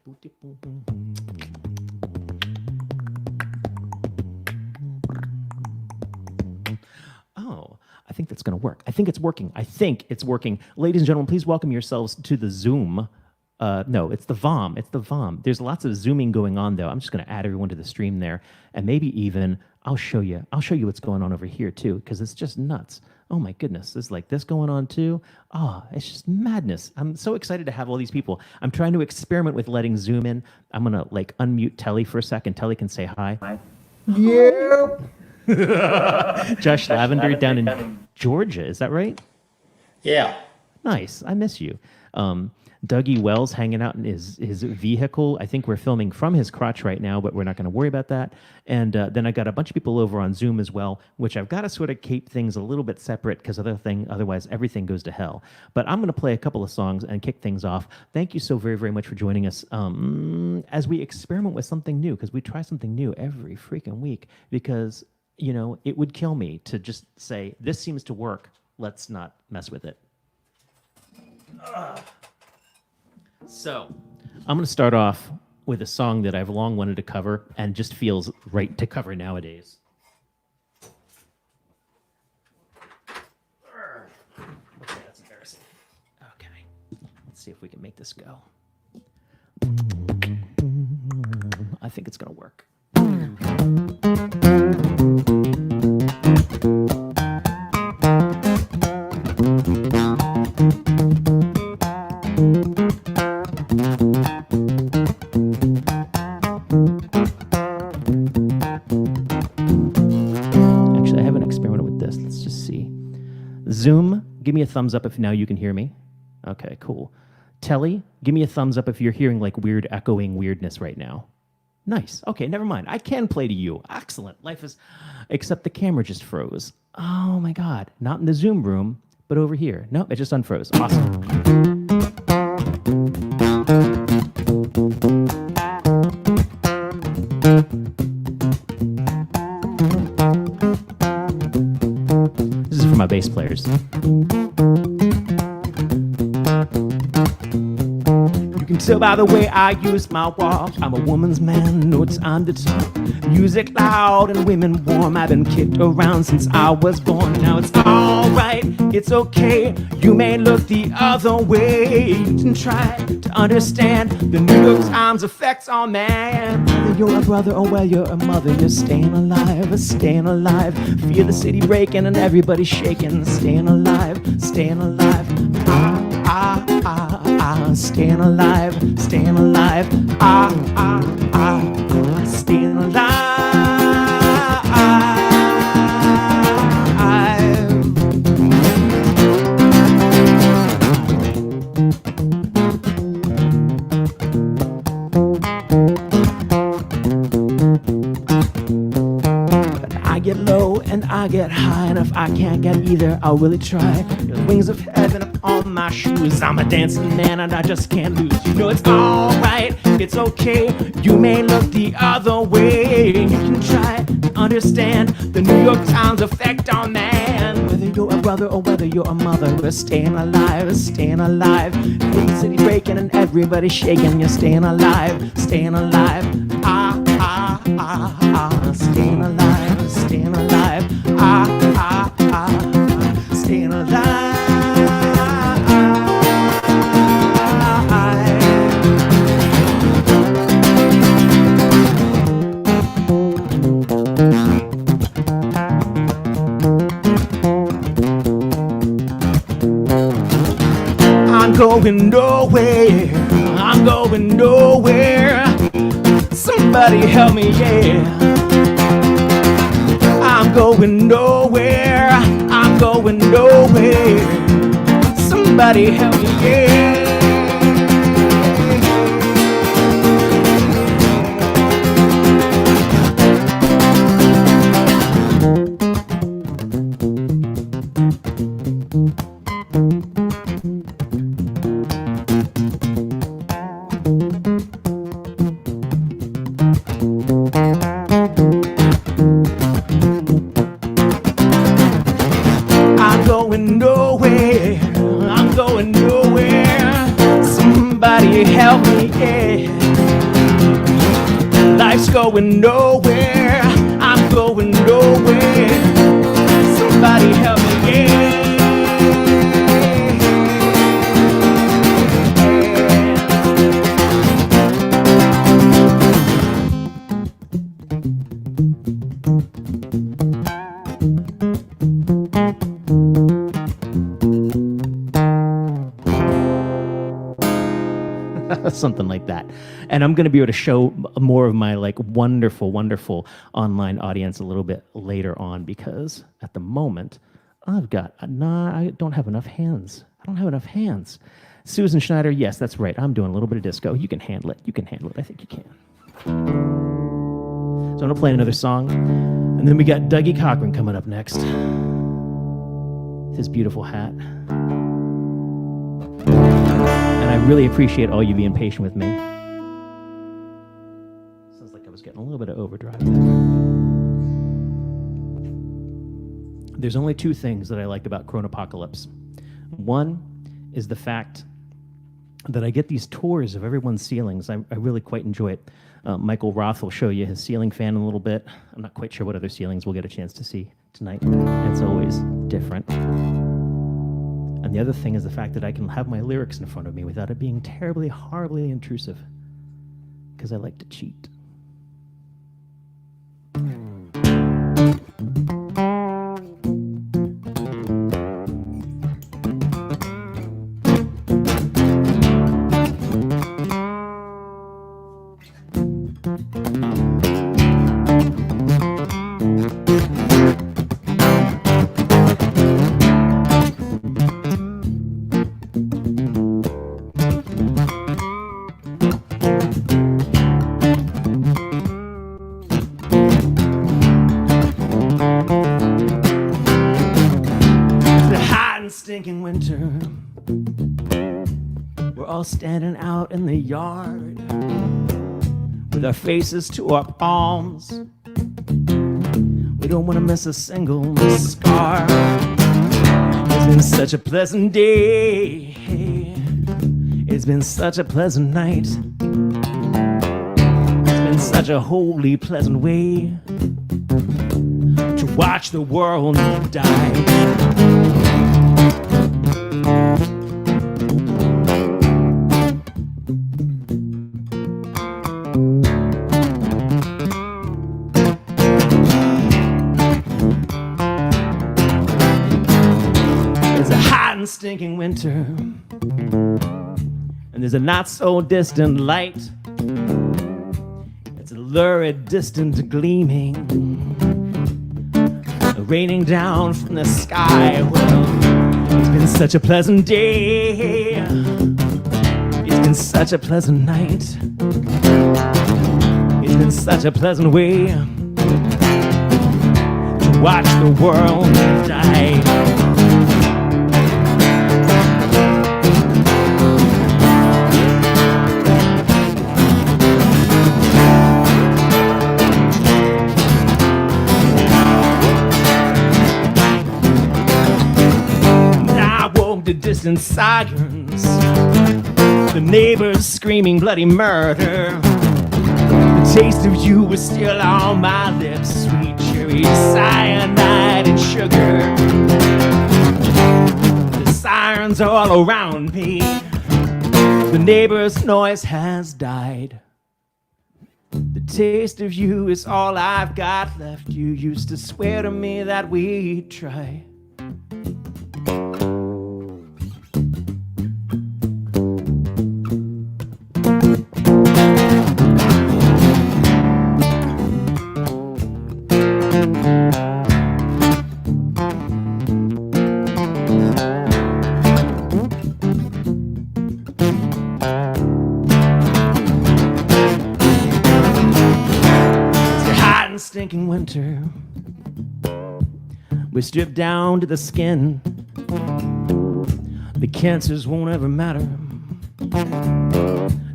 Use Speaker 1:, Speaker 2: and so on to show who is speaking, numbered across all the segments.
Speaker 1: Oh, I think that's going to work. I think it's working. Ladies and gentlemen, please welcome yourselves to the Zoom. No, it's the VOM. It's the VOM. There's lots of zooming going on, though. I'm just going to add everyone to the stream there, and maybe even I'll show you what's going on over here too, because it's just nuts. Oh my goodness, there's like this going on too. Oh, it's just madness. I'm so excited to have all these people. I'm trying to experiment with letting Zoom in. I'm gonna like unmute Telly for a second. Telly can say hi.
Speaker 2: Hi. Yep.
Speaker 1: Josh Lavender down in Georgia, is that right?
Speaker 2: Yeah.
Speaker 1: Nice. I miss you. Dougie Wells hanging out in his vehicle. I think we're filming from his crotch right now, but we're not going to worry about that. And then I got a bunch of people over on Zoom as well, which I've got to sort of keep things a little bit separate because otherwise everything goes to hell. But I'm going to play a couple of songs and kick things off. Thank you so very, very much for joining us as we experiment with something new, because we try something new every freaking week, because, you know, it would kill me to just say, this seems to work, let's not mess with it. So I'm going to start off with a song that I've long wanted to cover and just feels right to cover nowadays. Okay, that's embarrassing. Okay, let's see if we can make this go. I think it's going to work. Zoom, give me a thumbs up if now you can hear me. Okay, cool. Telly, give me a thumbs up if you're hearing like weird echoing weirdness right now. Nice. Okay, never mind. I can play to you. Excellent. Life is... Except the camera just froze. Oh my God. Not in the Zoom room, but over here. Nope, it just unfroze. Awesome. My bass players. You can tell by the way I use my walk, I'm a woman's man, no time to talk. Music loud and women warm. I've been kicked around since I was born. Now it's alright, it's okay. You may look the other way. You can try to understand the New York Times effects on man. Whether you're a brother or whether you're a mother, you're staying alive, staying alive. Feel the city breaking and everybody shaking. Staying alive, staying alive. Staying alive, staying alive. Staying alive. I get low and I get high, and if I can't get either, I'll really try. The wings of heaven upon my shoes. I'm a dancing man and I just can't lose. You know it's alright, it's okay. You may look the other way. You can try to understand the New York Times effect on man. Whether you're a brother or whether you're a mother, we're staying alive, staying alive. The city's breaking and everybody's shaking. You're staying alive, staying alive. Staying alive, staying alive. Staying alive. I'm going nowhere. I'm going nowhere. Somebody help me, yeah. I'm going nowhere. I'm going nowhere. Somebody help me, yeah. Help me, yeah. life's going nowhere. I'm going nowhere. Somebody help me, yeah. Something like that. And I'm going to be able to show more of my like wonderful, wonderful online audience a little bit later on, because at the moment I don't have enough hands. I don't have enough hands. Susan Schneider, yes, that's right. I'm doing a little bit of disco. You can handle it. You can handle it. I think you can. So I'm going to play another song. And then we got Doogie Cochran coming up next. His beautiful hat. And I really appreciate all you being patient with me. Sounds like I was getting a little bit of overdrive there. There's only two things that I like about Chronopocalypse. One is the fact that I get these tours of everyone's ceilings. I really quite enjoy it. Michael Roth will show you his ceiling fan in a little bit. I'm not quite sure what other ceilings we'll get a chance to see tonight. It's always different. And the other thing is the fact that I can have my lyrics in front of me without it being terribly, horribly intrusive, because I like to cheat. Stinkin' winter, we're all standing out in the yard with our faces to our palms. We don't want to miss a single scar. It's been such a pleasant day. It's been such a pleasant night. It's been such a holy, pleasant way to watch the world die. Stinking winter, and there's a not so distant light. It's a lurid, distant gleaming, raining down from the sky. Well, it's been such a pleasant day. It's been such a pleasant night. It's been such a pleasant way to watch the world die. The distant sirens, the neighbors screaming bloody murder. The taste of you was still on my lips, sweet cherry, cyanide and sugar. The sirens are all around me. The neighbors' noise has died. The taste of you is all I've got left. You used to swear to me that we'd try. Stinking winter, we're stripped down to the skin. The cancers won't ever matter.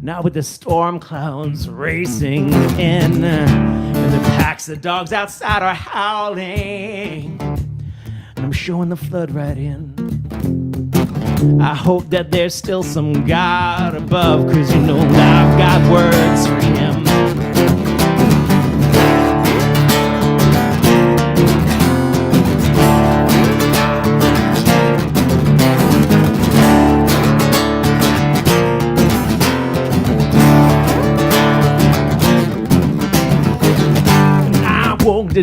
Speaker 1: Now with the storm clouds racing in, and the packs of dogs outside are howling, and I'm showing the flood right in. I hope that there's still some God above, 'cause you know that I've got words for him.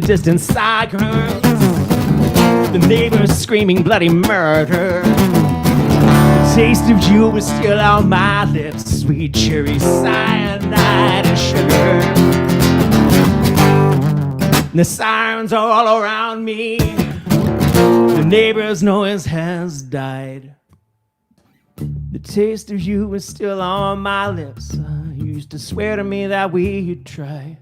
Speaker 1: the distance sirens, the neighbors screaming bloody murder. The taste of you was still on my lips, sweet cherry cyanide and sugar. And the sirens are all around me. The neighbor's noise has died. The taste of you was still on my lips. You used to swear to me that we'd try.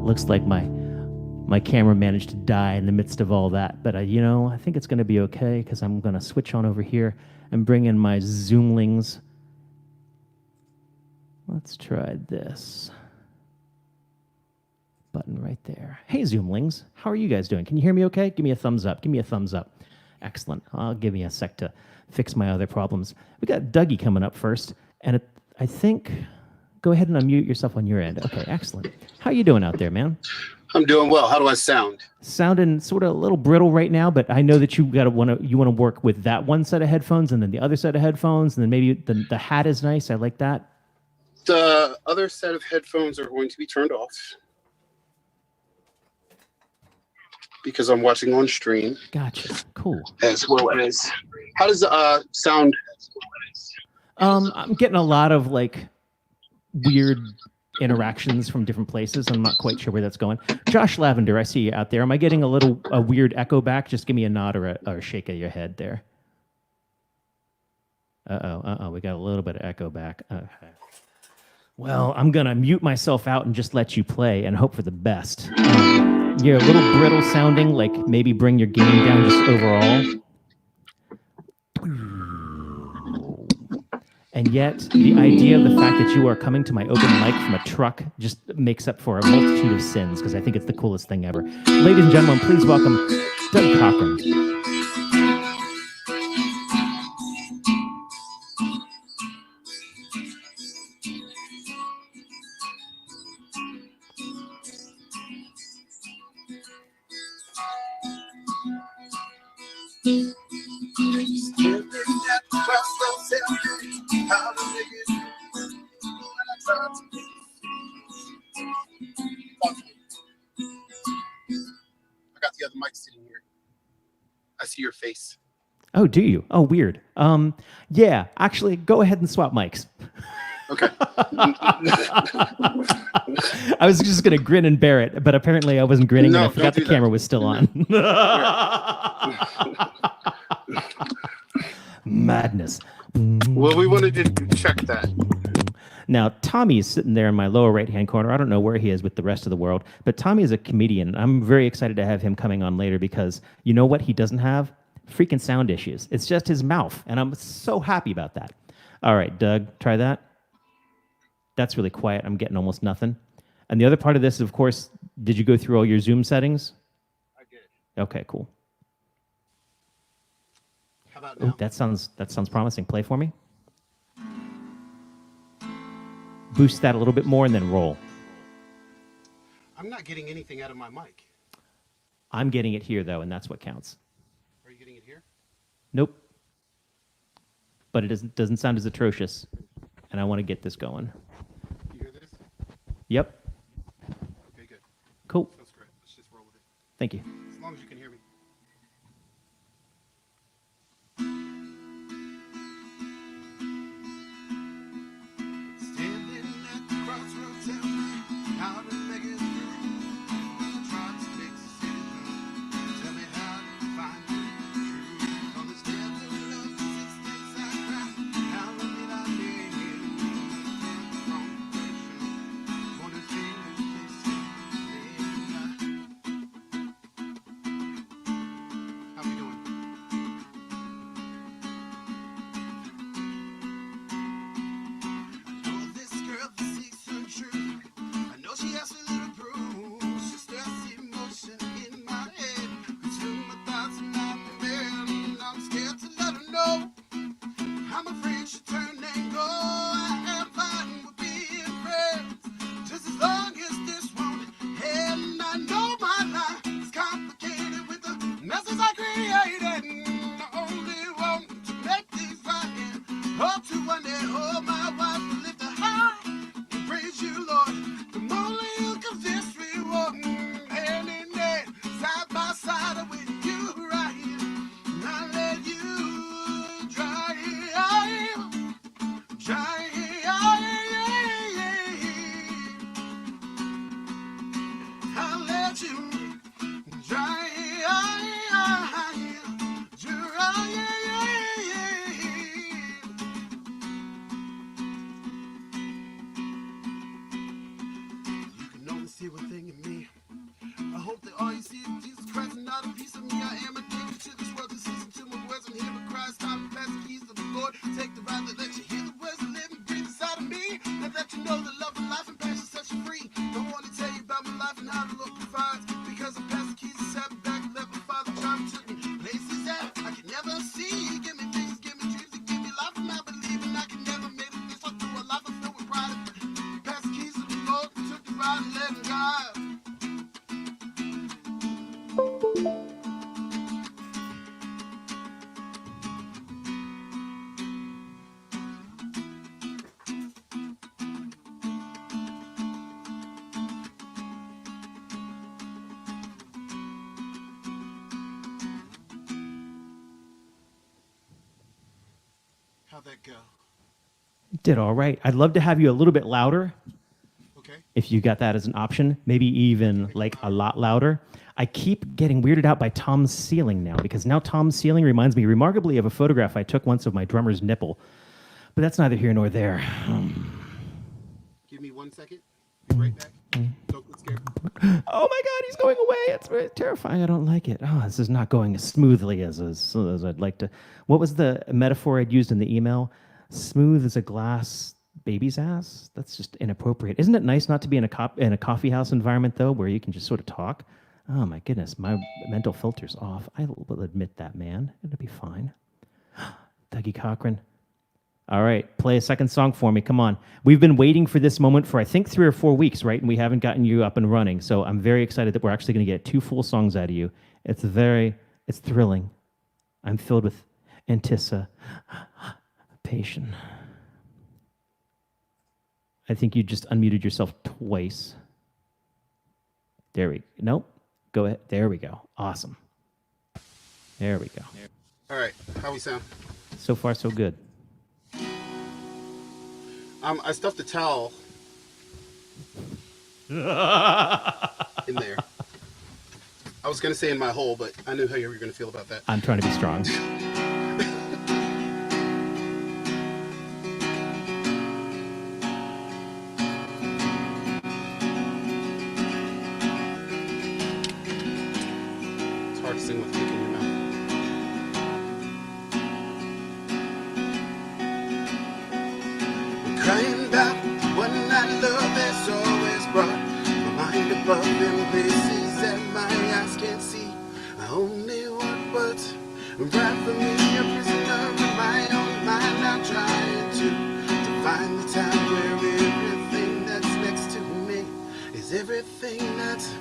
Speaker 1: Looks like my camera managed to die in the midst of all that, but I think it's going to be okay because I'm going to switch on over here and bring in my Zoomlings. Let's try this button right there. Hey Zoomlings, how are you guys doing? Can you hear me okay? Give me a thumbs up. Give me a thumbs up. Excellent. I'll give me a sec to fix my other problems. We got Dougie coming up first, and I think. Go ahead and unmute yourself on your end. Okay, excellent. How you doing out there, man?
Speaker 3: I'm doing well. How do I sound?
Speaker 1: Sounding sort of a little brittle right now, but I know that you want to work with that one set of headphones and then the other set of headphones, and then maybe the hat is nice. I like that.
Speaker 3: The other set of headphones are going to be turned off because I'm watching on stream.
Speaker 1: Gotcha. Cool.
Speaker 3: As well as, how does the sound?
Speaker 1: I'm getting a lot of weird interactions from different places. I'm not quite sure where that's going. Josh Lavender, I see you out there. Am I getting a weird echo back? Just give me a nod or a shake of your head there. We got a little bit of echo back. Okay. Well, I'm going to mute myself out and just let you play and hope for the best. You're a little brittle sounding, maybe bring your gain down just overall. And yet, the idea of the fact that you are coming to my open mic from a truck just makes up for a multitude of sins, because I think it's the coolest thing ever. Ladies and gentlemen, please welcome Doogie Cochran.
Speaker 3: I got the other mic sitting here. I see your face.
Speaker 1: Oh, do you? Oh, weird. Yeah, actually, go ahead and swap mics.
Speaker 3: Okay.
Speaker 1: I was just going to grin and bear it, but apparently I wasn't grinning, and I forgot the camera was still on. Madness.
Speaker 3: Well, we wanted to check that.
Speaker 1: Now, Tommy is sitting there in my lower right-hand corner. I don't know where he is with the rest of the world, but Tommy is a comedian. I'm very excited to have him coming on later because you know what he doesn't have? Freaking sound issues. It's just his mouth, and I'm so happy about that. All right, Doug, try that. That's really quiet. I'm getting almost nothing. And the other part of this, of course, did you go through all your Zoom settings?
Speaker 3: I did.
Speaker 1: Okay, cool.
Speaker 3: How about now?
Speaker 1: Ooh, that sounds promising. Play for me. Boost that a little bit more and then roll.
Speaker 3: I'm not getting anything out of my mic.
Speaker 1: I'm getting it here, though, and that's what counts.
Speaker 3: Are you getting it here?
Speaker 1: Nope. But it doesn't sound as atrocious, and I want to get this going.
Speaker 3: You hear this?
Speaker 1: Yep.
Speaker 3: Okay, good.
Speaker 1: Cool.
Speaker 3: That's great. Let's just roll with it.
Speaker 1: Thank you.
Speaker 3: As long as you can hear me. can't go. I am fine with being friends, just as long as this won't end. I know my life is complicated with the messes I created. I only want to make things right and hope to one day hold my wife and lift her high and praise you, Lord. The only you give this reward, hand in hand, side by side with you right here. And I let you dry, dry. I'll let you dry, You can only see one thing in me. I hope that all you see is Jesus Christ and not a piece of me. I am addicted to this world, to listen to my words and hear my cries. Time to pass the keys to the Lord. Take the ride that lets you hear the words that live and breathe inside of me. And that you know the love of life and passion sets you free. Don't want to tell you about my life and how the Lord provides, because I passed the keys and sat back and let my Father drive me to me places that I can never see. Give me things, give me dreams, and give me life. And I believe and I can never make it this far through a life I filled with pride. Passed the keys to the Lord, took the ride and let him drive. How'd that go?
Speaker 1: Did all right. I'd love to have you a little bit louder
Speaker 3: Okay.
Speaker 1: if you got that as an option, maybe even like a lot louder. I keep getting weirded out by Tom's ceiling now, because now Tom's ceiling reminds me remarkably of a photograph I took once of my drummer's nipple. But that's neither here nor there.
Speaker 3: Give me 1 second. Be right back. Don't get scared.
Speaker 1: Oh my God, he's going away. It's very terrifying. I don't like it. Oh, this is not going as smoothly as I'd like to. What was the metaphor I'd used in the email? Smooth as a glass baby's ass? That's just inappropriate. Isn't it nice not to be in a coffee house environment, though, where you can just sort of talk? Oh my goodness, my mental filter's off. I will admit that, man. It'll be fine. Doogie Cochran. All right, play a second song for me. Come on. We've been waiting for this moment for, I think, 3 or 4 weeks, right? And we haven't gotten you up and running. So I'm very excited that we're actually going to get 2 full songs out of you. It's thrilling. I'm filled with anticipation. I think you just unmuted yourself twice. Nope. Go ahead. There we go. Awesome. There we go.
Speaker 3: All right. How we sound?
Speaker 1: So far, so good.
Speaker 3: I stuffed a towel in there. I was going to say in my hole, but I knew how you were going to feel about that.
Speaker 1: I'm trying to be strong.
Speaker 3: It's hard to sing with kick in your mouth. Crying about one I love that's always brought my mind above in places that my eyes can't see. I only want what's right for me, a prisoner in my own mind. I'm trying to find the time where everything that's next to me is everything that's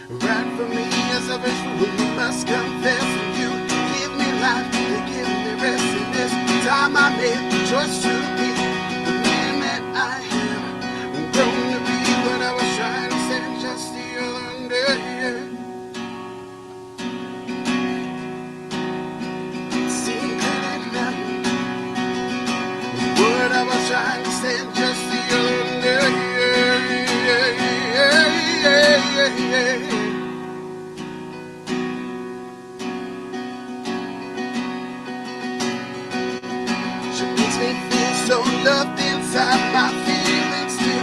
Speaker 3: right for me. As a ritual, you must confess, you give me life, you give me rest. In this time I made the choice to be I am grown to be what I was trying to say just the other day. Secret enough, what I was trying to say just the other day. She makes me feel so loved inside my feelings still. I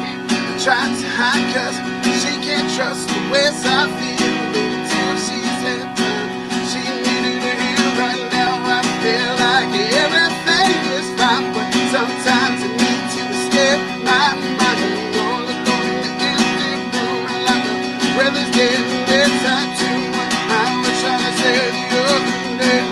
Speaker 3: try to hide cause she can't trust the ways I feel. Until she's had time, she needed to heal. Right now I feel like everything is fine, but sometimes I need to escape my mind. All alone in the empty room, like a breath is getting bedtime too. I was trying to say the other day.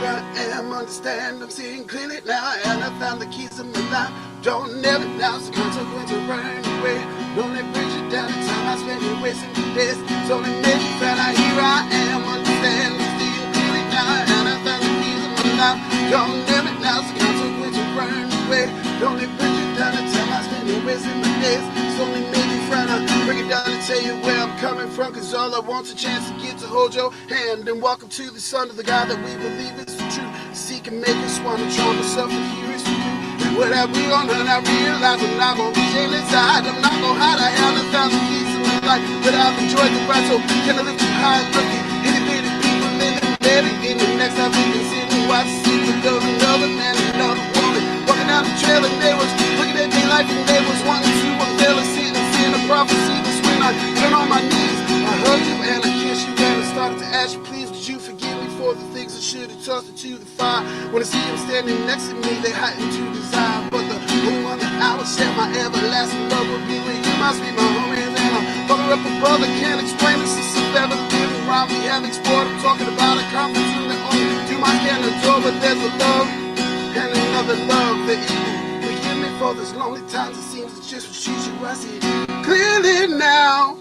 Speaker 3: I am, understand, I'm seeing clearly now, and I found the keys of my life. Don't never announce the consequence of running away. Don't let bring you down the time I spent here wasting the days. It's only made you found out here I am, understand, I'm seeing clearly now, and I found the keys of my life. Don't never announce the consequence of running away. Don't let bring you down the time I spent here wasting my days. It's only made you frown. I bring it down and tell you where I'm coming from, cause all I want's a chance to get to hold your hand and walk up to the son of the God that we believe is the truth. Seek and make us want to draw myself and here is for you. And what I will on and I realize I'm not gonna be shameless. I'm not gonna hide. I haven't found the keys to my life, but I've enjoyed the ride. So can I lift you high and look at innovative people living better in the next I've been sitting watch see the love another man and another woman walking down the trail and they was looking at their life and they was wanting to unveil a sin and seeing a prophecy. That's when I turn on my knees. I hug you and I kiss you and I started to ask you, please would you forgive me for the things I should have tossed into the fire. When I see them standing next to me, they heighten to desire. But the only one that I would share my everlasting love would be with you. Must be my home and I'm fucking up a brother. Can't explain this. It's a better living around me. Have explored. I'm talking about a conference in the only do my can adore, but there's a love and another love that you forgive me for those lonely times. It seems it's just what you I see clearly now.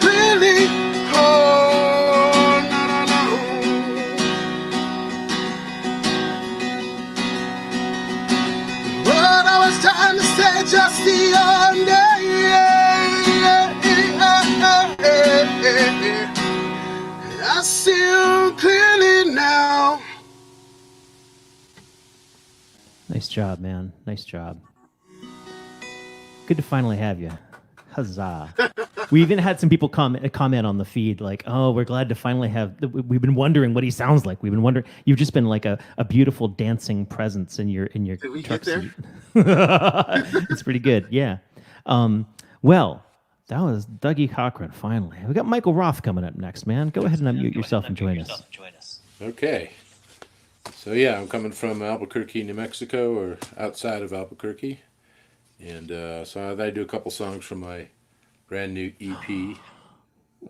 Speaker 3: Clearly, oh, no. What I was trying to say just the other day, I see you clearly now.
Speaker 1: Nice job, man. Nice job. Good to finally have you. Huzzah. We even had some people comment on the feed like, oh, we're glad to finally have, we've been wondering what he sounds like. We've been wondering, you've just been like a beautiful dancing presence in your
Speaker 3: Did we
Speaker 1: truck
Speaker 3: get there?
Speaker 1: seat. It's pretty good. Yeah. Well, that was Doogie Cochran, finally. We got Michael Roth coming up next, man. Go ahead and unmute yourself and join us.
Speaker 4: Okay. So yeah, I'm coming from Albuquerque, New Mexico, or outside of Albuquerque. And so I do a couple songs from my brand new EP.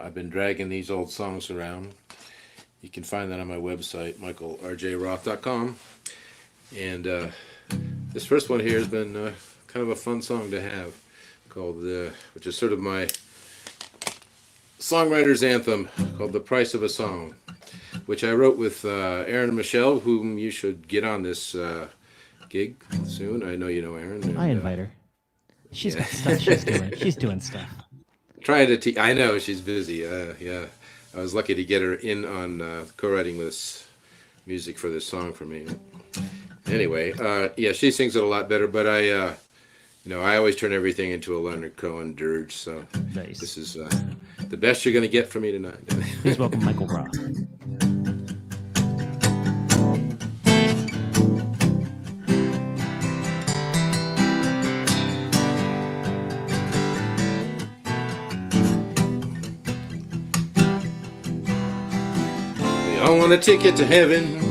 Speaker 4: I've been dragging these old songs around. You can find that on my website, michaelrjroth.com. And this first one here has been kind of a fun song to have, called, which is sort of my songwriter's anthem, called The Price of a Song, which I wrote with Erin Michelle, whom you should get on this gig soon. I know you know Erin. And,
Speaker 1: I invite her. She's got stuff she's doing stuff.
Speaker 4: Trying to I know she's busy. Yeah, I was lucky to get her in on co-writing this music for this song for me. Anyway, yeah, she sings it a lot better, but I always turn everything into a Leonard Cohen dirge. So
Speaker 1: Nice.
Speaker 4: This is the best you're going to get from me tonight.
Speaker 1: Please welcome Michael Roth.
Speaker 4: We all want a ticket to heaven.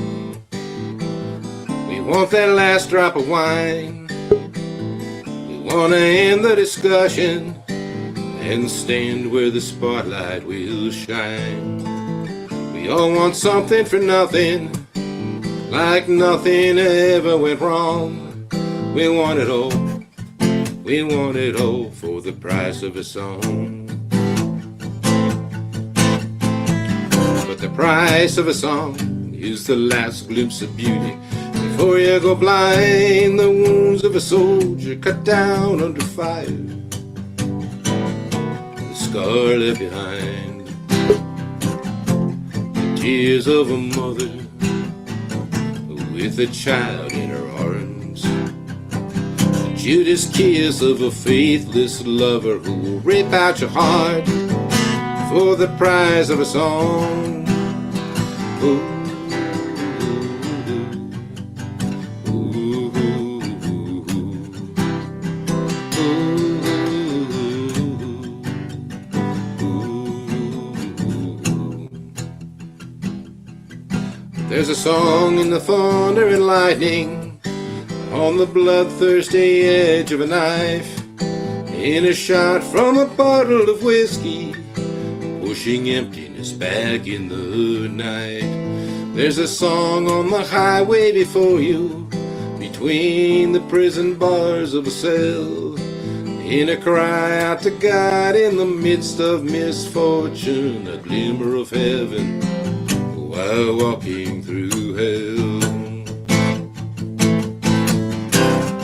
Speaker 4: We want that last drop of wine. We want to end the discussion and stand where the spotlight will shine. We all want something for nothing, like nothing ever went wrong. We want it all. We want it all for the price of a song. But the price of a song is the last glimpse of beauty before you go blind. The wounds of a soldier cut down under fire, the scar left behind, the tears of a mother with a child in her arms, the Judas kiss of a faithless lover who will rip out your heart for the price of a song. Ooh, ooh, ooh. There's a song in the thunder and lightning, on the bloodthirsty edge of a knife, in a shot from a bottle of whiskey, pushing emptiness back in the night. There's a song on the highway before you, between the prison bars of a cell, in a cry out to God in the midst of misfortune, a glimmer of heaven while walking through hell.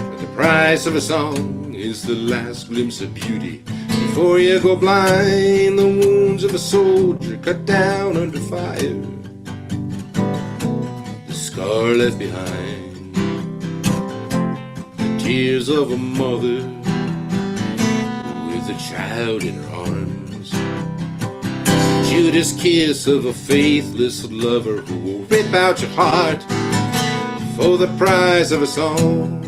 Speaker 4: But the price of a song is the last glimpse of beauty before you go blind. The wounds of a soldier cut down under fire, the scar left behind, the tears of a mother with a child in her arms, Judas kiss of a faithless lover who will rip out your heart for the price of a song.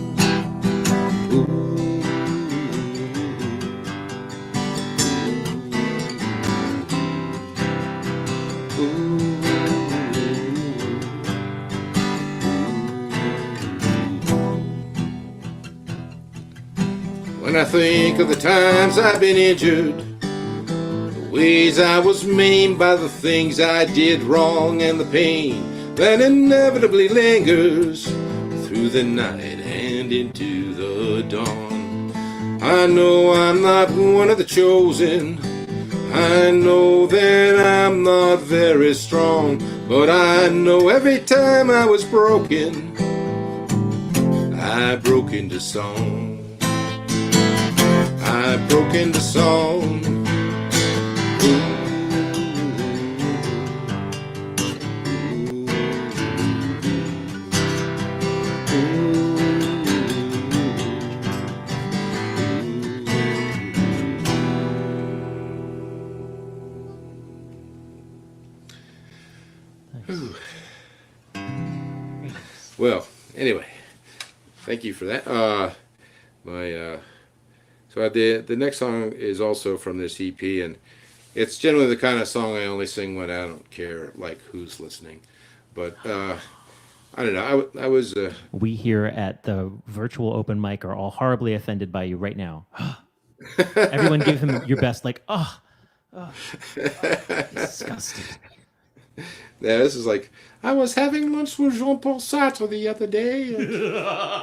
Speaker 4: When I think of the times I've been injured, the ways I was maimed by the things I did wrong, and the pain that inevitably lingers through the night and into the dawn, I know I'm not one of the chosen. I know that I'm not very strong, but I know every time I was broken, I broke into song. I broke into song. Well, anyway, thank you for that. So the next song is also from this EP, and it's generally the kind of song I only sing when I don't care, like, who's listening. But I don't know. I was.
Speaker 1: We here at the virtual open mic are all horribly offended by you right now. Everyone give him your best, like, disgusting.
Speaker 4: Yeah, this is like, I was having lunch with Jean-Paul Sartre the other day, and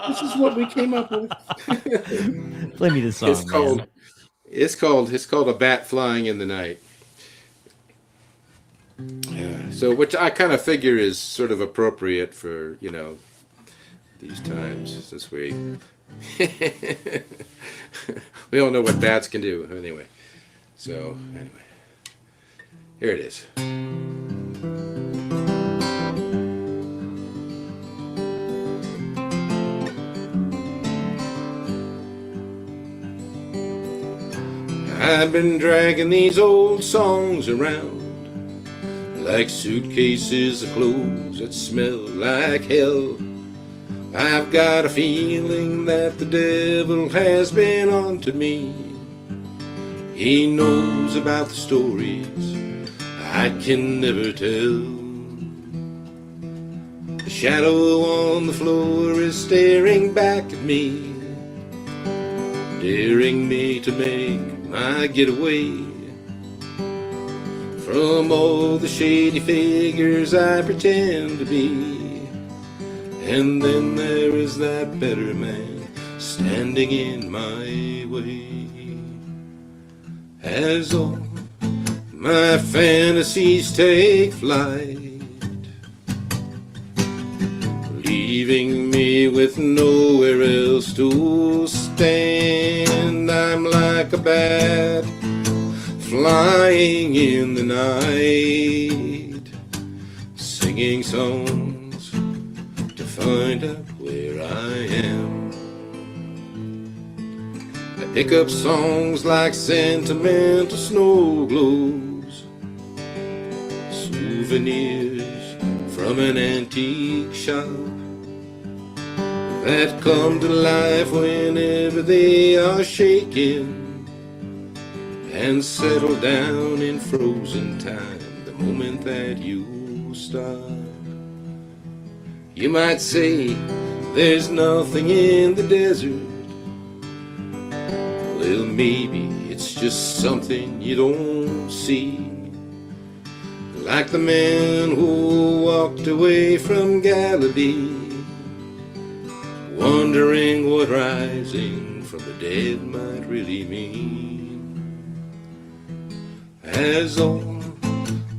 Speaker 4: this is what we came up with.
Speaker 1: Play me this song, man.
Speaker 4: It's called A Bat Flying in the Night. Yeah, so which I kind of figure is sort of appropriate for, these times this week. We all know what bats can do anyway. So anyway, here it is. I've been dragging these old songs around like suitcases of clothes that smell like hell. I've got a feeling that the devil has been onto me. He knows about the stories I can never tell. The shadow on the floor is staring back at me, daring me to make my getaway from all the shady figures I pretend to be. And then there is that better man standing in my way. As all my fantasies take flight, leaving me with nowhere else to stand, I'm like a bat flying in the night, singing songs to find out where I am. I pick up songs like sentimental snow globes, souvenirs from an antique shop that come to life whenever they are shaken and settle down in frozen time the moment that you stop. You might say there's nothing in the desert. Well, maybe it's just something you don't see, like the man who walked away from Galilee, wondering what rising from the dead might really mean. As all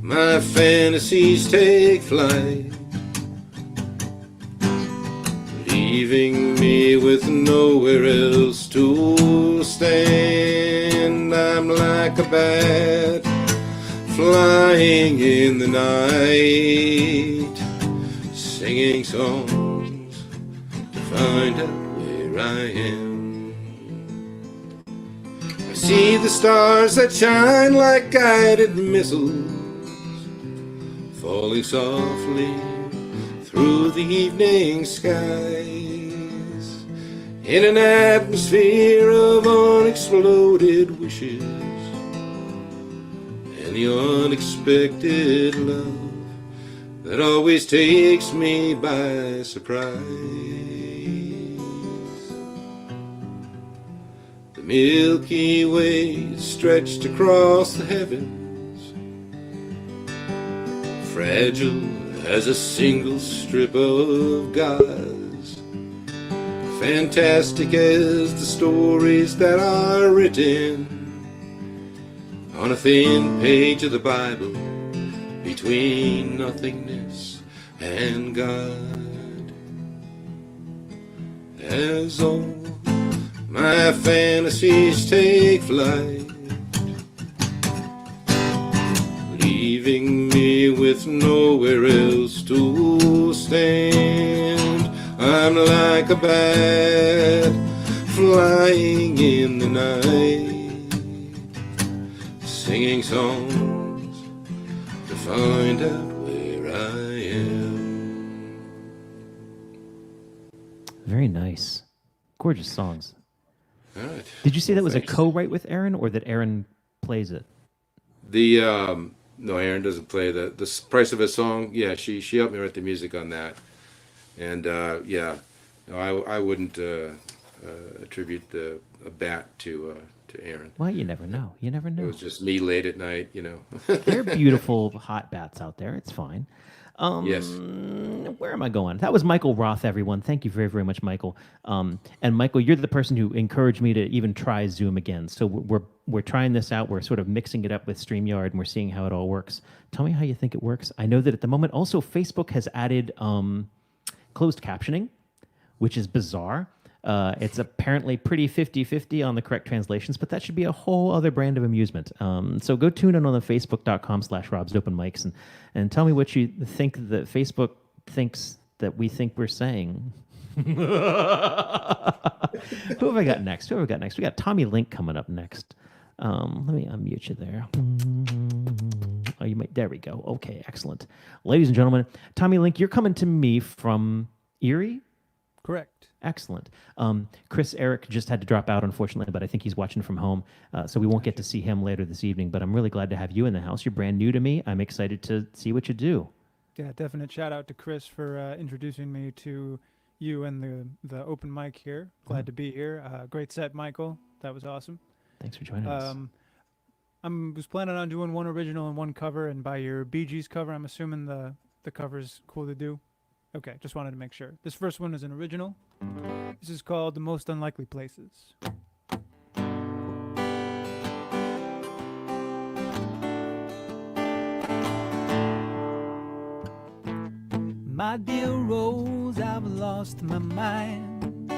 Speaker 4: my fantasies take flight, leaving me with nowhere else to stand, I'm like a bat flying in the night, singing songs to find out where I am. I see the stars that shine like guided missiles, falling softly through the evening skies, in an atmosphere of unexploded wishes, and the unexpected love that always takes me by surprise. The Milky Way stretched across the heavens, fragile as a single strip of gauze, fantastic as the stories that are written on a thin page of the Bible, between nothingness and God. As all my fantasies take flight, leaving me with nowhere else to stand, I'm like a bat flying in the night, singing songs to find out where I am.
Speaker 1: Very nice. Gorgeous songs.
Speaker 4: All right.
Speaker 1: Did you say that was
Speaker 4: Thanks.
Speaker 1: a co-write with Aaron, or that Aaron plays it?
Speaker 4: The no, Aaron doesn't play the price of a song. Yeah, she helped me write the music on that, and yeah, no, I wouldn't attribute a bat to Aaron.
Speaker 1: Well, you never know. You never
Speaker 4: It
Speaker 1: know.
Speaker 4: was just me late at night, you know.
Speaker 1: They're beautiful, hot bats out there. It's fine.
Speaker 4: Yes.
Speaker 1: Where am I going? That was Michael Roth, everyone. Thank you very, very much, Michael. And Michael, you're the person who encouraged me to even try Zoom again. So we're trying this out. We're sort of mixing it up with StreamYard, and we're seeing how it all works. Tell me how you think it works. I know that at the moment, also Facebook has added closed captioning, which is bizarre. It's apparently pretty 50-50 on the correct translations, but that should be a whole other brand of amusement. So go tune in on the facebook.com/RobsOpenMics and tell me what you think that Facebook thinks that we think we're saying. Who have I got next? We got Tommy Link coming up next. Let me unmute you there. Oh, you might. There we go. Okay, excellent. Ladies and gentlemen, Tommy Link, you're coming to me from Erie?
Speaker 5: Correct.
Speaker 1: Excellent. Chris Eric just had to drop out, unfortunately, but I think he's watching from home, so we won't get to see him later this evening. But I'm really glad to have you in the house. You're brand new to me. I'm excited to see what you do.
Speaker 5: Yeah, definite shout out to Chris for introducing me to you and the open mic here. Glad to be here. Great set, Michael. That was awesome.
Speaker 1: Thanks for joining us.
Speaker 5: I was planning on doing one original and one cover, and by your Bee Gees cover, I'm assuming the cover's cool to do. Okay, just wanted to make sure. This first one is an original. This is called The Most Unlikely Places. My dear Rose, I've lost my mind.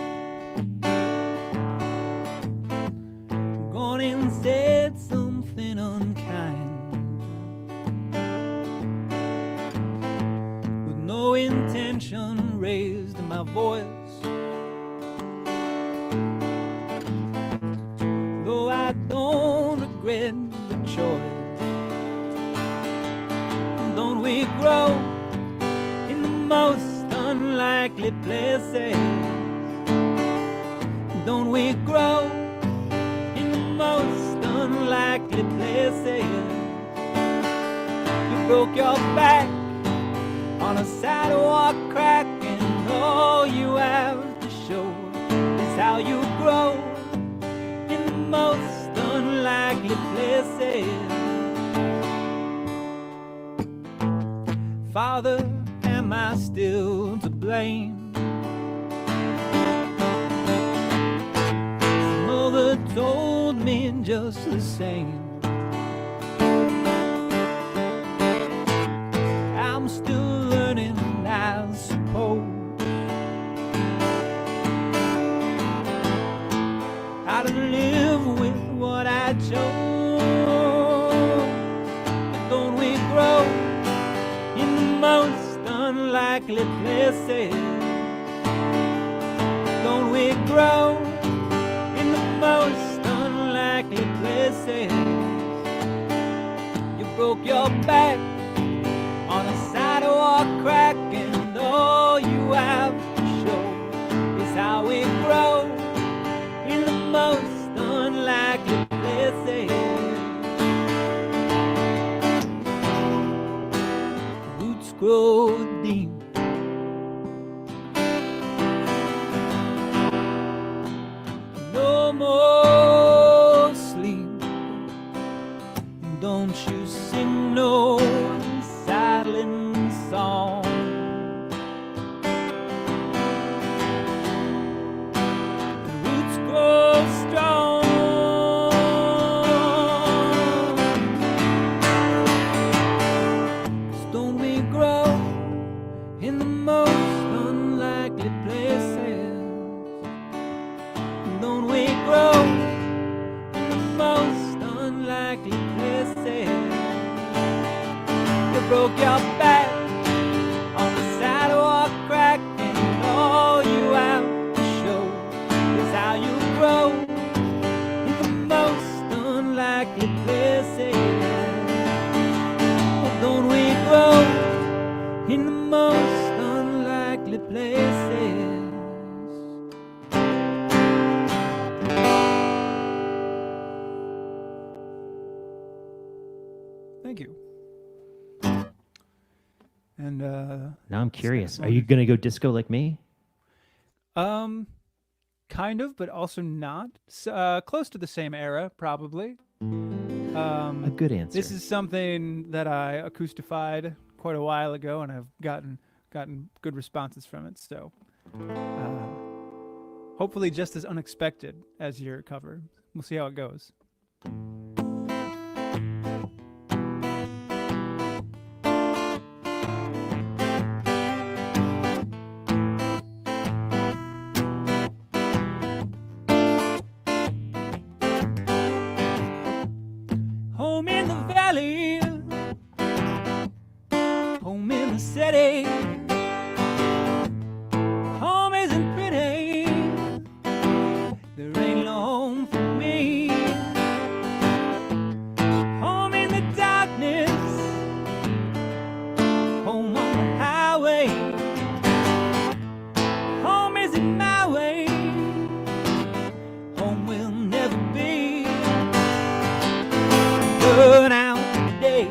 Speaker 5: Gone and said something unkind, with no intention raised my voice. Though I don't regret the choice. Don't we grow in the most unlikely places? Don't we grow in the most unlikely places? You broke your back on a sidewalk crack, and all you have to show is how you grow in the most unlikely places. Father, am I still to blame? Mother told me just the same. I'm still learning, I suppose, how to live with what I chose. But don't we grow in the most unlikely places? Don't we grow in the most unlikely places? You broke your back on a sidewalk crack, and all you have to show is how we grow in the most unlikely places. Roots grow deep. No more sleep. Don't you sing no silent song. The roots grow strong. So don't we grow in the most unlikely places? Don't we grow in the most unlikely places? You broke your back on the sidewalk crack, and all you have to show is how you grow in the most unlikely places. Oh, don't we grow in the most unlikely places? Thank you. And
Speaker 1: Now I'm curious. Are you gonna go disco like me?
Speaker 5: kind of, but also not. Close to the same era, probably.
Speaker 1: A good answer.
Speaker 5: This is something that I acoustified quite a while ago, and I've gotten good responses from it. So, hopefully, just as unexpected as your cover. We'll see how it goes. Home in the valley, home in the city. Home isn't pretty, there ain't no home for me. Home in the darkness, home on the highway. Home isn't my way, home will never be. Burn out today,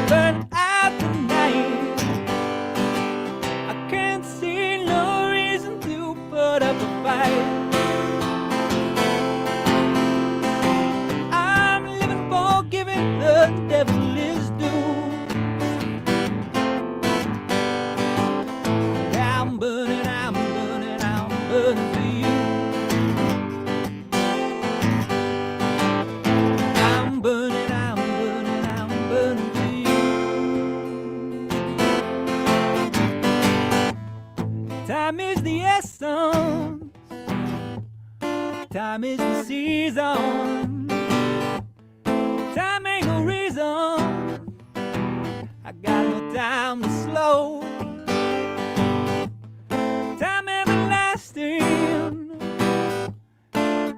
Speaker 5: burn out the night. I can't see no reason to put up a fight. I'm living for giving the devil his due. I'm burning, I'm burning, I'm burning for you. I'm burning, I'm burning, I'm burning for you. Time is the essence, time is the season. Time ain't no reason, I got no time to slow. Time everlasting,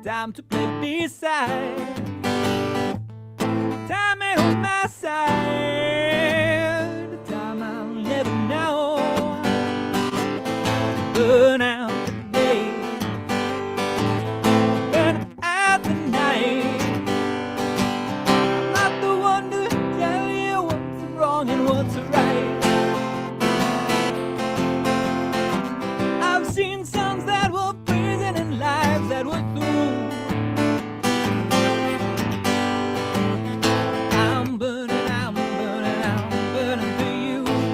Speaker 5: time to play B-side. Time ain't on my side, time I'll never know. Burn out the day, burn out the night. I'm not the one to tell you what's wrong and what's right. I've seen sons that were prison and lives that were through. I'm burning, I'm burning, I'm burning for you.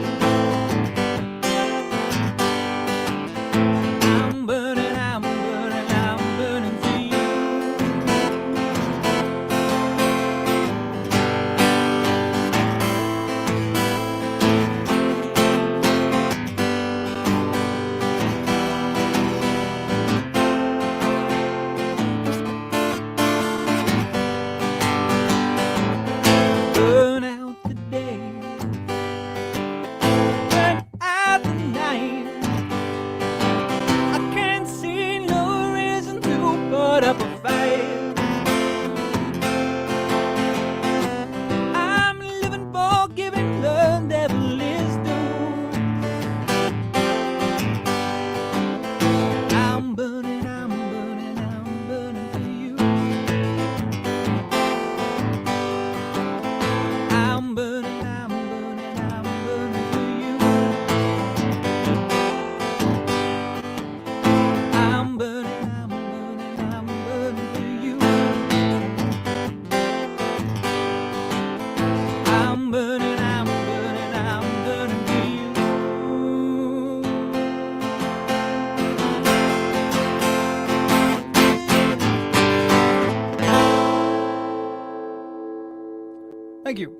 Speaker 5: Thank you.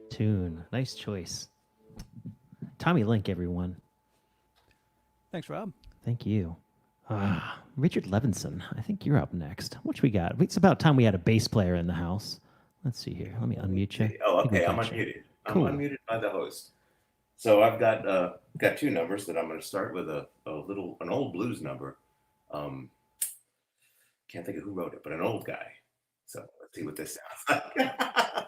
Speaker 1: Tune. Nice choice. Tommy Link, everyone.
Speaker 5: Thanks, Rob.
Speaker 1: Thank you. Richard Levinson, I think you're up next. What we got? It's about time we had a bass player in the house. Let's see here. Let me unmute you.
Speaker 6: Oh,
Speaker 1: I think we
Speaker 6: okay. I'm
Speaker 1: got you.
Speaker 6: unmuted.
Speaker 1: Cool.
Speaker 6: I'm unmuted by the host. So I've got two numbers that I'm going to start with an old blues number. Can't think of who wrote it, but an old guy. So let's see what this sounds like.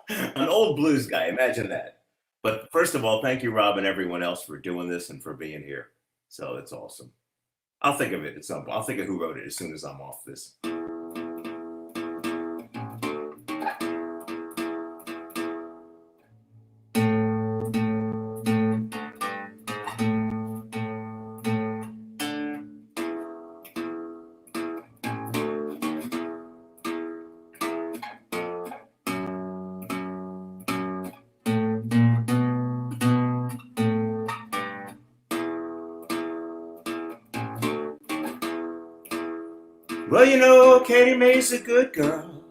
Speaker 6: An old blues guy. Imagine that. But first of all, thank you, Rob, and everyone else for doing this and for being here. So it's awesome. I'll think of it at some point. I'll think of who wrote it as soon as I'm off this. Well, you know, Katie Mae's a good girl.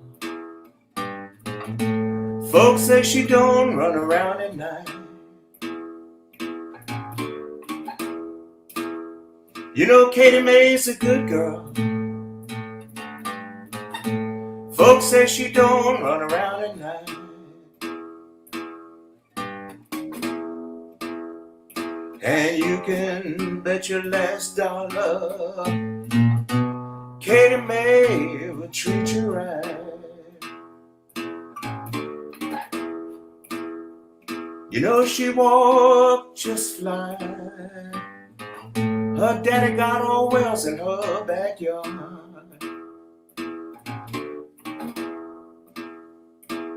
Speaker 6: Folks say she don't run around at night. You know, Katie Mae's a good girl. Folks say she don't run around at night. And you can bet your last dollar Katie Mae will treat you right. You know she walked just fine. Her daddy got all wells in her backyard.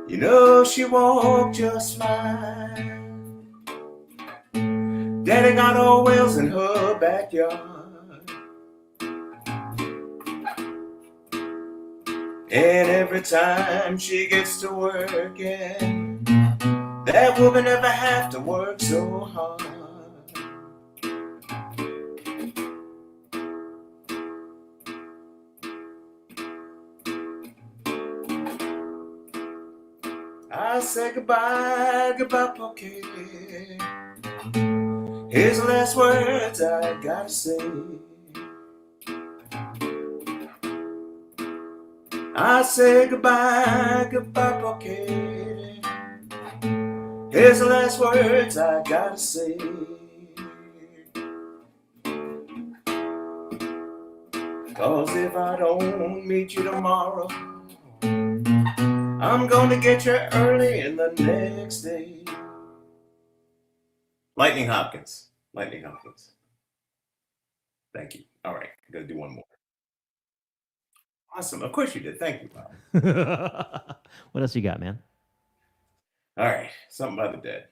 Speaker 6: You know she walked just fine. Daddy got all wells in her backyard. And every time she gets to working, that woman never have to work so hard. I said goodbye, goodbye, Pokey. Here's the last words I gotta say. I say goodbye, goodbye, Pokey. Here's the last words I gotta say. Cause if I don't meet you tomorrow, I'm gonna get you early in the next day. Lightning Hopkins. Lightning Hopkins. Thank you. All right, I'm gonna do one more. Awesome. Of course you did. Thank you, Bob.
Speaker 1: What else you got, man?
Speaker 6: All right. Something by the Dead.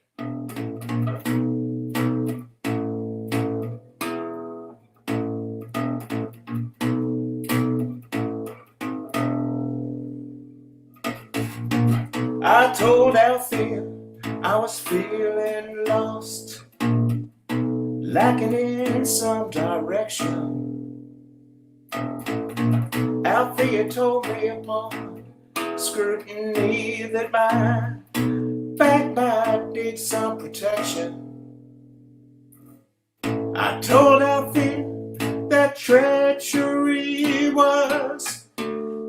Speaker 6: I told Althea I was feeling lost, lacking in some direction. Althea told me upon scrutiny that my back might need some protection. I told Althea that treachery was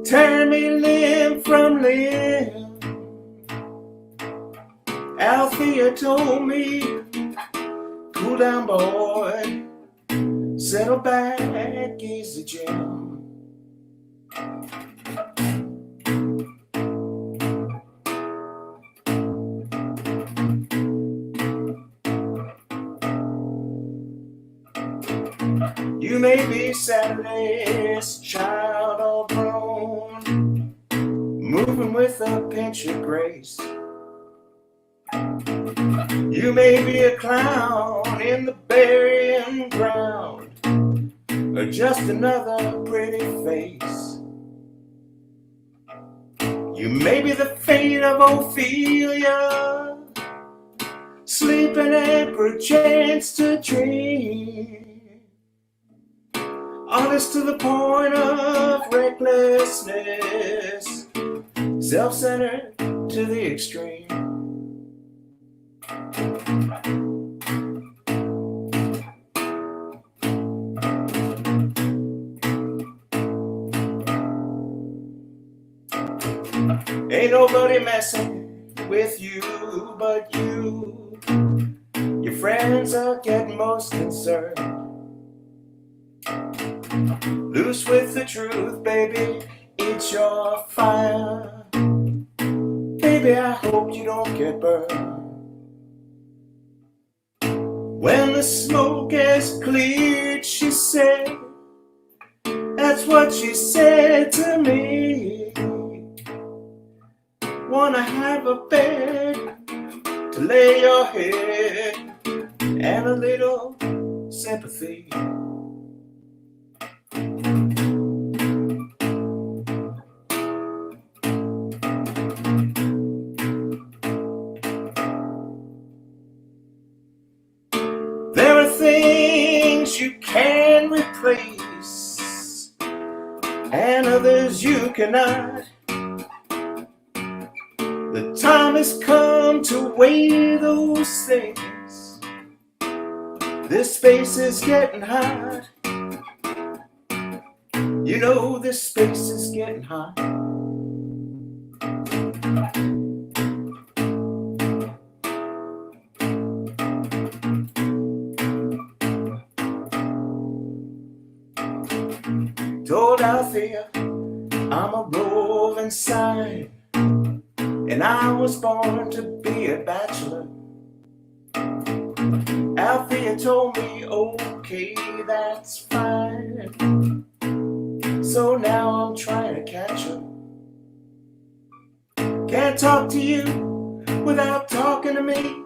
Speaker 6: tearing me limb from limb. Althea told me, cool down, boy, settle back, easy, Jim. You may be Saturday's child all grown, moving with a pinch of grace. You may be a clown in the burying ground, or just another pretty face. You may be the fate of Ophelia, sleeping and perchance to dream. Honest to the point of recklessness, self-centered, to the extreme. Ain't nobody messing with you but you. Your friends are getting most concerned. Loose with the truth, baby, it's your fire. Baby, I hope you don't get burned. When the smoke has cleared, she said, that's what she said to me. Wanna have a bed to lay your head and a little sympathy. There are things you can replace and others you cannot. The time has come to weigh those things. This space is getting hot. You know this space is getting hot. Told Althea I'm a roving sign, and I was born to be a bachelor. Althea told me, okay, that's fine. So now I'm trying to catch her. Can't talk to you without talking to me.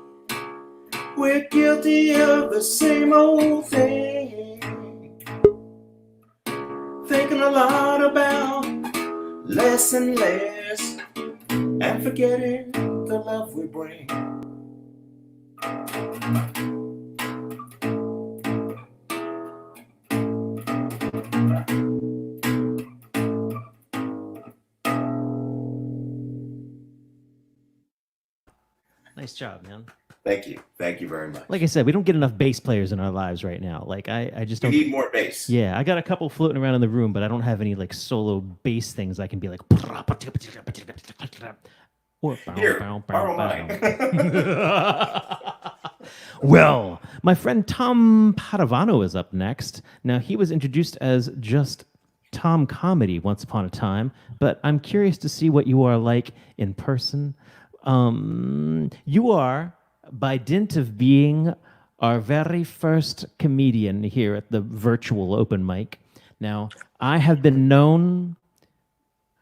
Speaker 6: We're guilty of the same old thing. Thinking a lot about less and less, and forgetting the love we bring.
Speaker 1: Nice job, man.
Speaker 6: Thank you. Thank you very much.
Speaker 1: Like I said, we don't get enough bass players in our lives right now. Like I just
Speaker 6: We
Speaker 1: don't.
Speaker 6: need more bass.
Speaker 1: Yeah, I got a couple floating around in the room, but I don't have any like solo bass things I can be like. Or
Speaker 6: Here, borrow mine.
Speaker 1: Well, my friend Tom Padovano is up next. Now, he was introduced as just Tom Comedy once upon a time, but I'm curious to see what you are like in person. You are, by dint of being our very first comedian here at the virtual open mic. Now, I have been known.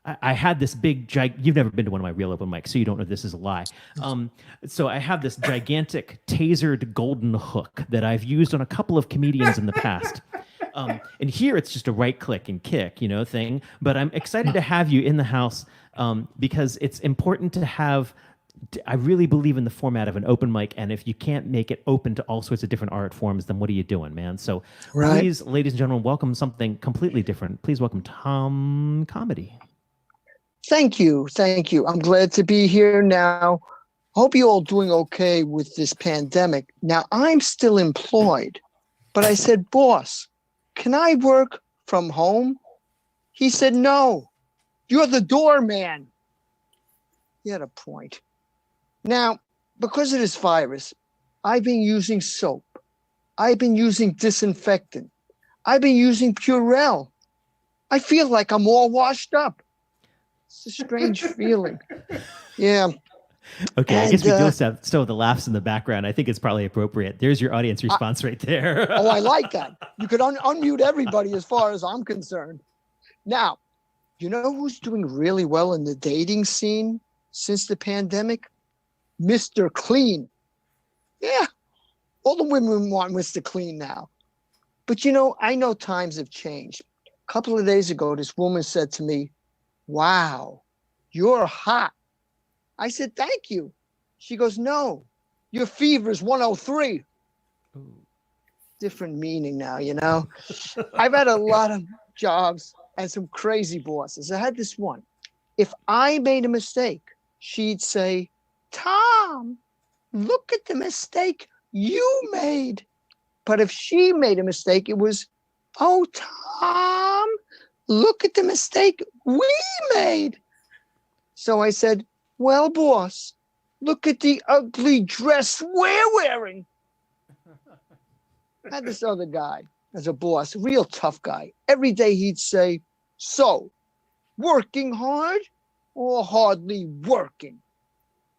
Speaker 1: I had this big, you've never been to one of my real open mics, so you don't know this is a lie. So I have this gigantic tasered golden hook that I've used on a couple of comedians in the past. And here it's just a right click and kick, thing. But I'm excited to have you in the house because it's important to have, I really believe in the format of an open mic. And if you can't make it open to all sorts of different art forms, then what are you doing, man? So Please, ladies and gentlemen, welcome something completely different. Please welcome Tom Comedy.
Speaker 7: Thank you. Thank you. I'm glad to be here now. Hope you all doing okay with this pandemic. Now, I'm still employed, but I said, boss, can I work from home? He said, no, you're the doorman. He had a point. Now, because of this virus, I've been using soap. I've been using disinfectant. I've been using Purell. I feel like I'm all washed up. It's a strange feeling. Yeah.
Speaker 1: Okay, I guess we do still have the laughs in the background. I think it's probably appropriate. There's your audience response right there.
Speaker 7: Oh, I like that. You could unmute everybody as far as I'm concerned. Now, you know who's doing really well in the dating scene since the pandemic? Mr. Clean. Yeah, all the women want Mr. Clean now. But I know times have changed. A couple of days ago, this woman said to me, wow, you're hot. I said, thank you. She goes, no, your fever is 103.
Speaker 1: Ooh.
Speaker 7: Different meaning now, I've had a lot of jobs and some crazy bosses. I had this one. If I made a mistake, she'd say, Tom, look at the mistake you made. But if she made a mistake, it was, oh, Tom, look at the mistake we made. So I said, well, boss, look at the ugly dress we're wearing. I had this other guy as a boss, a real tough guy. Every day he'd say, so, working hard or hardly working?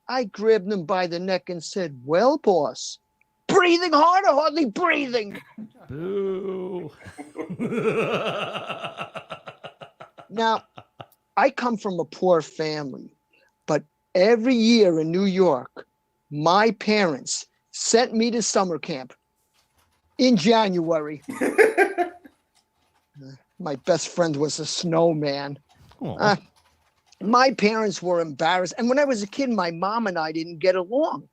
Speaker 7: I grabbed him by the neck and said, well, boss, breathing hard or hardly breathing?
Speaker 1: Boo.
Speaker 7: Now, I come from a poor family, but every year in New York, my parents sent me to summer camp in January. My best friend was a snowman. My parents were embarrassed. And when I was a kid, my mom and I didn't get along.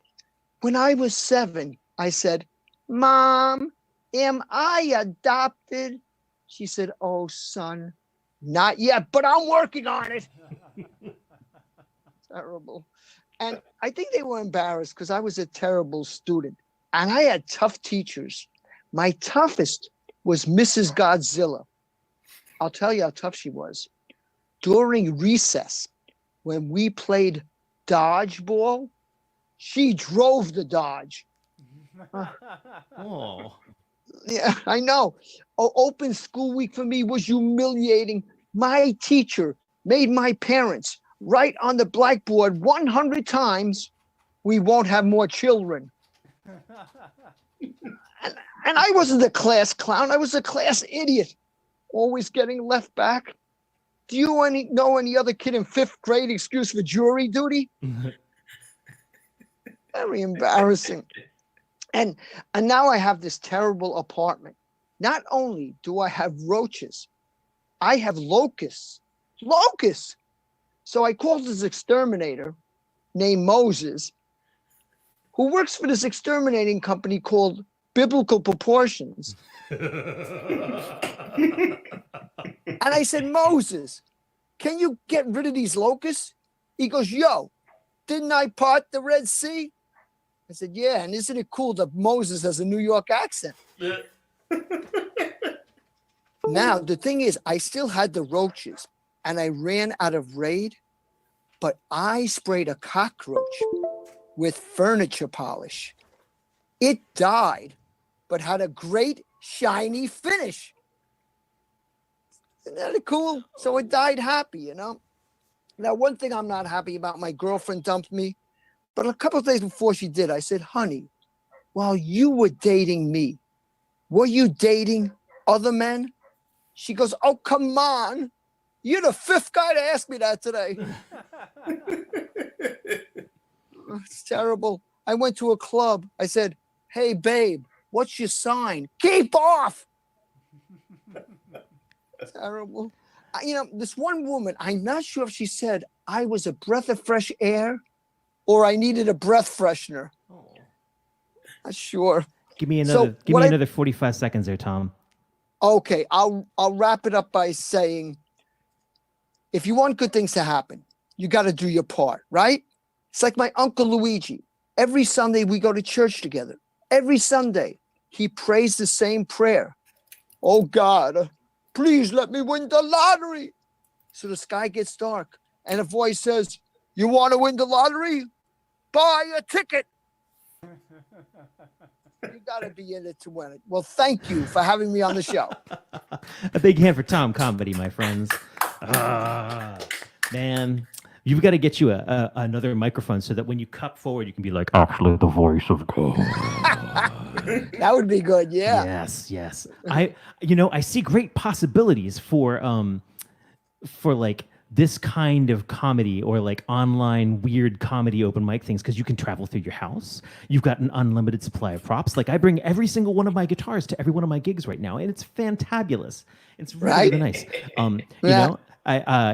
Speaker 7: When I was 7, I said, Mom, am I adopted? She said, oh, son, not yet, but I'm working on it. Terrible. And I think they were embarrassed because I was a terrible student. And I had tough teachers. My toughest was Mrs. Godzilla. I'll tell you how tough she was. During recess, when we played dodgeball, she drove the dodge.
Speaker 1: Oh.
Speaker 7: Yeah, I know. Open school week for me was humiliating. My teacher made my parents write on the blackboard 100 times, we won't have more children. And I wasn't a class clown. I was a class idiot, always getting left back. Do you know any other kid in 5th grade excuse for jury duty? Very embarrassing. And now I have this terrible apartment. Not only do I have roaches, I have locusts. Locusts! So I called this exterminator named Moses, who works for this exterminating company called Biblical Proportions. And I said, Moses, can you get rid of these locusts? He goes, yo, didn't I part the Red Sea? I said, yeah, and isn't it cool that Moses has a New York accent? Now, the thing is, I still had the roaches, and I ran out of Raid, but I sprayed a cockroach with furniture polish. It died, but had a great shiny finish. Isn't that cool? So it died happy, you know? Now, one thing I'm not happy about, my girlfriend dumped me, but a couple of days before she did, I said, honey, while you were dating me, were you dating other men? She goes, oh, come on. You're the 5th guy to ask me that today. It's terrible. I went to a club. I said, hey, babe, what's your sign? Keep off. Terrible. You know, this one woman, I'm not sure if she said I was a breath of fresh air or I needed a breath freshener.
Speaker 1: Oh.
Speaker 7: Not sure.
Speaker 1: Give me another 45 seconds there, Tom.
Speaker 7: Okay, I'll wrap it up by saying, if you want good things to happen, you got to do your part, right? It's like my Uncle Luigi. Every Sunday we go to church together. Every Sunday he prays the same prayer. Oh God, please let me win the lottery. So the sky gets dark and a voice says, you want to win the lottery? Buy a ticket. You got to be in it to win it. Well, thank you for having me on the show.
Speaker 1: A big hand for Tom Comedy, my friends. Man, you've got to get you another microphone so that when you cup forward, you can be like, actually, the voice of God.
Speaker 7: That would be good. Yeah.
Speaker 1: Yes. I see great possibilities for like this kind of comedy or like online weird comedy open mic things because you can travel through your house. You've got an unlimited supply of props. Like I bring every single one of my guitars to every one of my gigs right now, and it's fantabulous. It's really nice. You know,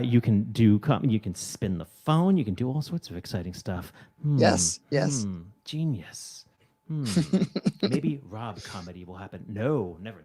Speaker 1: you can do you can spin the phone. You can do all sorts of exciting stuff.
Speaker 7: Yes.
Speaker 1: Genius. Maybe Rob comedy will happen. No, never.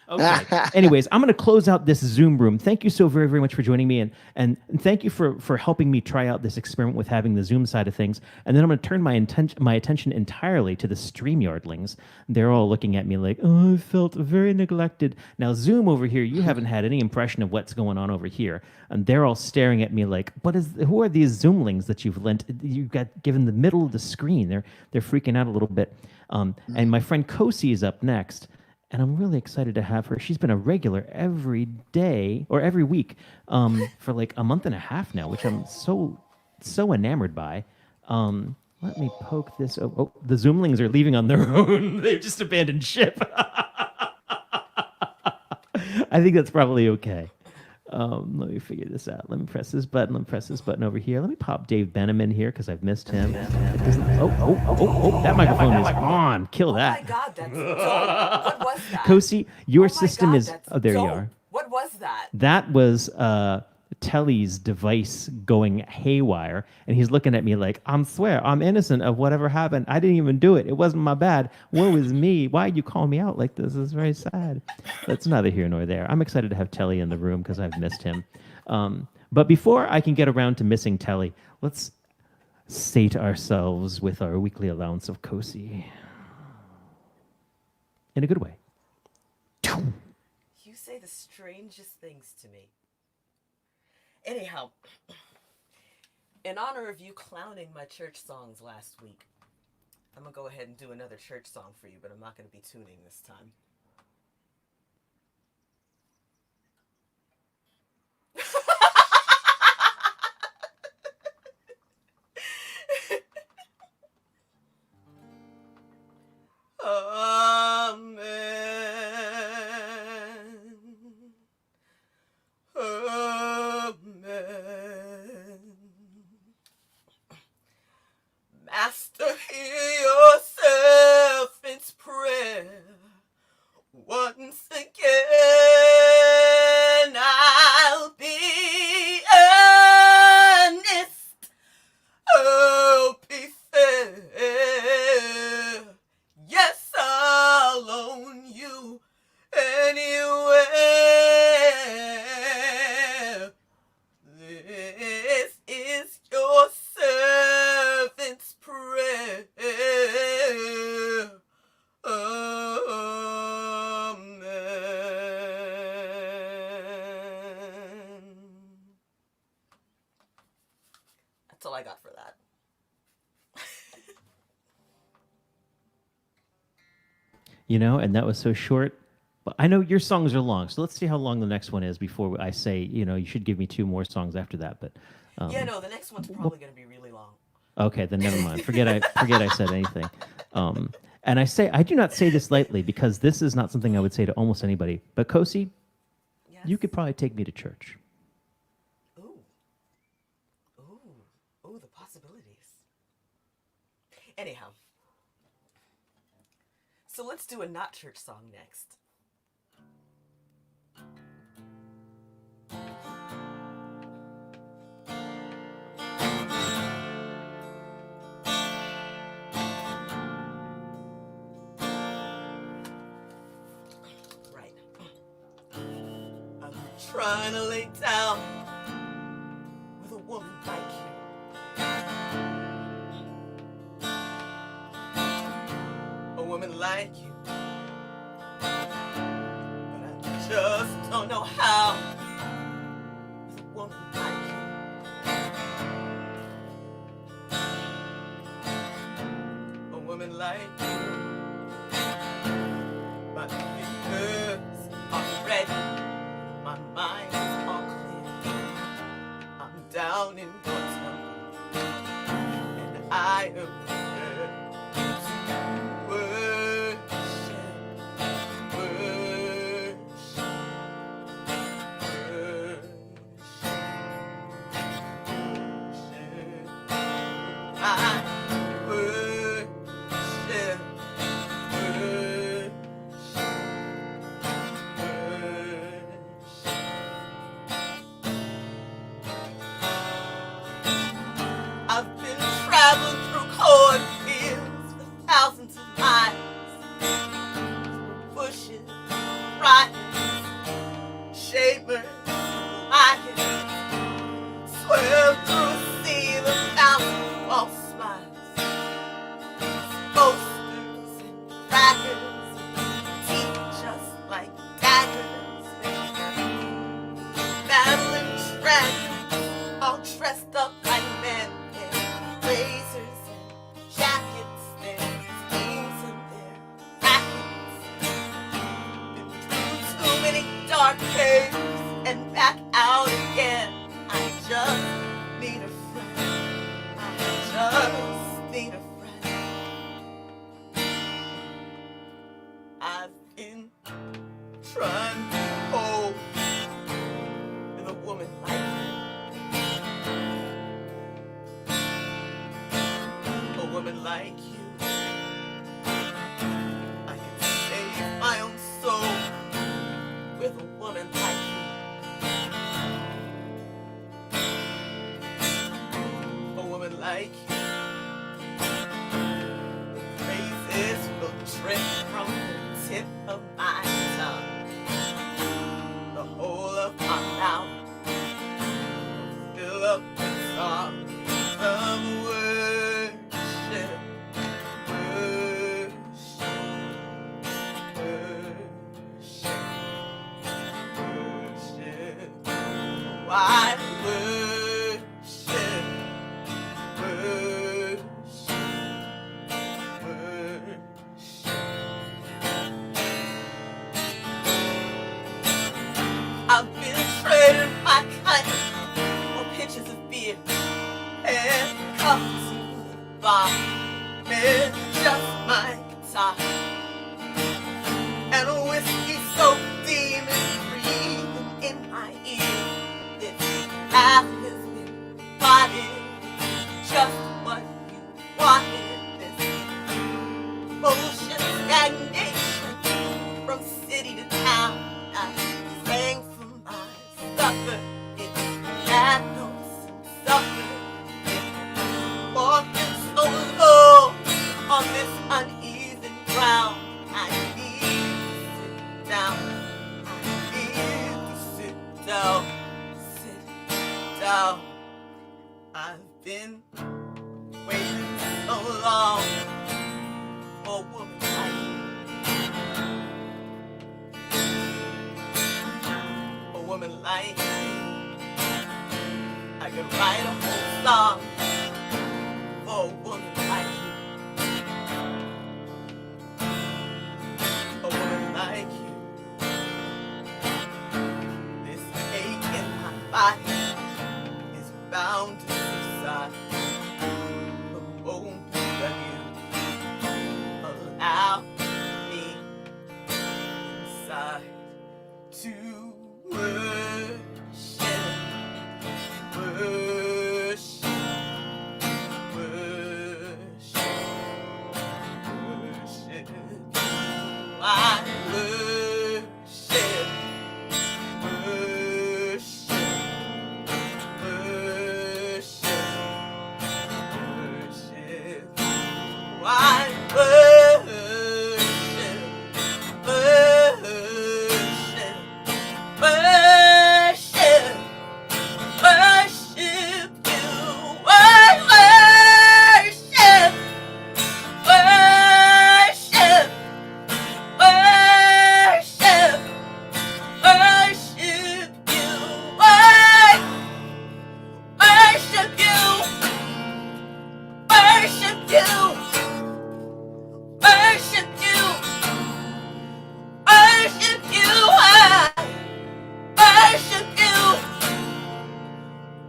Speaker 1: Okay. Anyways, I'm going to close out this Zoom room. Thank you so very, very much for joining me, and thank you for helping me try out this experiment with having the Zoom side of things. And then I'm going to turn my attention entirely to the StreamYardlings. They're all looking at me like, oh, I felt very neglected. Now, Zoom over here, you haven't had any impression of what's going on over here, and they're all staring at me like, who are these Zoomlings that you've got given the middle of the screen? They're freaking out a little bit. And my friend Kosi is up next. And I'm really excited to have her. She's been a regular every day or every week for like a month and a half now, which I'm so enamored by. Let me poke this. Oh, the Zoomlings are leaving on their own. They've just abandoned ship. I think that's probably okay. Let me figure this out. Let me press this button. Let me press this button over here. Let me pop Dave Benham in here because I've missed him. That microphone is on. Kill that.
Speaker 8: Oh my God, that's dope. What was that?
Speaker 1: Kosi, your
Speaker 8: Oh my
Speaker 1: system
Speaker 8: God,
Speaker 1: is.
Speaker 8: that's
Speaker 1: Oh, there you
Speaker 8: dope.
Speaker 1: are.
Speaker 8: What was that?
Speaker 1: That was Telly's device going haywire, and he's looking at me like, I swear, I'm innocent of whatever happened. I didn't even do it. It wasn't my bad. Woe is me. Why are you calling me out like this? It's very sad. That's neither here nor there. I'm excited to have Telly in the room because I've missed him. But before I can get around to missing Telly, let's sate ourselves with our weekly allowance of Kosi. In a good way.
Speaker 8: You say the strangest things to me. Anyhow, in honor of you clowning my church songs last week, I'm going to go ahead and do another church song for you, but I'm not going to be tuning this time. Master, hear your servant's prayer. Once again, I'll be earnest. Oh, be fair. Yes, I'll own you anywhere. This is your servant's prayer. Amen. That's all I got for that.
Speaker 1: And that was so short. But I know your songs are long, so let's see how long the next one is before I say, you should give me 2 more songs after that. But
Speaker 8: Yeah, no, the next one's probably going to be really long.
Speaker 1: okay, then never mind. Forget I said anything. And I do not say this lightly because this is not something I would say to almost anybody. But Kosi,
Speaker 8: Yes?
Speaker 1: you could probably take me to church.
Speaker 8: Ooh. Ooh, the possibilities. Anyhow. So let's do a not church song next. Right. I'm trying to lay down with a woman like you. A woman like you. But I just don't know how. With a woman like you. A woman like you. My fingers are ready. My mind is all clear. I'm down in your temple. And I am prepared to worship, I worship, crackers, teeth just like daggers, battling dragons, all dressed up like men in blazers and jackets, their schemes and their rackets. Been through too many dark caves and back out again. I just need a friend. I just need a friend. I've been trying to hold with a woman like you. A woman like you. I can save my own soul with a woman like you. A woman like you. The praises will drip from the tip of my tongue. The whole of my mouth will fill up with songs of worship. Worship. Worship. Worship. Why worship? Worship. I've been trading my kindness for pitchers of beer and cups to the bar, and just my guitar and a whiskey soaked demon breathing in my ear. This path has been spotted, just what you wanted. This bullshit stagnation from city to town. I sang for my supper. It's bad notes and supper. Walking so low on this uneven ground. I need to sit down. I need to sit down. Sit down. I've been waiting so long for a woman like you. A woman like you. I could write a whole song for a woman like you. A woman like you. This ache in my body is bound to subside the moment that you allow me inside to worship, worship, worship, worship. I worship, worship, worship, worship. I worship, worship, worship, worship you. I worship, worship, worship, worship you. I worship you, worship you, worship you, worship you. I worship you,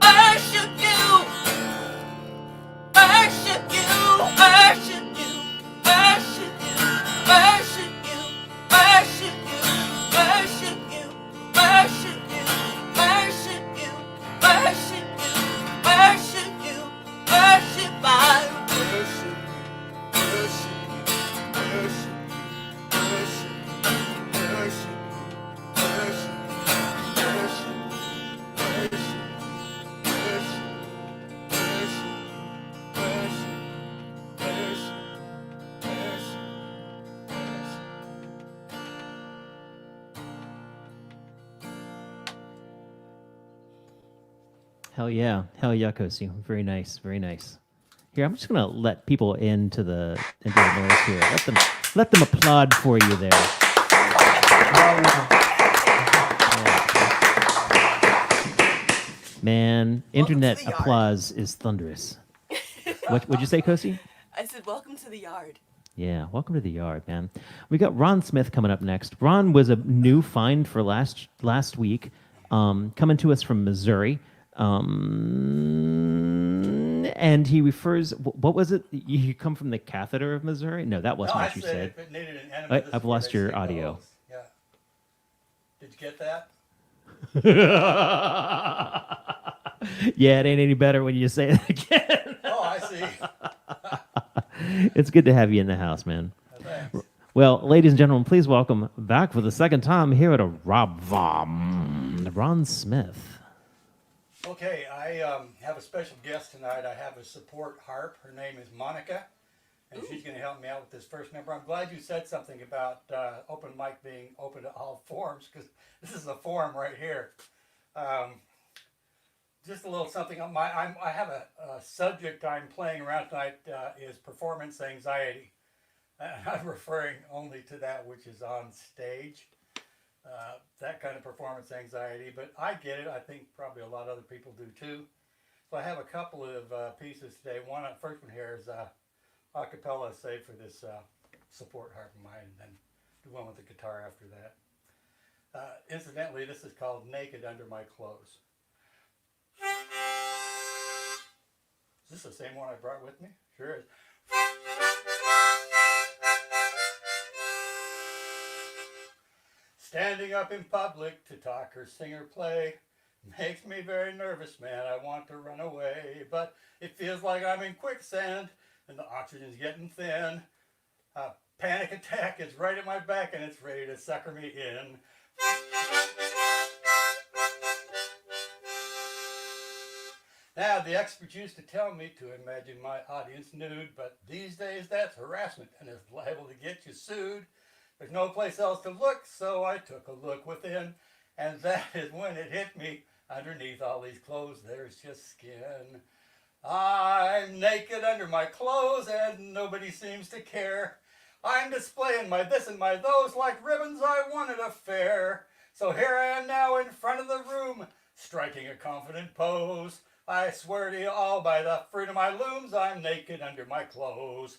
Speaker 8: worship you, worship you, worship you, worship you, worship you, worship you, worship you, worship you, worship you, worship you, worship you, worship. I worship you, worship you, worship you, worship you, worship you, worship
Speaker 1: Hell yeah. Hell yeah, Kosi. Very nice. Very nice. Here, I'm just gonna let people into the noise here. Let them applaud for you there. Man, internet
Speaker 8: to the yard.
Speaker 1: applause is thunderous. What'd you say, Kosi?
Speaker 8: I said, welcome to the yard.
Speaker 1: Yeah, welcome to the yard, man. We got Ron Smith coming up next. Ron was a new find for last week, coming to us from Missouri. And he refers, what was it? You come from the catheter of Missouri? No, that wasn't what you said.
Speaker 2: If it needed an enema, this is
Speaker 1: I've
Speaker 2: where
Speaker 1: lost
Speaker 2: they
Speaker 1: your
Speaker 2: stick the
Speaker 1: audio.
Speaker 2: hose. Yeah. Did you get that?
Speaker 1: Yeah, it ain't any better when you say it again.
Speaker 2: Oh, I see.
Speaker 1: It's good to have you in the house, man.
Speaker 2: Thanks.
Speaker 1: Well, ladies and gentlemen, please welcome back for the second time here at a Rob VOM, Ron Smith.
Speaker 2: Okay, I have a special guest tonight. I have a support harp. Her name is Monica, and she's going to help me out with this first number. I'm glad you said something about open mic being open to all forms, because this is a form right here. Just a little something on I have a subject I'm playing around tonight is performance anxiety. I'm referring only to that which is on stage. That kind of performance anxiety, but I get it. I think probably a lot of other people do too. So I have a couple of pieces today. First one here is a cappella saved for this support harp of mine, and then do one with the guitar after that. Incidentally, this is called Naked Under My Clothes. Is this the same one I brought with me? Sure is. Standing up in public to talk or sing or play makes me very nervous, man. I want to run away, but it feels like I'm in quicksand and the oxygen's getting thin. A panic attack is right at my back and it's ready to sucker me in. Now, the experts used to tell me to imagine my audience nude, but these days that's harassment and is liable to get you sued. There's no place else to look, so I took a look within, and that is when it hit me. Underneath all these clothes, there's just skin. I'm naked under my clothes, and nobody seems to care. I'm displaying my this and my those like ribbons I won at a fair. So here I am now in front of the room, striking a confident pose. I swear to you all by the fruit of my looms, I'm naked under my clothes.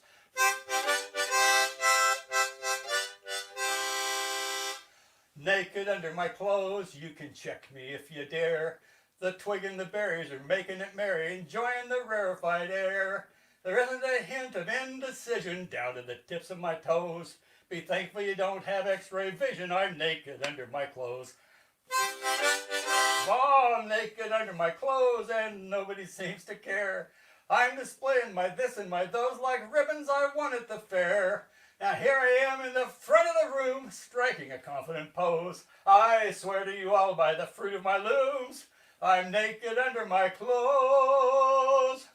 Speaker 2: Naked under my clothes, you can check me if you dare. The twig and the berries are making it merry, enjoying the rarefied air. There isn't a hint of indecision down to the tips of my toes. Be thankful you don't have x-ray vision, I'm naked under my clothes. Oh, I'm naked under my clothes and nobody seems to care. I'm displaying my this and my those like ribbons I won at the fair. Now here I am in the front of the room, striking a confident pose. I swear to you all by the fruit of my looms, I'm naked under my clothes.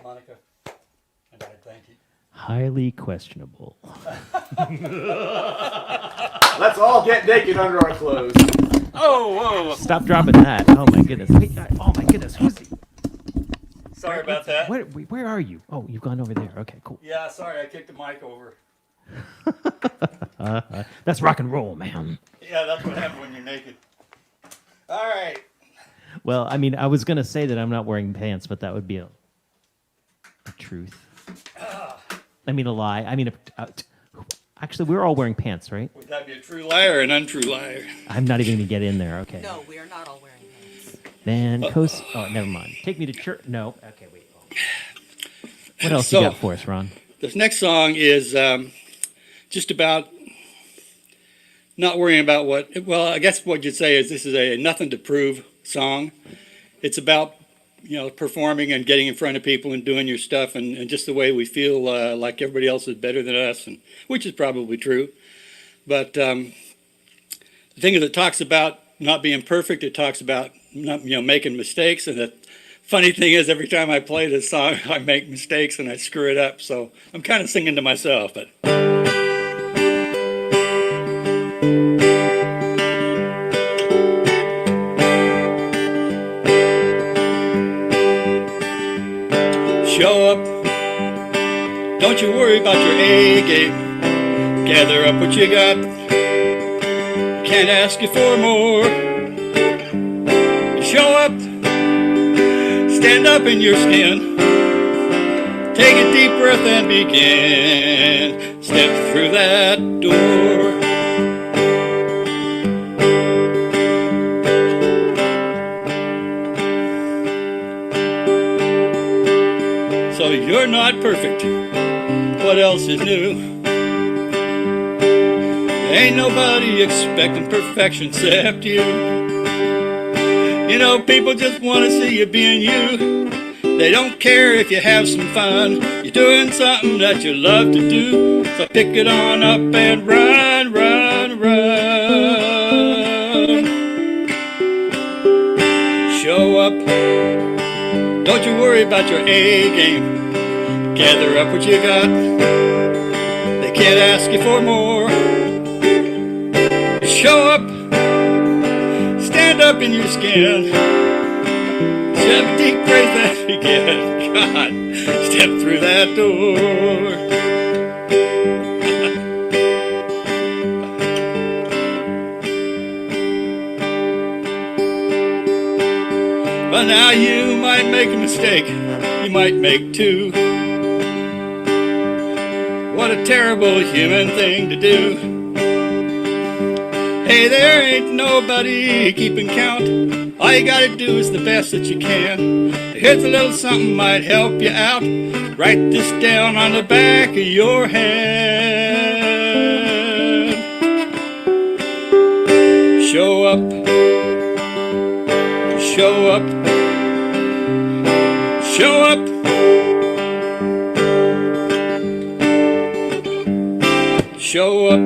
Speaker 2: Monica, and I thank you.
Speaker 1: Highly questionable.
Speaker 4: Let's all get naked under our clothes.
Speaker 2: Oh, whoa.
Speaker 1: Stop dropping that. Oh my goodness. Wait, oh my goodness. Who's he?
Speaker 2: Sorry about that.
Speaker 1: Where are you? Oh, you've gone over there. Okay, cool.
Speaker 2: Yeah, sorry, I kicked the mic over.
Speaker 1: That's rock and roll, man.
Speaker 2: Yeah, that's what happens when you're naked. All right.
Speaker 1: Well, I mean, I was going to say that I'm not wearing pants, but that would be a truth. I mean, a lie. I mean, actually, we're all wearing pants, right?
Speaker 2: Would that be a true liar or an untrue liar?
Speaker 1: I'm not even going to get in there. Okay.
Speaker 8: No, we are not all wearing pants.
Speaker 1: Man, oh, never mind. Take me to church. No. Okay, wait. What else you got for us, Ron?
Speaker 9: This next song is just about not worrying about well, I guess what you'd say is this is a nothing to prove song. It's about, performing and getting in front of people and doing your stuff and just the way we feel like everybody else is better than us, and which is probably true. But the thing is, it talks about not being perfect. It talks about not, making mistakes. And the funny thing is, every time I play this song, I make mistakes and I screw it up. So I'm kind of singing to myself, but. Show up. Don't you worry about your A game. Gather up what you got. Can't ask you for more. Show up. Stand up in your skin. Take a deep breath and begin. Step through that door. So you're not perfect. What else is new? Ain't nobody expecting perfection except you. You know, people just want to see you being you. They don't care if you have some fun. You're doing something that you love to do. So pick it on up and run, run, run. Show up. Don't you worry about your A game. Gather up what you got. They can't ask you for more. Show up. Stand up in your skin. Have a deep breath and begin. God, step through that door. Well, now you might make a mistake. You might make two. What a terrible human thing to do. Hey, there ain't nobody keeping count. All you gotta do is the best that you can. Here's a little something might help you out. Write this down on the back of your hand. Show up. Show up. Show up. Show up.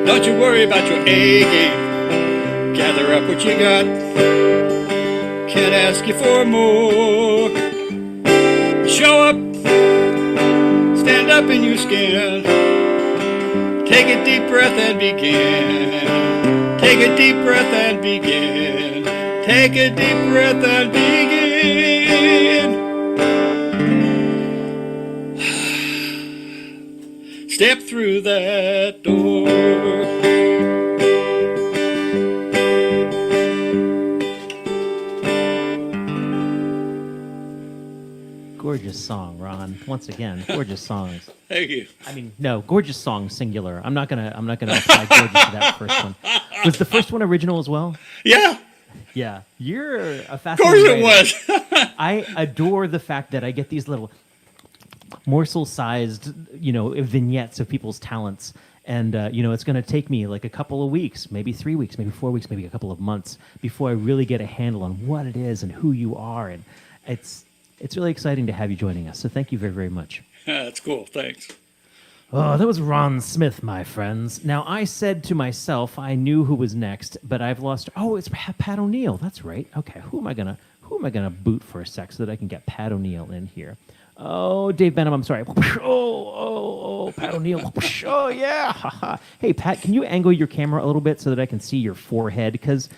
Speaker 9: Don't you worry about your A game. Gather up what you got. Can't ask you for more. Show up. Stand up in your skin. Take a deep breath and begin. Take a deep breath and begin. Take a deep breath and begin. Step through that door.
Speaker 1: Gorgeous song, Ron. Once again, gorgeous songs.
Speaker 9: Thank you.
Speaker 1: I mean, no, gorgeous song, singular. I'm not gonna apply gorgeous to that first one. Was the first one original as well?
Speaker 9: Yeah,
Speaker 1: Yeah, you're a
Speaker 9: of
Speaker 1: fascinating
Speaker 9: course it
Speaker 1: writer.
Speaker 9: was.
Speaker 1: I adore the fact that I get these little morsel-sized, vignettes of people's talents, and it's going to take me like a couple of weeks, maybe 3 weeks, maybe 4 weeks, maybe a couple of months before I really get a handle on what it is and who you are, and it's really exciting to have you joining us. So thank you very, very much.
Speaker 9: Yeah, that's cool. Thanks.
Speaker 1: Oh, that was Ron Smith, my friends. Now, I said to myself I knew who was next, but I've lost. Oh, it's Pat O'Neill. That's right. Okay, who am I gonna boot for a sec so that I can get Pat O'Neill in here? Oh, Dave Benham, I'm sorry. Oh, Pat O'Neill. Oh, yeah. Hey, Pat, can you angle your camera a little bit so that I can see your forehead? Because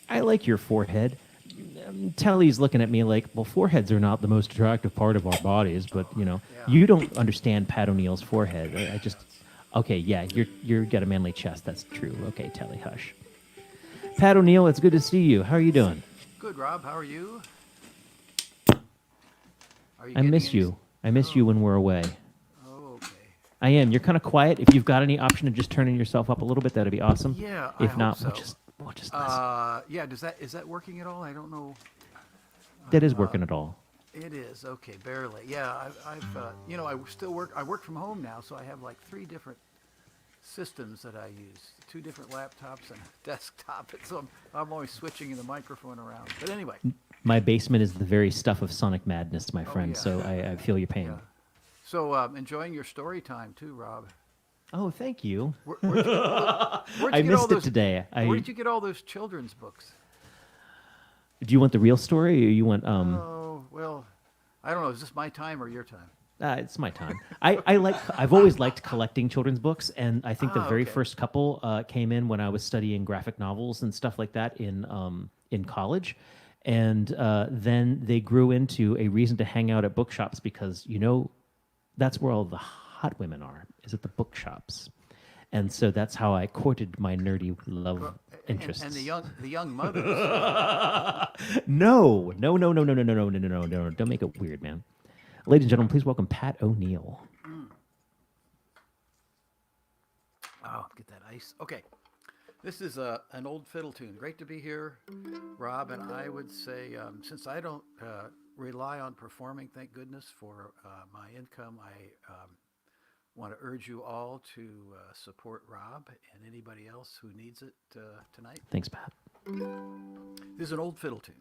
Speaker 1: I like your forehead. Telly's looking at me like, well, foreheads are not the most attractive part of our bodies, but you don't understand Pat O'Neill's forehead. I just, okay, yeah, you're got a manly chest. That's true. Okay, Telly, hush. Pat O'Neill, it's good to see you. How are you doing?
Speaker 10: Good, Rob. How are you? Are you
Speaker 1: I miss
Speaker 10: getting any-
Speaker 1: you. I miss you when we're away.
Speaker 10: Oh, okay.
Speaker 1: I am. You're kind of quiet. If you've got any option of just turning yourself up a little bit, that'd be awesome.
Speaker 10: Yeah,
Speaker 1: If
Speaker 10: I
Speaker 1: not,
Speaker 10: hope
Speaker 1: we'll
Speaker 10: so.
Speaker 1: just listen.
Speaker 10: Yeah. Is that working at all? I don't know.
Speaker 1: That is working at all.
Speaker 10: It is okay, barely. Yeah, I've I still work. I work from home now, so I have like 3 different systems that I use: 2 different laptops and a desktop. And so I'm always switching the microphone around. But anyway.
Speaker 1: My basement is the very stuff of Sonic Madness, my friend.
Speaker 10: yeah.
Speaker 1: So I feel your pain.
Speaker 10: Yeah. So enjoying your story time too, Rob.
Speaker 1: Oh, thank you.
Speaker 10: Where'd you
Speaker 1: I
Speaker 10: get all
Speaker 1: missed it today.
Speaker 10: Where did you get all those children's books?
Speaker 1: Do you want the real story, or you want?
Speaker 10: Oh well, I don't know. Is this my time or your time?
Speaker 1: It's my time. I've always liked collecting children's books, and I think the very
Speaker 10: okay.
Speaker 1: first couple came in when I was studying graphic novels and stuff like that in college. And then they grew into a reason to hang out at bookshops because, that's where all the hot women are, is at the bookshops. And so that's how I courted my nerdy love interests.
Speaker 10: And the young mothers.
Speaker 1: No. Don't make it weird, man. Ladies and gentlemen, please welcome Pat O'Neill.
Speaker 10: Oh, get that ice. Okay. This is an old fiddle tune. Great to be here, Rob. And I would say, since I don't rely on performing, thank goodness, for my income, I want to urge you all to support Rob and anybody else who needs it tonight.
Speaker 1: Thanks, Pat.
Speaker 10: This is an old fiddle tune.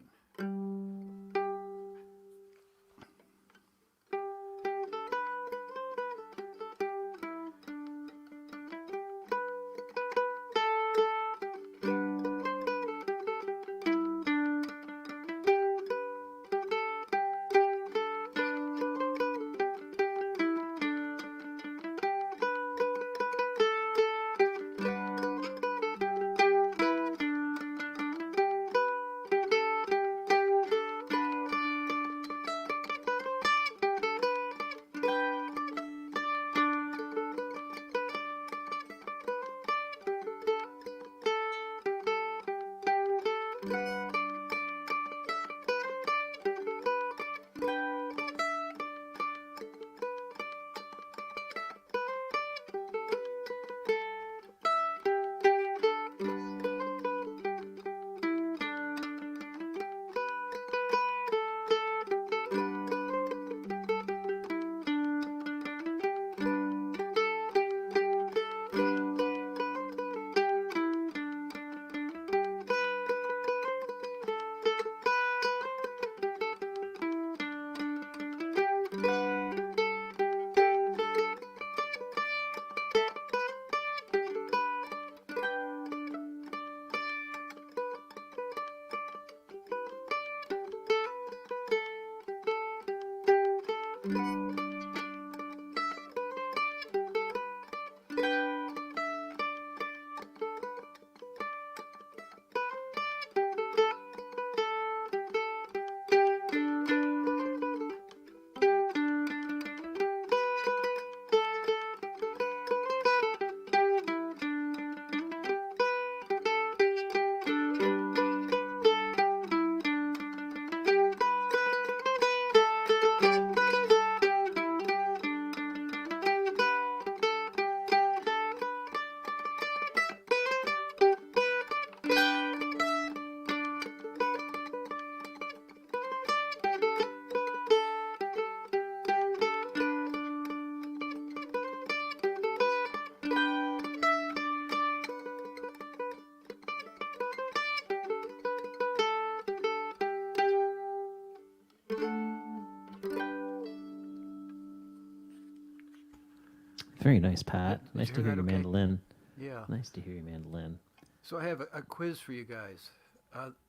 Speaker 1: Very nice, Pat.
Speaker 10: Did
Speaker 1: Nice
Speaker 10: you
Speaker 1: to
Speaker 10: hear
Speaker 1: hear
Speaker 10: that
Speaker 1: your
Speaker 10: okay?
Speaker 1: mandolin.
Speaker 10: Yeah.
Speaker 1: Nice to hear your mandolin.
Speaker 10: So I have a quiz for you guys.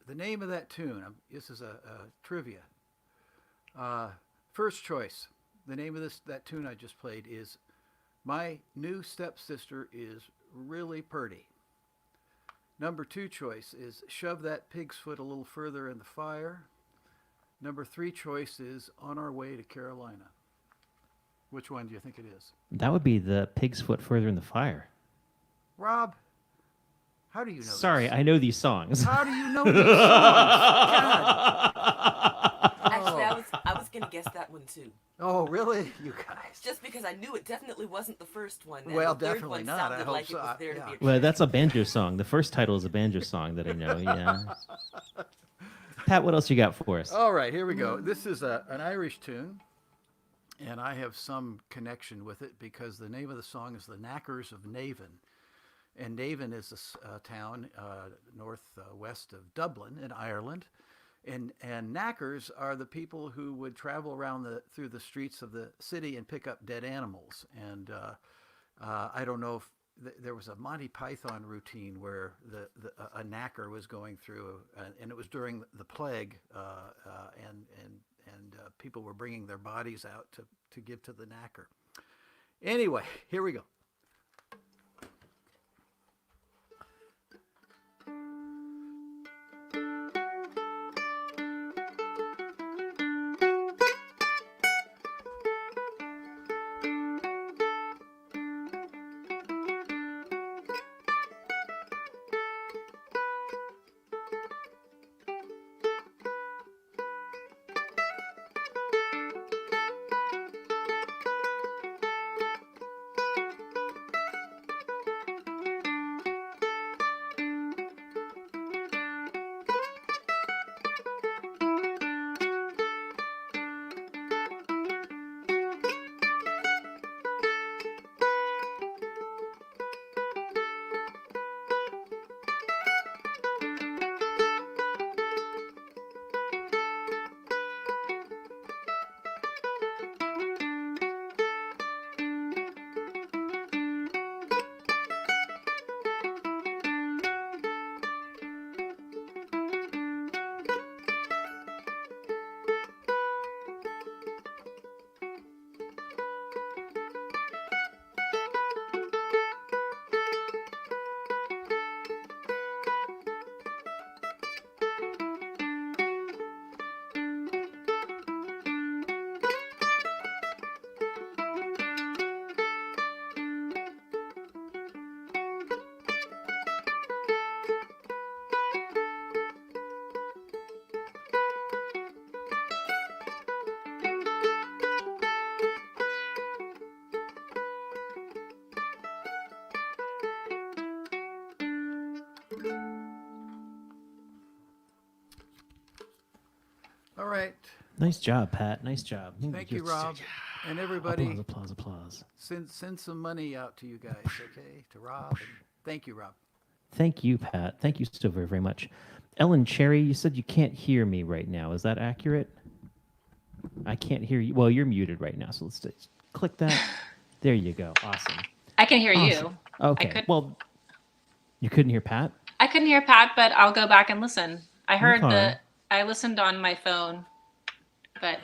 Speaker 10: The name of that tune, this is a trivia. First choice, the name of that tune I just played is My New Stepsister is Really Purty. Number 2 choice is Shove That Pig's Foot a Little Further in the Fire. Number 3 choice is On Our Way to Carolina. Which one do you think it is?
Speaker 1: That would be the pig's foot further in the fire.
Speaker 10: Rob, how do you know
Speaker 1: Sorry,
Speaker 10: this?
Speaker 1: I know these songs.
Speaker 10: How do you know these songs? God.
Speaker 8: Actually, I was gonna guess that one too.
Speaker 10: Oh, really? You guys.
Speaker 8: Just because I knew it definitely wasn't the first one. And
Speaker 10: Well,
Speaker 8: the third
Speaker 10: definitely
Speaker 8: one
Speaker 10: not.
Speaker 8: sounded
Speaker 10: I hope
Speaker 8: like
Speaker 10: so.
Speaker 8: it was there to
Speaker 10: Yeah.
Speaker 8: be a
Speaker 1: Well,
Speaker 8: trick.
Speaker 1: that's a banjo song. The first title is a banjo song that I know, yeah. Pat, what else you got for us?
Speaker 10: All right, here we go. This is an Irish tune, and I have some connection with it because the name of the song is The Knackers of Navan. And Navan is a town northwest of Dublin in Ireland. And knackers are the people who would travel around through the streets of the city and pick up dead animals. And I don't know if there was a Monty Python routine where a knacker was going through, and it was during the plague, and people were bringing their bodies out to give to the knacker. Anyway, here we go. All right.
Speaker 1: Nice job, Pat. Nice job.
Speaker 10: Thank you, Rob. And
Speaker 1: Applause,
Speaker 10: everybody,
Speaker 1: applause, applause.
Speaker 10: send some money out to you guys, okay? To Rob. And thank you, Rob.
Speaker 1: Thank you, Pat. Thank you so very, very much. Ellen Cherry, you said you can't hear me right now. Is that accurate? I can't hear you. Well, you're muted right now, so let's just click that. There you go. Awesome.
Speaker 11: I can hear you.
Speaker 1: Awesome. Okay. Well, you couldn't hear Pat?
Speaker 11: I couldn't hear Pat, but I'll go back and listen. I heard
Speaker 1: Okay.
Speaker 11: I listened on my phone, but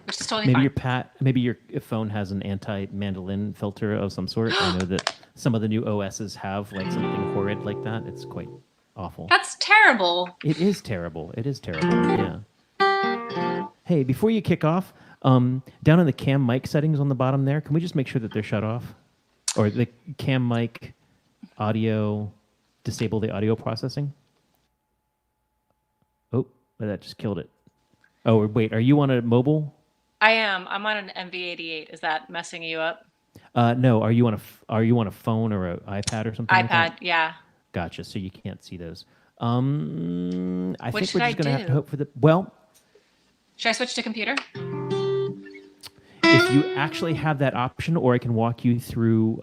Speaker 11: which is totally
Speaker 1: Maybe
Speaker 11: fine.
Speaker 1: maybe your phone has an anti-mandolin filter of some sort. I know that some of the new OSs have like something horrid like that. It's quite awful.
Speaker 11: That's terrible.
Speaker 1: It is terrible. It is terrible. Yeah. Hey, before you kick off, down in the cam mic settings on the bottom there, can we just make sure that they're shut off? Or the cam mic audio, disable the audio processing? Oh, that just killed it. Oh, wait, are you on a mobile?
Speaker 11: I am. I'm on an MV88. Is that messing you up?
Speaker 1: No, are you on a phone or an iPad or something? Like
Speaker 11: iPad,
Speaker 1: that?
Speaker 11: yeah.
Speaker 1: Gotcha. So you can't see those. I
Speaker 11: What
Speaker 1: think
Speaker 11: should
Speaker 1: we're
Speaker 11: I
Speaker 1: just gonna have to
Speaker 11: do?
Speaker 1: hope for the well.
Speaker 11: Should I switch to computer?
Speaker 1: If you actually have that option, or I can walk you through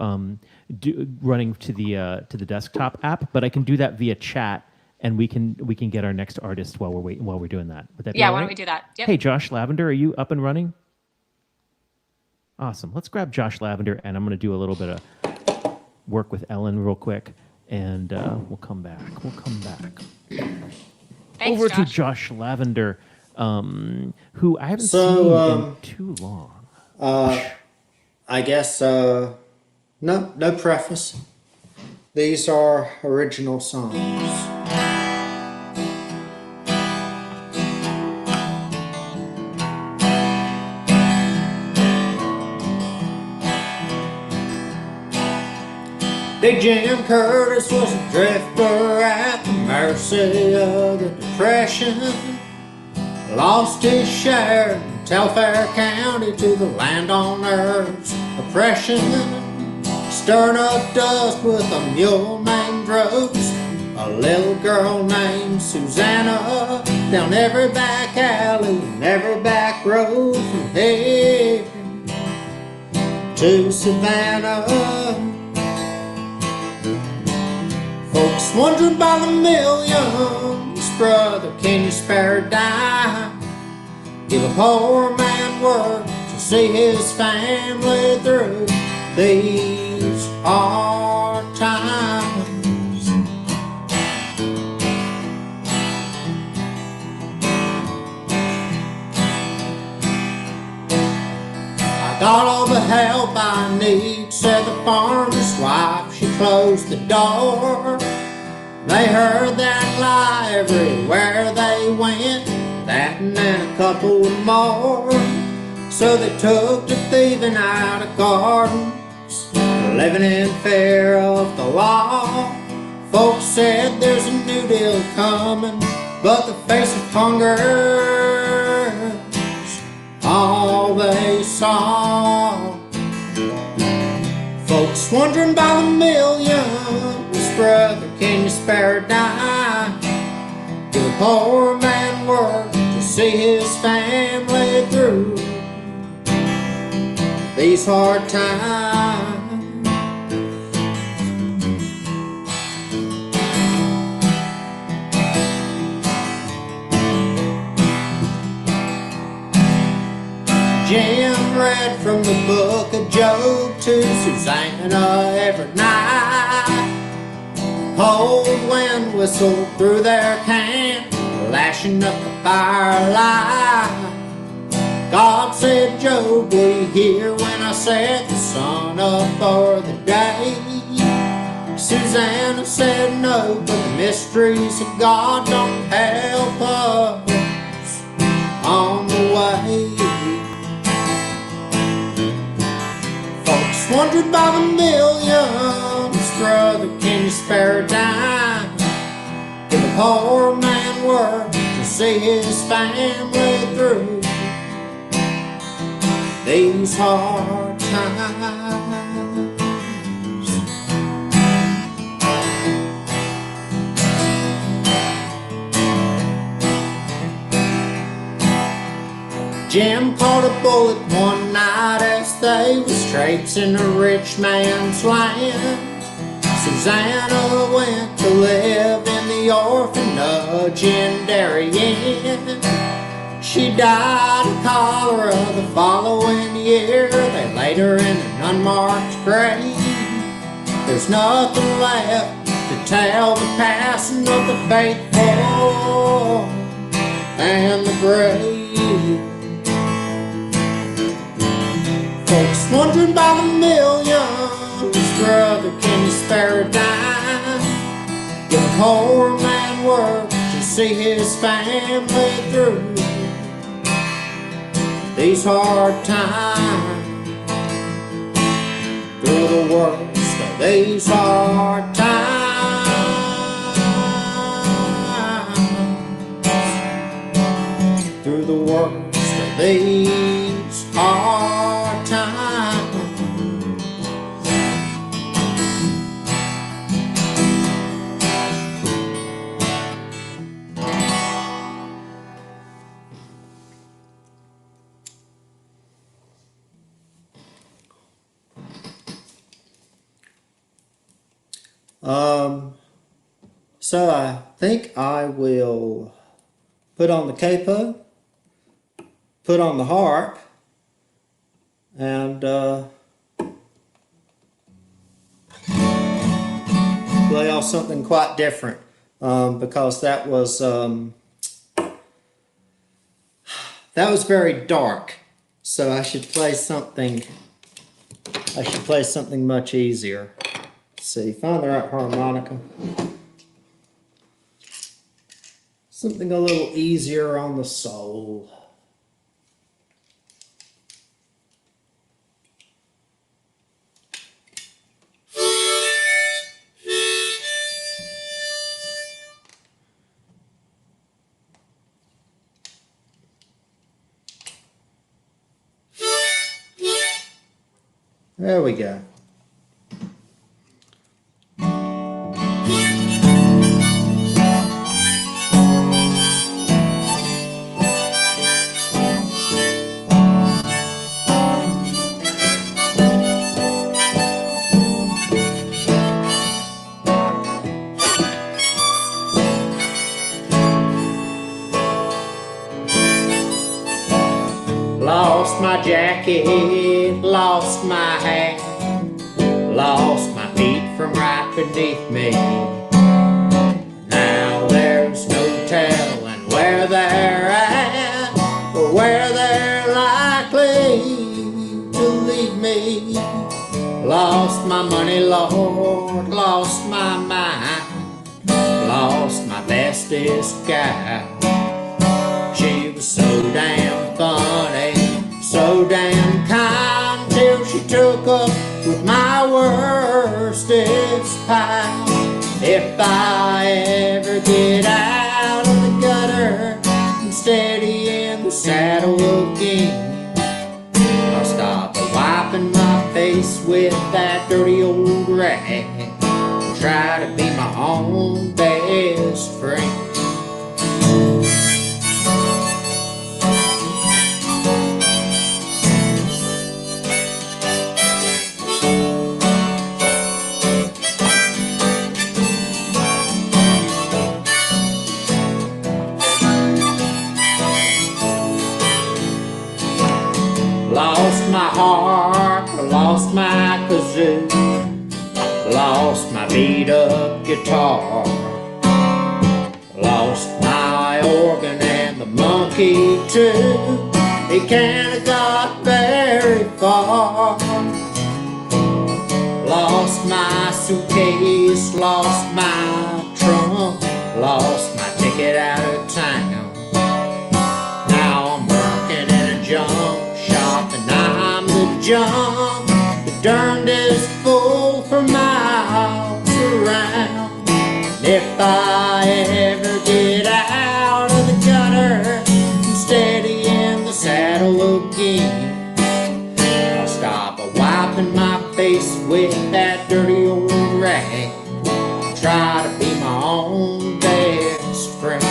Speaker 1: running to the desktop app, but I can do that via chat, and we can get our next artist while we're doing that. Would that be
Speaker 11: Yeah,
Speaker 1: all
Speaker 11: why don't
Speaker 1: right?
Speaker 11: we do that? Yep.
Speaker 1: Hey, Josh Lavender, are you up and running? Awesome. Let's grab Josh Lavender, and I'm going to do a little bit of work with Ellen real quick, and we'll come back.
Speaker 11: Thanks,
Speaker 1: Over
Speaker 11: Josh.
Speaker 1: to Josh Lavender, who I haven't
Speaker 12: So,
Speaker 1: seen in too long.
Speaker 12: I guess no preface. These are original songs. Big Jim Curtis was a drifter at the mercy of the Depression. Lost his share in Telfair County to the landowners' oppression. Stirring up dust with a mule named Rose, a little girl named Susanna, down every back alley and every back road from here to Savannah. Folks wondering by the millions, brother, can you spare a dime? Give a poor man work to see his family through these hard times. I got all the help I need, said the farmer's wife. She closed the door. They heard that lie everywhere they went, that and then a couple more. So they took to thieving out of gardens, living in fear of the law. Folks said there's a new deal coming, but the face of hunger's all they saw. Folks wondering by the millions, brother, can you spare a dime? Give a poor man work to see his family through these hard times. Jim read from the book of Job to Susanna every night. Cold wind whistled through their camp, lashing up the firelight. God said, Job, will you hear when I set the sun up for the day? Susanna said no, but the mysteries of God don't help us on the way. Folks wondered by the millions, brother, can you spare a dime? Give a poor man work to see his family through these hard times. Jim caught a bullet one night as they was traipsing a rich man's land. Susanna went to live in the orphanage in Darien. She died of cholera the following year. They laid her in an unmarked grave. There's nothing left to tell the passing of the faithful and the brave. Folks wondering by the millions, brother, can you spare a dime? Young poor man worked to see his family through these hard times, through the worst of these hard times, through the worst of these hard times. So I think I will put on the capo, put on the harp, and play off something quite different, because that was very dark. So I should play something. Much easier. Let's see, find the right harmonica. Something a little easier on the soul. There we go. Lost my jacket, lost my hat, lost my feet from right beneath me. Now there's no telling where they're at, or where they're likely to lead me. Lost my money, Lord, lost my mind, lost my bestest gal. She was so damn funny, so damn kind, till she took up with my worstest pile. If I ever get out of the gutter and steady in the saddle again, I'll stop wiping my face with that dirty old rag and try to be my own best friend. Lost my harp, lost my kazoo, lost my beat up guitar, lost my organ and the monkey too. He can't have got very far. Lost my suitcase, lost my trunk, lost my ticket out of town. Now I'm working in a junk shop and I'm the junk, the darndest fool for miles around. And if I ever get out of the gutter and steady in the saddle again, I'll stop wiping my face with that dirty old rag, try to be my own best friend.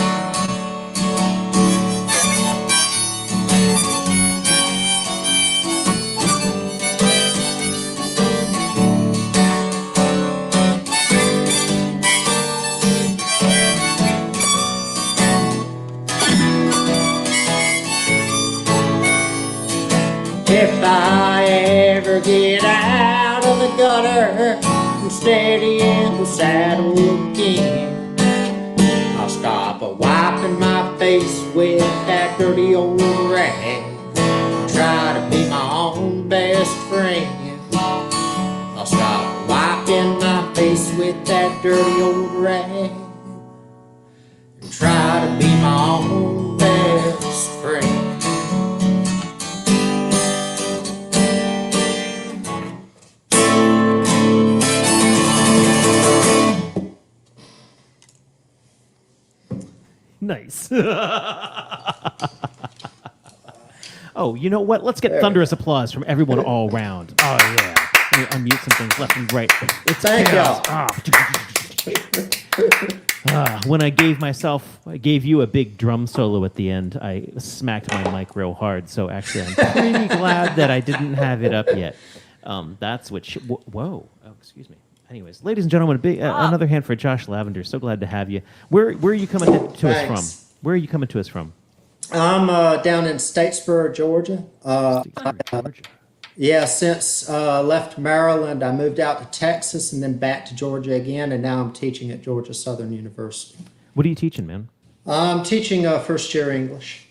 Speaker 12: if I ever get out of the gutter and steady in the saddle again, I'll stop wiping my face with that dirty old rag. Try to be my own best friend. I'll stop wiping my face with that dirty old rag and try to be my own best friend.
Speaker 1: Nice. Oh, you know what? Let's get thunderous applause from everyone all around. Oh, yeah. Let me unmute some things left and right. It's
Speaker 12: Thank
Speaker 1: chaos. When I gave you a big drum solo at the end, I smacked my mic real hard. So actually, I'm pretty glad that I didn't have it up yet. That's what. Whoa. Oh, excuse me. Anyways, ladies and gentlemen, another hand for Josh Lavender. So glad to have you. Where are you coming to us from? Where are you coming to us from?
Speaker 12: I'm down in Statesboro, Georgia.
Speaker 1: Georgia.
Speaker 12: Yeah, since left Maryland, I moved out to Texas and then back to Georgia again, and now I'm teaching at Georgia Southern University.
Speaker 1: What are you teaching, man?
Speaker 12: I'm teaching first year English.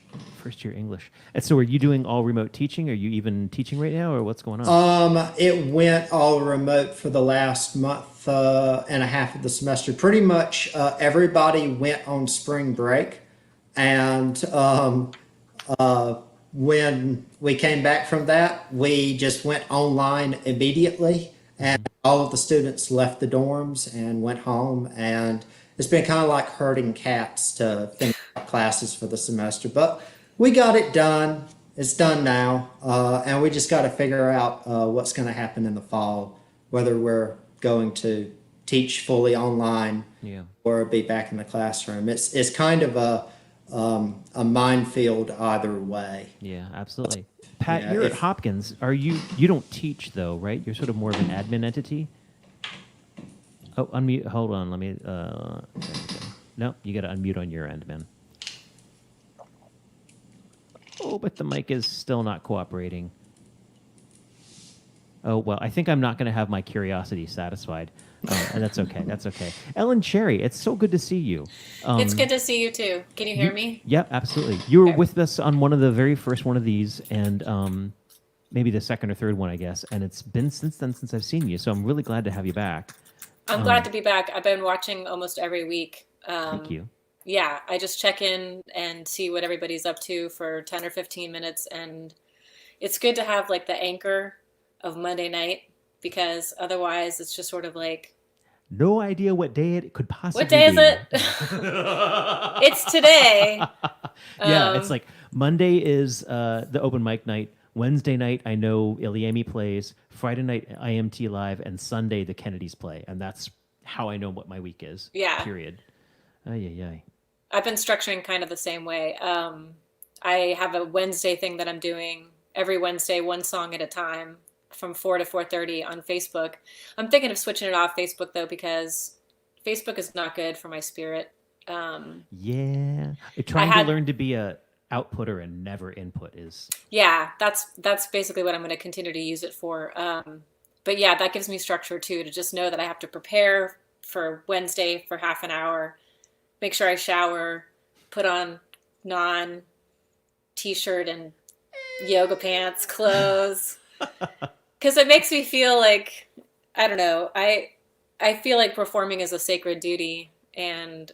Speaker 1: First year English. And so are you doing all remote teaching? Are you even teaching right now, or what's going on?
Speaker 12: It went all remote for the last month and a half of the semester. Pretty much everybody went on spring break. And when we came back from that, we just went online immediately, and all of the students left the dorms and went home. And it's been kind of like herding cats to finish up classes for the semester. But we got it done. It's done now. And we just got to figure out what's going to happen in the fall, whether we're going to teach fully online or be back in the classroom. It's kind of a minefield either way.
Speaker 1: Yeah, absolutely. Pat, you're at Hopkins. You don't teach though, right? You're sort of more of an admin entity. Oh, unmute. Hold on. Let me. There we go. No, you got to unmute on your end, man. Oh, but the mic is still not cooperating. Oh, well, I think I'm not going to have my curiosity satisfied. And that's okay. That's okay. Ellen Cherry, it's so good to see you.
Speaker 11: It's good to see you too. Can you hear me?
Speaker 1: Yeah, absolutely. You were with us on one of the very first one of these, and maybe the second or third one, I guess. And it's been since then since I've seen you. So I'm really glad to have you back.
Speaker 11: I'm glad to be back. I've been watching almost every week.
Speaker 1: Thank you.
Speaker 11: Yeah, I just check in and see what everybody's up to for 10 or 15 minutes. And it's good to have like the anchor of Monday night, because otherwise it's just sort of like,
Speaker 1: no idea what day it could possibly be.
Speaker 11: what day is it? It's today.
Speaker 1: Yeah, it's like Monday is the open mic night. Wednesday night, I know Iliami plays. Friday night, IMT Live. And Sunday, the Kennedys play. And that's how I know what my week is.
Speaker 11: Yeah.
Speaker 1: Period. Ay.
Speaker 11: I've been structuring kind of the same way. I have a Wednesday thing that I'm doing every Wednesday, one song at a time, from 4 to 4:30 on Facebook. I'm thinking of switching it off Facebook though, because Facebook is not good for my spirit.
Speaker 1: Yeah, trying to learn to be a outputter and never input is.
Speaker 11: Yeah, that's basically what I'm going to continue to use it for. But yeah, that gives me structure too, to just know that I have to prepare for Wednesday for half an hour, make sure I shower, put on non-t-shirt and yoga pants, clothes. Because it makes me feel like, I don't know, I feel like performing is a sacred duty, and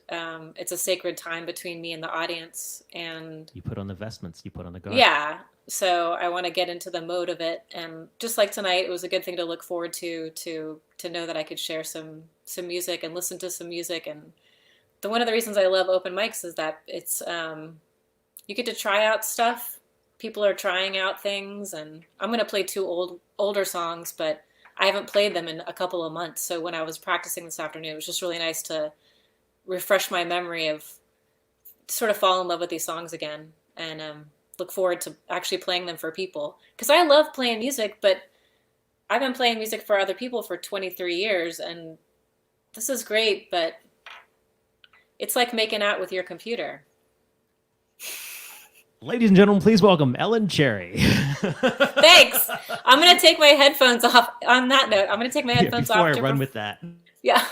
Speaker 11: it's a sacred time between me and the audience. And
Speaker 1: you put on the vestments, you put on the garb.
Speaker 11: Yeah, so I want to get into the mode of it. And just like tonight, it was a good thing to look forward to know that I could share some music and listen to some music. And one of the reasons I love open mics is that it's you get to try out stuff. People are trying out things, and I'm going to play two older songs, but I haven't played them in a couple of months. So when I was practicing this afternoon, it was just really nice to refresh my memory of sort of fall in love with these songs again, and look forward to actually playing them for people. Because I love playing music, but I've been playing music for other people for 23 years, and this is great, but it's like making out with your computer.
Speaker 1: Ladies and gentlemen, please welcome Ellen Cherry.
Speaker 11: Thanks. I'm gonna take my headphones off. On that note, I'm gonna take my headphones
Speaker 1: Before
Speaker 11: off.
Speaker 1: I run with that.
Speaker 11: Yeah.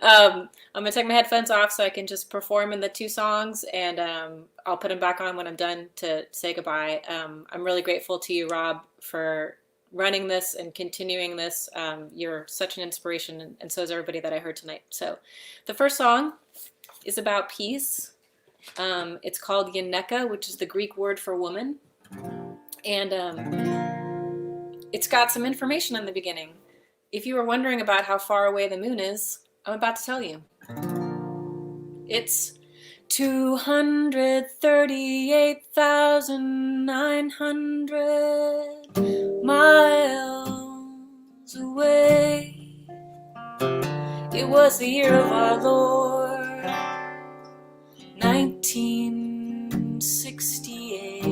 Speaker 11: I'm gonna take my headphones off so I can just perform in the 2 songs, and I'll put them back on when I'm done to say goodbye. I'm really grateful to you, Rob, for running this and continuing this. You're such an inspiration, and so is everybody that I heard tonight. So the first song is about peace. It's called Yeneka, which is the Greek word for woman. And it's got some information in the beginning. If you were wondering about how far away the moon is, I'm about to tell you. It's 238,900 miles away. It was the year of our Lord, 1968.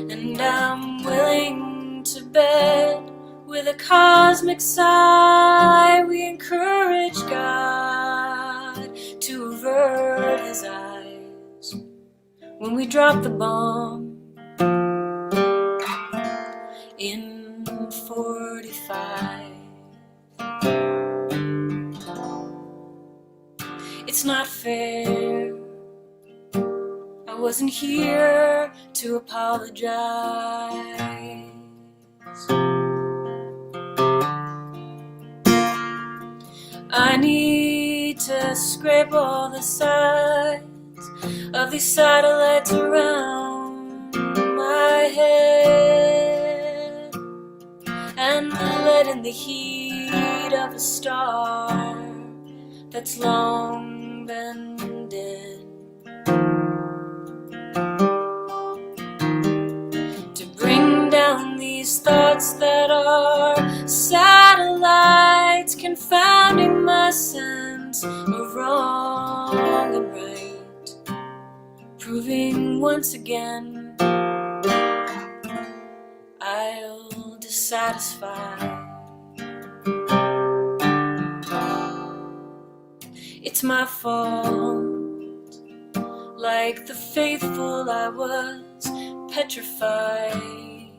Speaker 11: And I'm willing to bet with a cosmic sigh we encourage God to avert his eyes when we drop the bomb in 45. It's not fair. I wasn't here to apologize. I need to scrape all the sides of these satellites around my head and let in the heat of a star that's long been dead, to bring down these thoughts that are satellites confounding my sense of wrong and right, proving once again I'll dissatisfy. It's my fault, like the faithful I was petrified.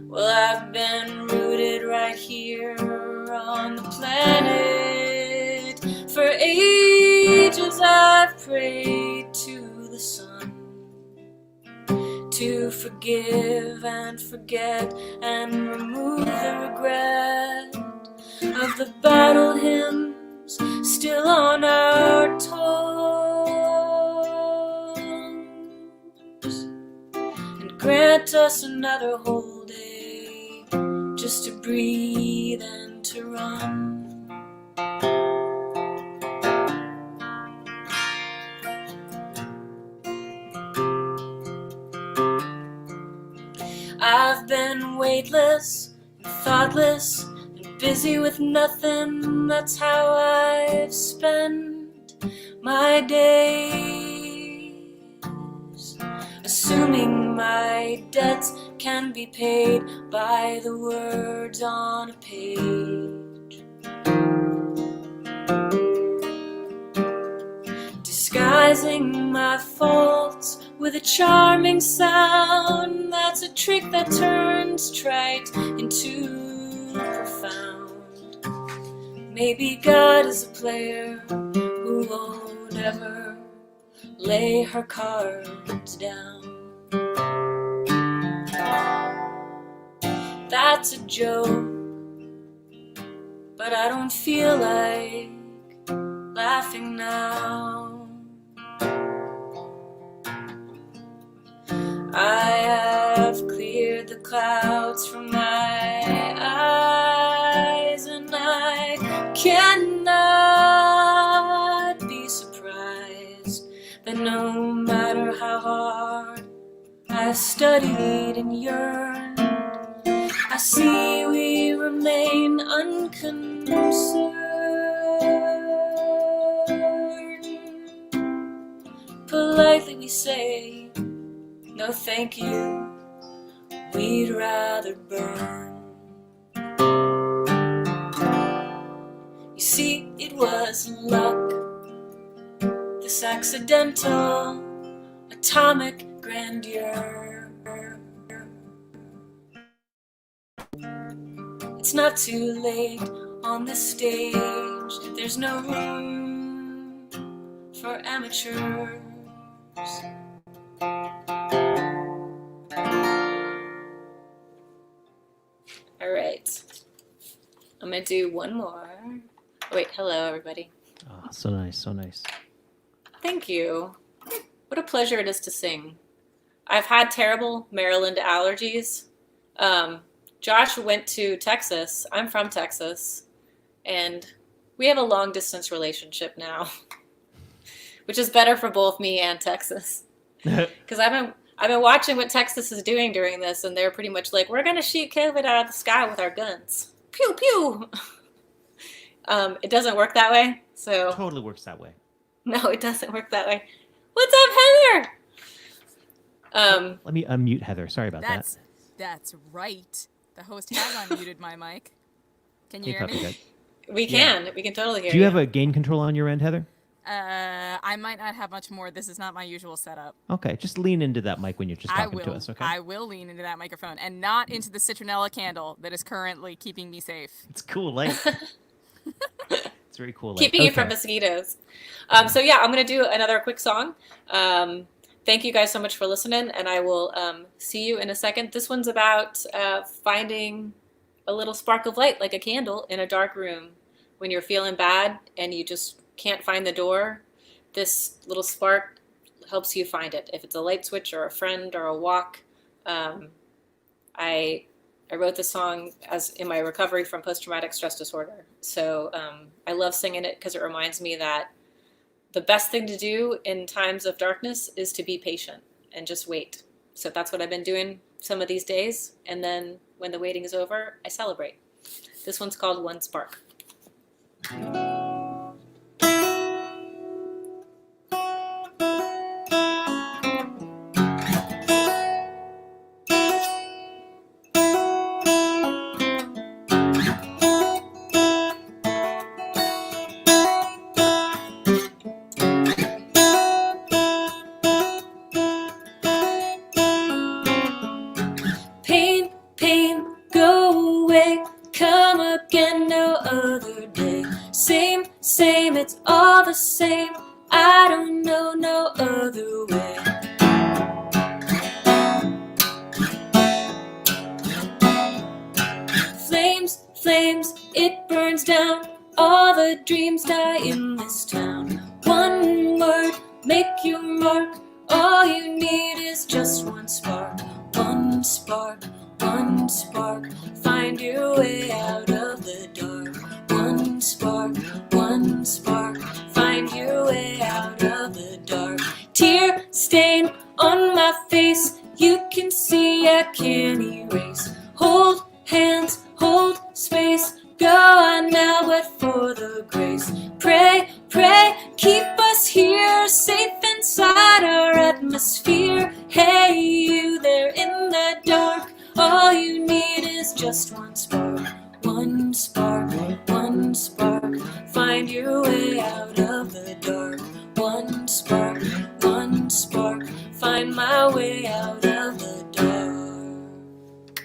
Speaker 11: Well, I've been rooted right here on the planet. For ages I've prayed to the sun to forgive and forget and remove the regret of the battle hymns still on our tongues, and grant us another whole day just to breathe and to run. I've been weightless and thoughtless, busy with nothing, that's how I've spent my days, assuming my debts can be paid by the words on a page, disguising my faults with a charming sound. That's a trick that turns trite into profound. Maybe God is a player who won't ever lay her cards down. That's a joke, but I don't feel like laughing now. I have cleared the clouds from my eyes, and I cannot be surprised that no matter how hard I've studied and yearned, I see we remain unconcerned. Politely we say, no thank you, we'd rather burn. You see, it was luck This accidental atomic grandeur. It's not too late on this stage. There's no room for amateurs. All right. I'm gonna do one more. Oh, wait, hello everybody.
Speaker 1: Oh, so nice, so nice.
Speaker 11: Thank you. What a pleasure it is to sing. I've had terrible Maryland allergies. Josh went to Texas. I'm from Texas. And we have a long distance relationship now, which is better for both me and Texas. Because I've been watching what Texas is doing during this, and they're pretty much like, we're going to shoot COVID out of the sky with our guns. Pew, pew. It doesn't work that way. So
Speaker 1: Totally works that way.
Speaker 11: no, it doesn't work that way. What's up, Heather?
Speaker 1: Let me unmute Heather. Sorry about that.
Speaker 13: That's right. The host has unmuted my mic. Can you
Speaker 1: Hey,
Speaker 13: hear
Speaker 1: puppy
Speaker 13: me?
Speaker 1: dog.
Speaker 11: We can. We can totally hear
Speaker 1: Do you have a gain control on your end, Heather?
Speaker 13: I might not have much more. This is not my usual setup.
Speaker 1: Okay, just lean into that mic when you're just
Speaker 13: I
Speaker 1: talking
Speaker 13: will.
Speaker 1: to us, okay?
Speaker 13: I will lean into that microphone and not into the citronella candle that is currently keeping me safe.
Speaker 1: It's cool light. It's very cool light.
Speaker 11: Keeping you from mosquitoes. So yeah, I'm going to do another quick song. Thank you guys so much for listening, and I will see you in a second. This one's about finding a little spark of light, like a candle, in a dark room when you're feeling bad and you just can't find the door. This little spark helps you find it. If it's a light switch or a friend or a walk. I wrote this song as in my recovery from post-traumatic stress disorder. So I love singing it because it reminds me that the best thing to do in times of darkness is to be patient and just wait. So that's what I've been doing some of these days. And then when the waiting is over, I celebrate. This one's called One Spark. Pain, pain, go away, come again no other day. Same, same, it's all the same, I don't know no other way. Flames, flames, it burns down, all the dreams die in this town. One word, make your mark, all you need is just one spark. One spark, find your way out of the dark. One spark, find your way out of the dark. Tear stain on my face, you can see I can't erase. Hold hands, hold space, go on now but for the grace. Pray, pray, keep us here, safe inside our atmosphere. Hey, you there in the dark, all you need is just one spark. One spark, find your way out of the dark. One spark, find my way out of the dark.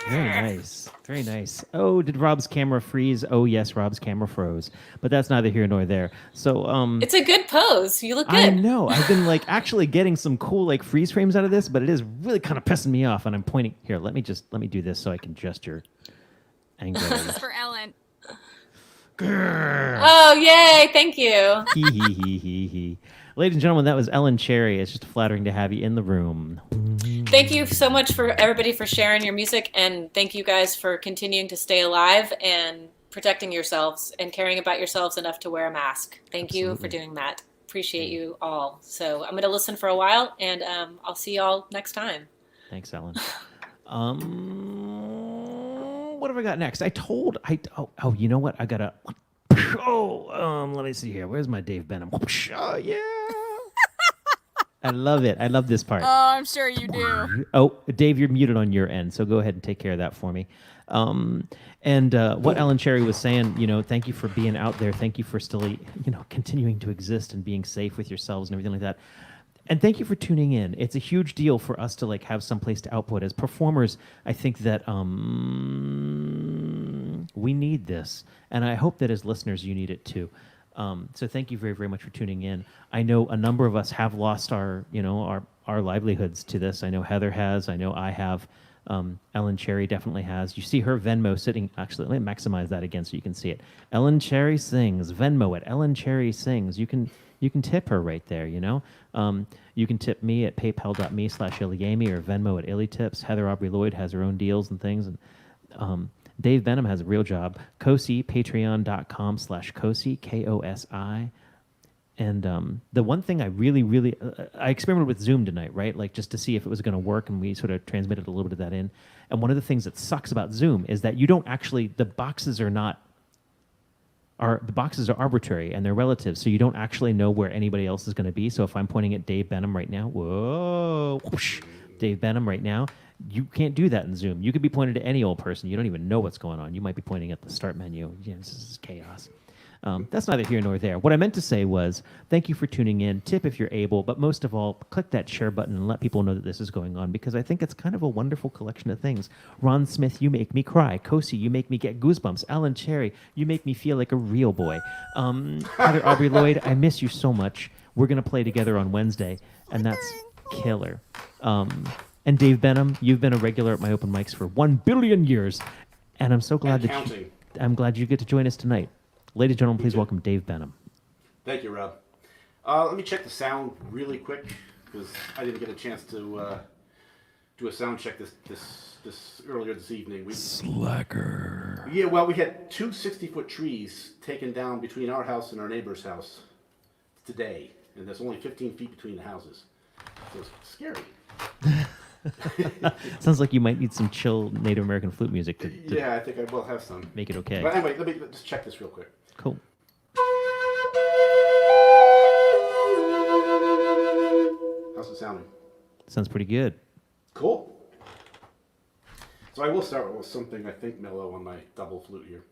Speaker 1: Very nice. Very nice. Oh, did Rob's camera freeze? Oh, yes, Rob's camera froze. But that's neither here nor there. So,
Speaker 11: It's a good pose. You look good.
Speaker 1: I know. I've been like actually getting some cool like freeze frames out of this, but it is really kind of pissing me off. And I'm pointing here. Let me do this so I can gesture angrily.
Speaker 13: This is for Ellen.
Speaker 1: Grrr.
Speaker 11: Oh, yay. Thank you.
Speaker 1: Hee hee hee hee hee. Ladies and gentlemen, that was Ellen Cherry. It's just flattering to have you in the room.
Speaker 11: Thank you so much for everybody for sharing your music, and thank you guys for continuing to stay alive and protecting yourselves and caring about yourselves enough to wear a mask. Thank you for doing that. Appreciate you all. So I'm going to listen for a while, and I'll see y'all next time.
Speaker 1: Thanks, Ellen. What have I got next? You know what? I gotta. Let me see here. Where's my Dave Benham? Oh, yeah. I love it. I love this part.
Speaker 13: Oh, I'm sure you do.
Speaker 1: Oh, Dave, you're muted on your end, so go ahead and take care of that for me. And what Ellen Cherry was saying, thank you for being out there. Thank you for still, continuing to exist and being safe with yourselves and everything like that. And thank you for tuning in. It's a huge deal for us to have some place to output. As performers, I think that we need this, and I hope that as listeners you need it too. So thank you very, very much for tuning in. I know a number of us have lost our livelihoods to this. I know Heather has. I know I have. Ellen Cherry definitely has. You see her Venmo sitting. Actually, let me maximize that again so you can see it. Ellen Cherry Sings. Venmo at Ellen Cherry Sings. You can tip her right there. You can tip me at paypal.me/Iliami or Venmo at IllyTips. Heather Aubrey Lloyd has her own deals and things. And Dave Benham has a real job. Kosi, patreon.com/Kosi, Kosi. And the one thing I really, really, I experimented with Zoom tonight, right? Just to see if it was going to work, and we sort of transmitted a little bit of that in. And one of the things that sucks about Zoom is that you don't actually, the boxes are arbitrary and they're relative, so you don't actually know where anybody else is going to be. So if I'm pointing at Dave Benham right now, whoa, whoosh, Dave Benham right now, you can't do that in Zoom. You could be pointed to any old person. You don't even know what's going on. You might be pointing at the start menu. This is chaos. That's neither here nor there. What I meant to say was, thank you for tuning in. Tip if you're able, but most of all, click that share button and let people know that this is going on, because I think it's kind of a wonderful collection of things. Ron Smith, you make me cry. Kosi, you make me get goosebumps. Alan Cherry, you make me feel like a real boy. Heather Aubrey Lloyd, I miss you so much. We're going to play together on Wednesday, and that's killer. And Dave Benham, you've been a regular at my open mics for 1 billion years, and I'm so glad I'm glad you get to join us tonight. Ladies and gentlemen, please welcome Dave Benham.
Speaker 14: Thank you, Rob. Let me check the sound really quick, because I didn't get a chance to do a sound check this earlier this evening.
Speaker 1: Slacker.
Speaker 14: Yeah, well, we had two 60-foot trees taken down between our house and our neighbor's house today, and there's only 15 feet between the houses. So it's scary.
Speaker 1: Sounds like you might need some chill Native American flute music to
Speaker 14: yeah, I think I will have some.
Speaker 1: Make it okay.
Speaker 14: But anyway, let me just check this real quick.
Speaker 1: Cool.
Speaker 14: How's it sounding?
Speaker 1: Sounds pretty good.
Speaker 14: Cool. So I will start with something I think mellow on my double flute here.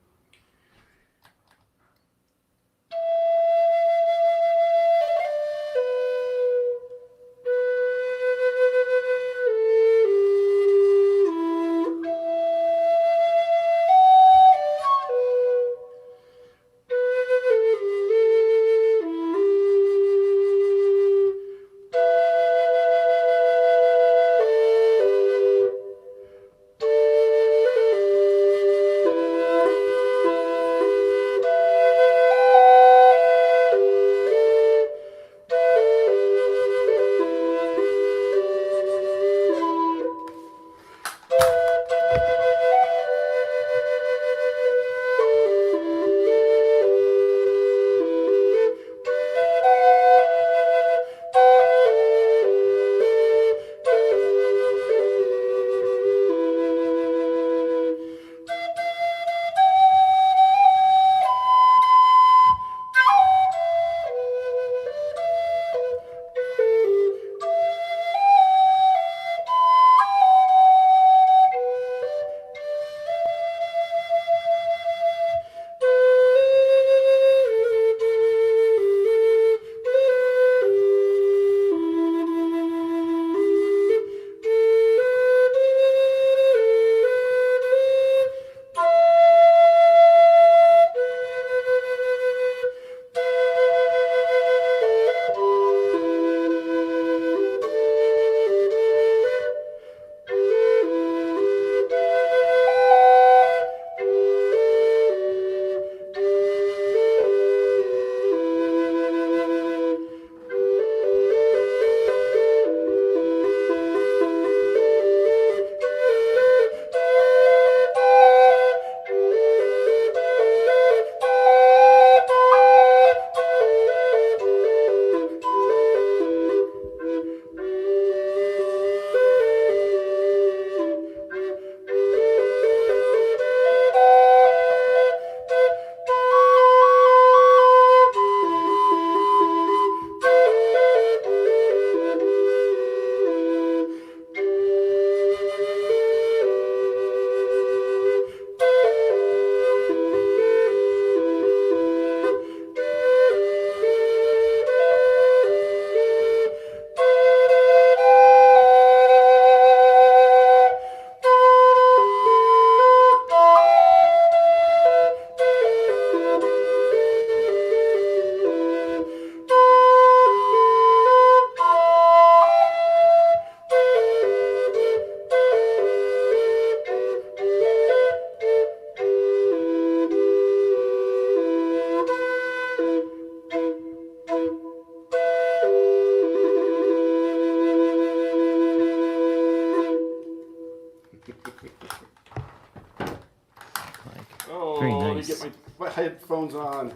Speaker 14: Oh,
Speaker 1: Very
Speaker 14: let me
Speaker 1: nice.
Speaker 14: get my headphones on.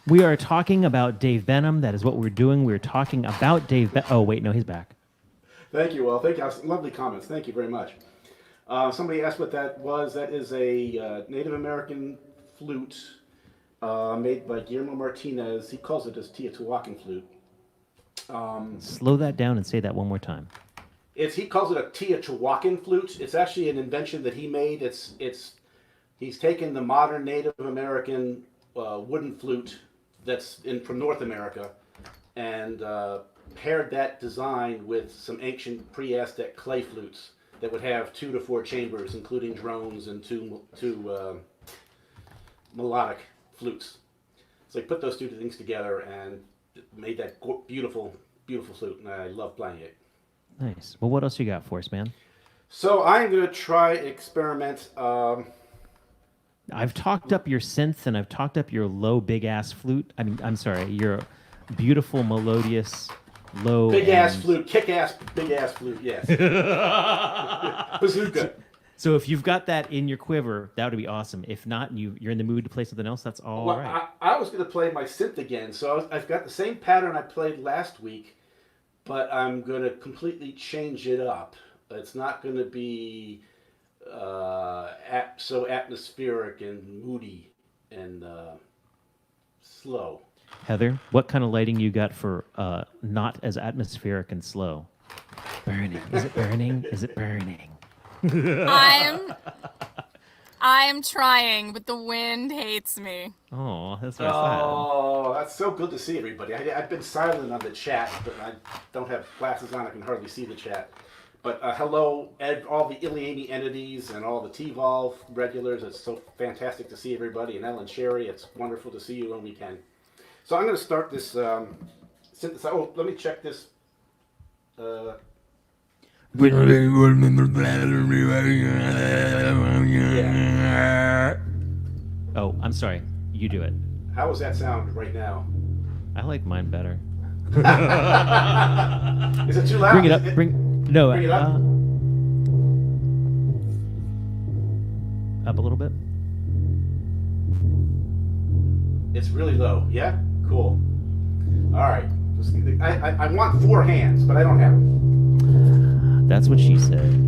Speaker 1: We are talking about Dave Benham. That is what we're doing. We're talking about Dave. Oh wait, no, he's back.
Speaker 14: Thank you. Well, thank you. Lovely comments. Thank you very much. Somebody asked what that was. That is a Native American flute made by Guillermo Martinez. He calls it his Teotihuacan flute.
Speaker 1: Slow that down and say that one more time.
Speaker 14: He calls it a Teotihuacan flute. It's actually an invention that he made. He's taken the modern Native American wooden flute that's from North America and paired that design with some ancient pre-Aztec clay flutes that would have 2 to 4 chambers, including drones and two melodic flutes. So they put those two things together and made that beautiful, beautiful flute, and I love playing it.
Speaker 1: Nice. Well, what else you got for us, man?
Speaker 14: So I'm going to try experiment.
Speaker 1: I've talked up your synth and I've talked up your low big ass flute. I mean, I'm sorry, your beautiful melodious low
Speaker 14: Big ass flute, kick ass, big ass flute, yes. Bazooka.
Speaker 1: So if you've got that in your quiver, that would be awesome. If not, and you're in the mood to play something else, that's all
Speaker 14: Well,
Speaker 1: right.
Speaker 14: I was going to play my synth again, so I've got the same pattern I played last week, but I'm going to completely change it up. It's not going to be so atmospheric and moody and slow.
Speaker 1: Heather, what kind of lighting you got for not as atmospheric and slow? Burning. Is it burning? Is it burning?
Speaker 13: I'm trying, but the wind hates me.
Speaker 1: Oh, that's very sad.
Speaker 14: Oh, that's so good to see everybody. I've been silent on the chat, but I don't have glasses on. I can hardly see the chat. But hello, all the Iliami entities and all the T-Volve regulars. It's so fantastic to see everybody. And Ellen Sherry, it's wonderful to see you when we can. So I'm going to start this synthesizer. Oh, let me check this.
Speaker 1: Oh, I'm sorry. You do it.
Speaker 14: How does that sound right now?
Speaker 1: I like mine better.
Speaker 14: Is it too loud?
Speaker 1: Bring it up. Bring it up. Up a little bit.
Speaker 14: It's really low. Yeah? Cool. All right. I want 4 hands, but I don't have them.
Speaker 1: That's what she said.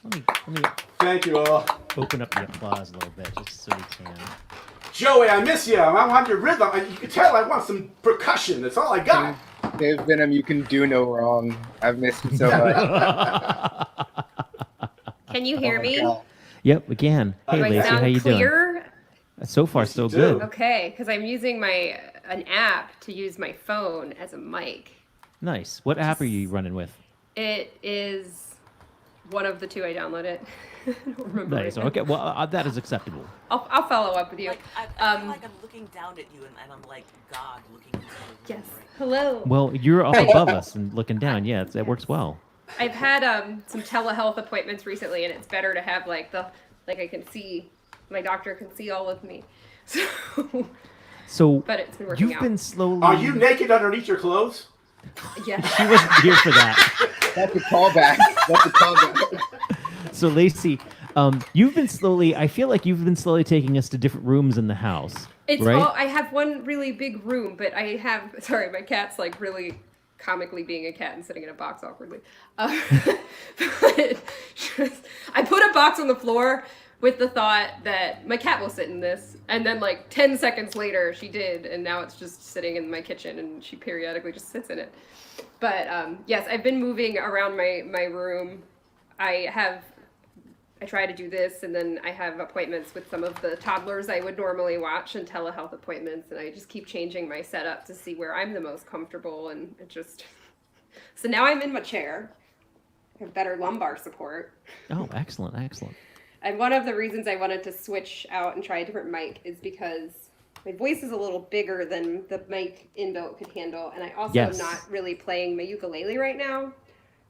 Speaker 1: Let me
Speaker 14: Thank you all.
Speaker 1: open up the applause a little bit just so we can.
Speaker 14: Joey, I miss you. I want your rhythm. You can tell I want some percussion. That's all I got.
Speaker 15: Dave Venom, you can do no wrong. I've missed you so much.
Speaker 16: Can you hear me?
Speaker 15: God.
Speaker 1: Yep, we can. Hey,
Speaker 16: Do I
Speaker 1: Lacey,
Speaker 16: sound
Speaker 1: how you
Speaker 16: clear?
Speaker 1: doing? So far, so
Speaker 14: do.
Speaker 1: good.
Speaker 16: Okay, because I'm using an app to use my phone as a mic.
Speaker 1: Nice. What app are you running with?
Speaker 16: It is one of the two I downloaded. I don't remember.
Speaker 1: Nice.
Speaker 16: right now.
Speaker 1: Okay. Well, that is acceptable.
Speaker 16: I'll follow up with you.
Speaker 8: Like, I feel like I'm looking down at you and I'm like God looking into the room.
Speaker 16: Yes. Hello.
Speaker 1: Well, you're up above us and looking down. Yeah, it works well.
Speaker 16: I've had some telehealth appointments recently, and it's better to have like I can see, my doctor can see all of me.
Speaker 1: So,
Speaker 16: but it's been working
Speaker 1: you've
Speaker 16: out.
Speaker 1: been slowly.
Speaker 14: Are you naked underneath your clothes?
Speaker 16: Yes.
Speaker 1: She wasn't here for that.
Speaker 15: That's a callback. That's a callback.
Speaker 1: So, Lacey, you've been slowly. I feel like you've been slowly taking us to different rooms in the house.
Speaker 16: It's
Speaker 1: right?
Speaker 16: all, I have one really big room, but I have, sorry, my cat's like really comically being a cat and sitting in a box awkwardly. But I put a box on the floor with the thought that my cat will sit in this, and then like 10 seconds later she did, and now it's just sitting in my kitchen and she periodically just sits in it. But yes, I've been moving around my room. I try to do this, and then I have appointments with some of the toddlers I would normally watch and telehealth appointments, and I just keep changing my setup to see where I'm the most comfortable, and it just... So now I'm in my chair. I have better lumbar support.
Speaker 1: Oh, excellent, excellent.
Speaker 16: And one of the reasons I wanted to switch out and try a different mic is because my voice is a little bigger than the mic inbuilt could handle, and I also am not really playing my ukulele right now,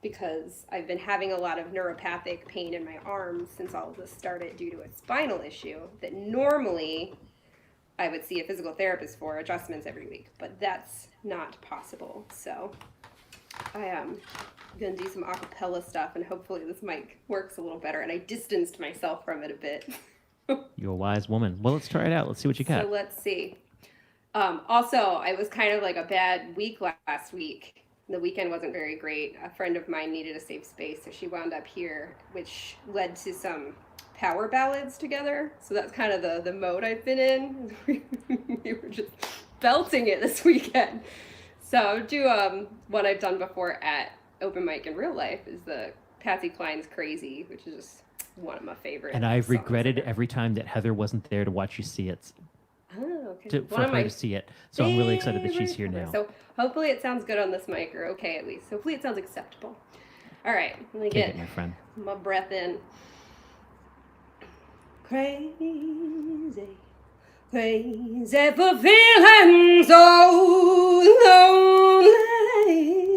Speaker 16: because I've been having a lot of neuropathic pain in my arms since all of this started due to a spinal issue that normally I would see a physical therapist for adjustments every week, but that's not possible. So I am going to do some acapella stuff, and hopefully this mic works a little better, and I distanced myself from it a bit.
Speaker 1: You're a wise woman. Well, let's try it out. Let's see what you got.
Speaker 16: So let's see. Also, I was kind of like a bad week last week. The weekend wasn't very great. A friend of mine needed a safe space, so she wound up here, which led to some power ballads together. So that's kind of the mode I've been in. We were just belting it this weekend. So do what I've done before at open mic in real life is the Patsy Cline's Crazy, which is just one of my favorites.
Speaker 1: And I've regretted every time that Heather wasn't there to watch you see it.
Speaker 16: Oh, okay.
Speaker 1: For her to see it. So I'm really excited that she's here
Speaker 16: favorites
Speaker 1: now.
Speaker 16: ever. So hopefully it sounds good on this mic, or okay at least. Hopefully it sounds acceptable. All right, let me
Speaker 1: Take
Speaker 16: get
Speaker 1: it, my friend.
Speaker 16: my breath in. Crazy, crazy for feeling so lonely.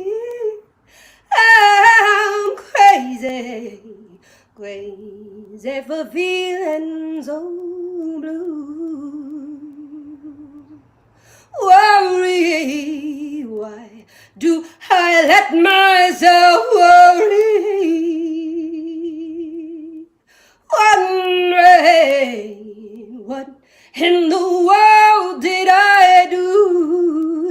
Speaker 16: I'm crazy, crazy for feeling so blue. Worry, why do I let myself worry? Wondering what in the world did I do?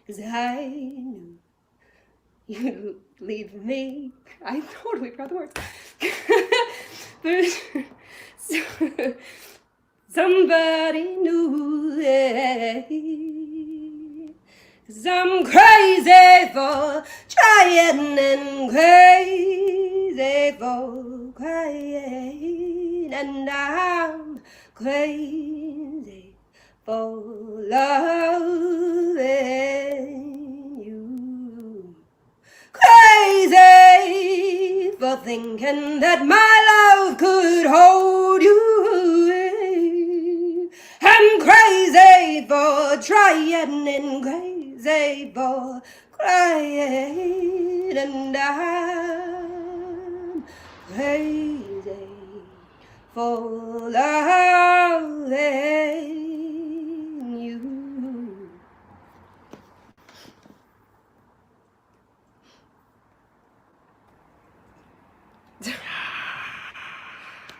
Speaker 16: 'Cause I knew you'd leave me. I totally forgot the words. Somebody knew, 'cause I'm crazy for trying and crazy for crying, and I'm crazy for loving you. Crazy for thinking that my love could hold you. I'm crazy for trying and crazy for crying, and I'm crazy for loving you.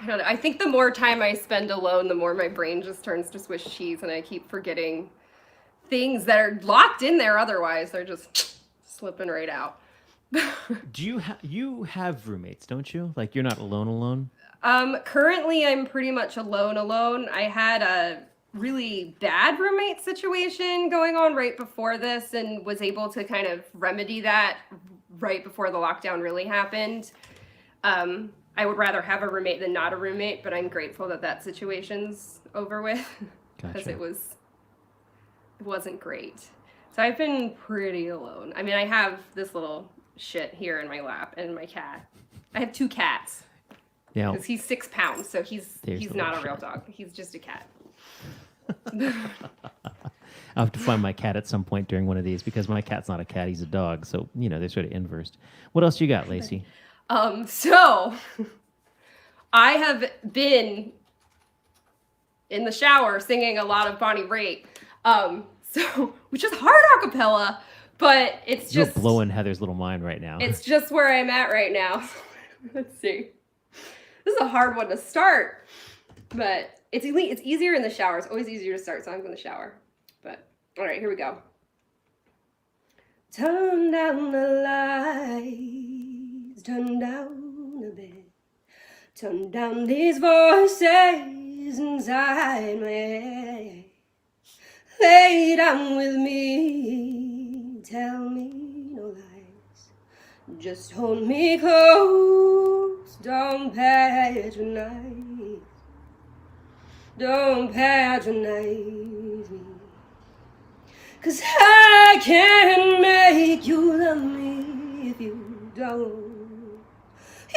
Speaker 16: I don't know. I think the more time I spend alone, the more my brain just turns to Swiss cheese, and I keep forgetting things that are locked in there otherwise. They're just slipping right out.
Speaker 1: Do you have roommates, don't you? Like you're not alone?
Speaker 16: Currently I'm pretty much alone. I had a really bad roommate situation going on right before this and was able to kind of remedy that right before the lockdown really happened. I would rather have a roommate than not a roommate, but I'm grateful that that situation's over with because
Speaker 1: Gotcha.
Speaker 16: it wasn't great. So I've been pretty alone. I mean, I have this little shit here in my lap and my cat. I have 2 cats.
Speaker 1: Yeah.
Speaker 16: Because he's 6 pounds, so he's
Speaker 1: There's the
Speaker 16: not a
Speaker 1: little
Speaker 16: real
Speaker 1: shit.
Speaker 16: dog. He's just a cat.
Speaker 1: I'll have to find my cat at some point during one of these because my cat's not a cat, he's a dog. So, they're sort of inversed. What else you got, Lacey?
Speaker 16: So I have been in the shower singing a lot of Bonnie Raitt. Which is hard a cappella, but it's
Speaker 1: You're
Speaker 16: just
Speaker 1: blowing Heather's little mind right now.
Speaker 16: it's just where I'm at right now. Let's see. This is a hard one to start, but it's easier in the shower. It's always easier to start songs in the shower. But all right, here we go. Turn down the lights, turn down the bed, turn down these voices inside my head. Lay down with me, tell me no lies, just hold me close, don't patronize, don't patronize me, 'cause I can't make you love me if you don't.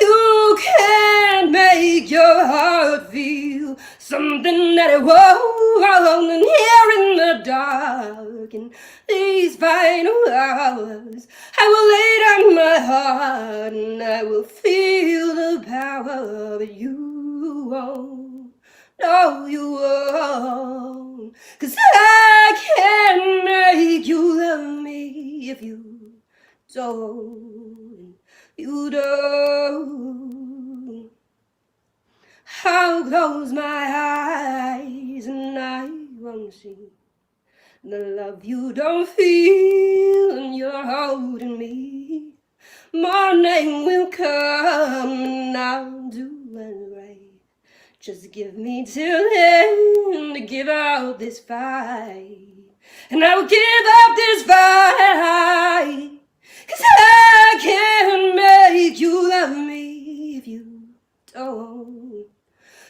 Speaker 16: You can't make your heart feel something that it won't. And here in the dark, in these final hours, I will lay down my heart and I will feel the power that you won't. No, you won't. 'Cause I can't make you love me if you don't. You don't. I'll close my eyes and I won't see the love you don't feel and you're holding me. Morning will come and I'll do it right. Just give me till then to give out this fight. And I will give up this fight. 'Cause I can't make you love me if you don't.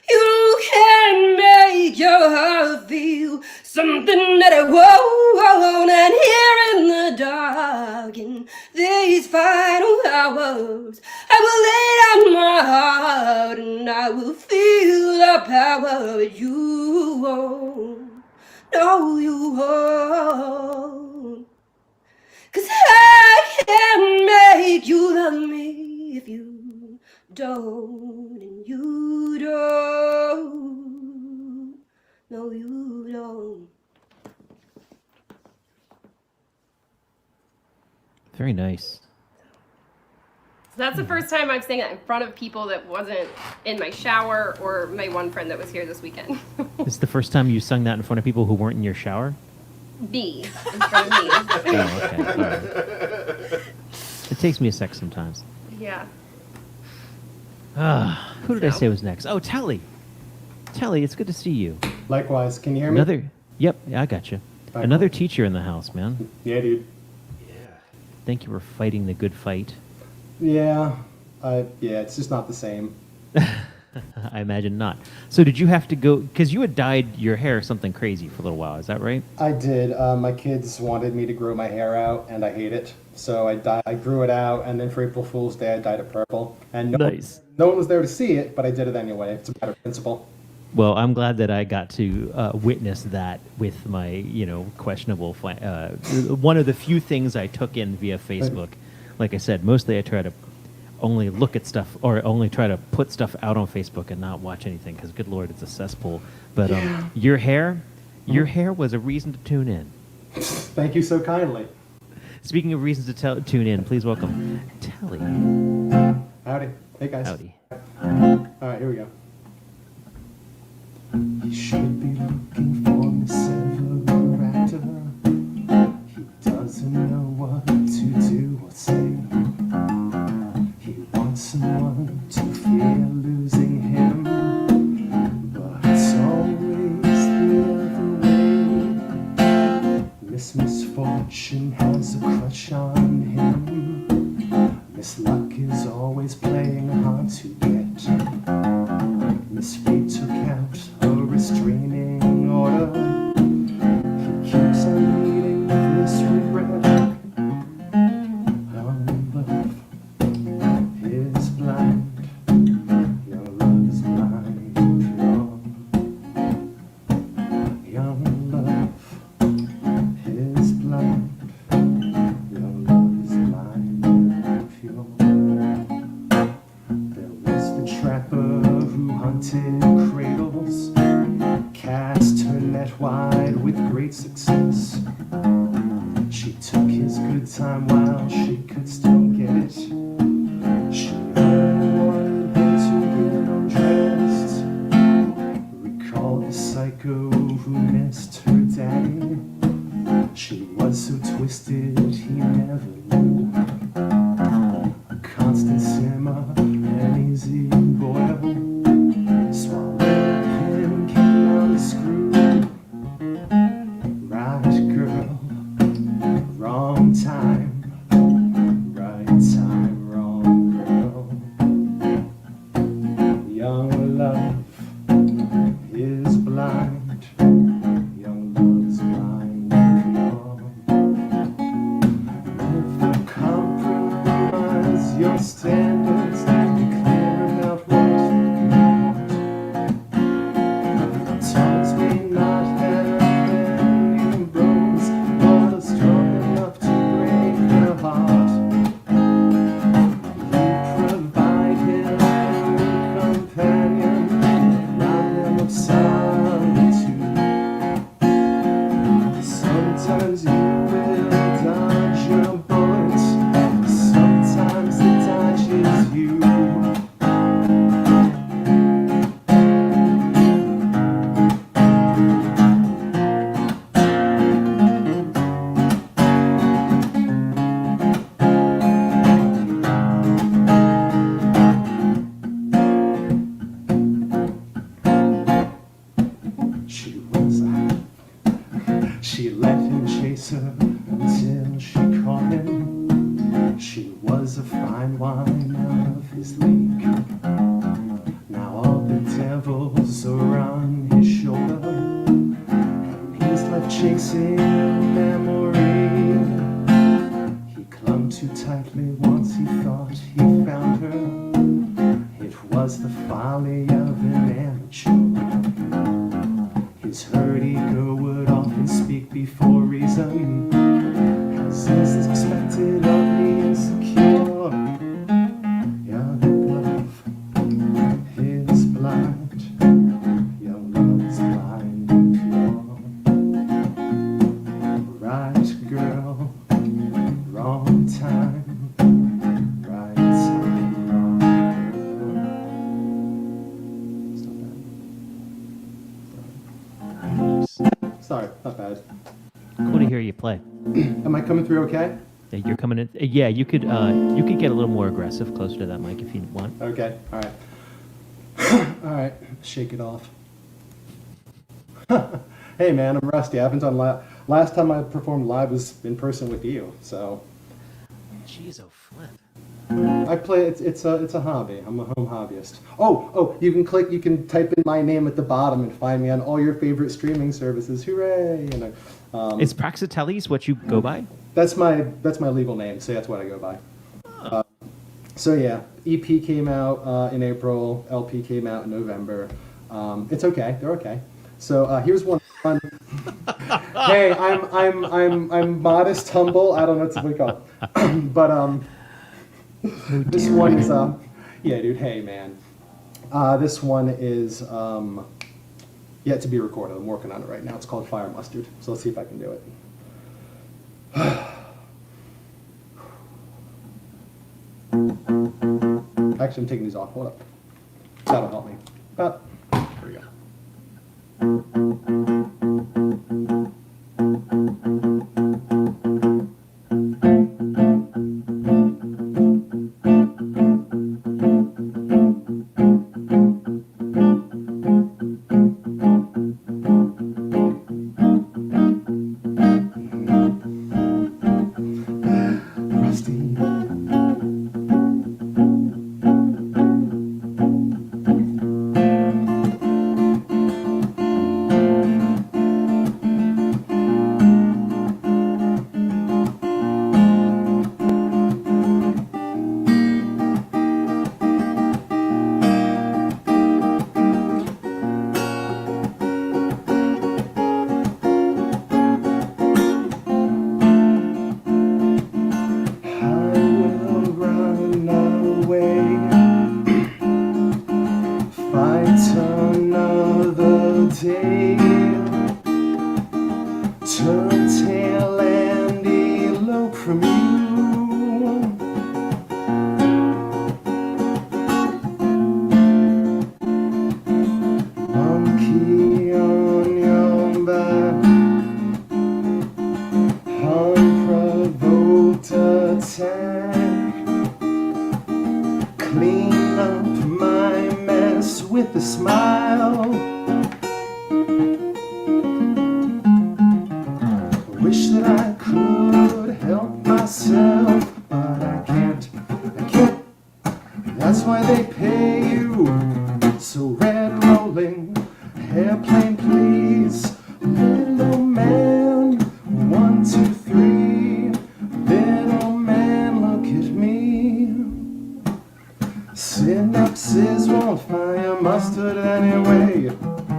Speaker 16: You can't make your heart feel something that it won't. And here in the dark, in these final hours, I will lay down my heart and I will feel the power you won't. No, you won't. 'Cause I can't make you love me if you don't, and you don't. No, you don't.
Speaker 1: Very nice.
Speaker 16: So that's the first time I've sang that in front of people that wasn't in my shower or my one friend that was here this weekend.
Speaker 1: This is the first time you sung that in front of people who weren't in your shower?
Speaker 16: Me, in front of me.
Speaker 1: Oh, okay. All right. It takes me a sec sometimes.
Speaker 16: Yeah.
Speaker 1: Who did I say was next? Oh, Telly. Telly, it's good to see you.
Speaker 15: Likewise. Can you hear me?
Speaker 1: Yep, yeah, I got you.
Speaker 15: Bye.
Speaker 1: Another teacher in the house, man.
Speaker 15: Yeah, dude.
Speaker 1: Thank you for fighting the good fight.
Speaker 15: Yeah. It's just not the same.
Speaker 1: I imagine not. So did you have to go, because you had dyed your hair something crazy for a little while, is that right?
Speaker 15: I did. My kids wanted me to grow my hair out, and I hate it. So I grew it out, and then for April Fool's Day, I dyed it purple. And
Speaker 1: Nice.
Speaker 15: No one was there to see it, but I did it anyway. It's a matter of principle.
Speaker 1: Well, I'm glad that I got to witness that with my, questionable, one of the few things I took in via Facebook. Like I said, mostly I try to only look at stuff or only try to put stuff out on Facebook and not watch anything because, good Lord, it's a cesspool. But your hair was a reason to tune in.
Speaker 15: Thank you so kindly.
Speaker 1: Speaking of reasons to tune in, please welcome Telly.
Speaker 15: Howdy. Hey, guys.
Speaker 1: Howdy.
Speaker 15: All right, here we go. You should be looking for Miss Severata. He doesn't know what to do or say. someone to fear losing him, but it's always the other way. Miss Misfortune has a crush on him. Miss Luck is always playing hard to get. Miss Fate took out a restraining order. He keeps on meeting with Miss Regret. Young love is blind. Young love is blind. Young love is blind. Young love is blind. There was the trapper who hunted cradles, cast her net wide with great success. She took his good time while she could still get it. She only wanted him to get undressed. Recall the psycho who missed her daddy. She was so twisted he never knew. A constant simmer, an easy boil. Swallowed him, came out a screw. Right girl, wrong time. Right time, wrong girl. Young love is blind. Young love's blind. If the compromise your standards, declaring out what you want. Tongues may not have any bones, but are strong enough to break her heart. You provide him a companion, round him of solitude. Sometimes you will dodge your bullets, sometimes it dodges you. She let him chase her until she caught him. She was a fine wine out of his league. Now all the devils are on his shoulder, and he's left chasing a memory. He clung too tightly once he thought he found her. It was the folly of an amateur. His hurt ego would often speak before reason, as is expected of the insecure. Young love is blind. Young love is blind and pure. Right girl, wrong time. Right time, wrong girl. Sorry, not bad.
Speaker 1: Cool to hear you play.
Speaker 15: Am I coming through okay?
Speaker 1: Yeah, you're coming in. Yeah, you could get a little more aggressive, closer to that mic if you want.
Speaker 15: Okay, all right. All right, shake it off. Hey man, I'm rusty. I haven't done last time I performed live was in person with you, so.
Speaker 1: Jeez, oh flip.
Speaker 15: I play. It's a hobby. I'm a home hobbyist. Oh, you can type in my name at the bottom and find me on all your favorite streaming services. Hooray!
Speaker 1: Is Praxiteles what you go by?
Speaker 15: That's my legal name, so that's what I go by. So yeah, EP came out in April. LP came out in November. It's okay. They're okay. So here's one fun. Hey, I'm modest, humble. I don't know what to call it. But this one is yeah, dude. Hey, man. This one is yet to be recorded. I'm working on it right now. It's called Fire Mustard. So let's see if I can do it. Actually, I'm taking these off. Hold up. That'll help me. Here we go. with a smile. Wish that I could help myself, but I can't. That's why they pay you. So red rolling, airplane please. Little man, 1, 2, 3. Little man, look at me. Synapses won't fire mustard anyway.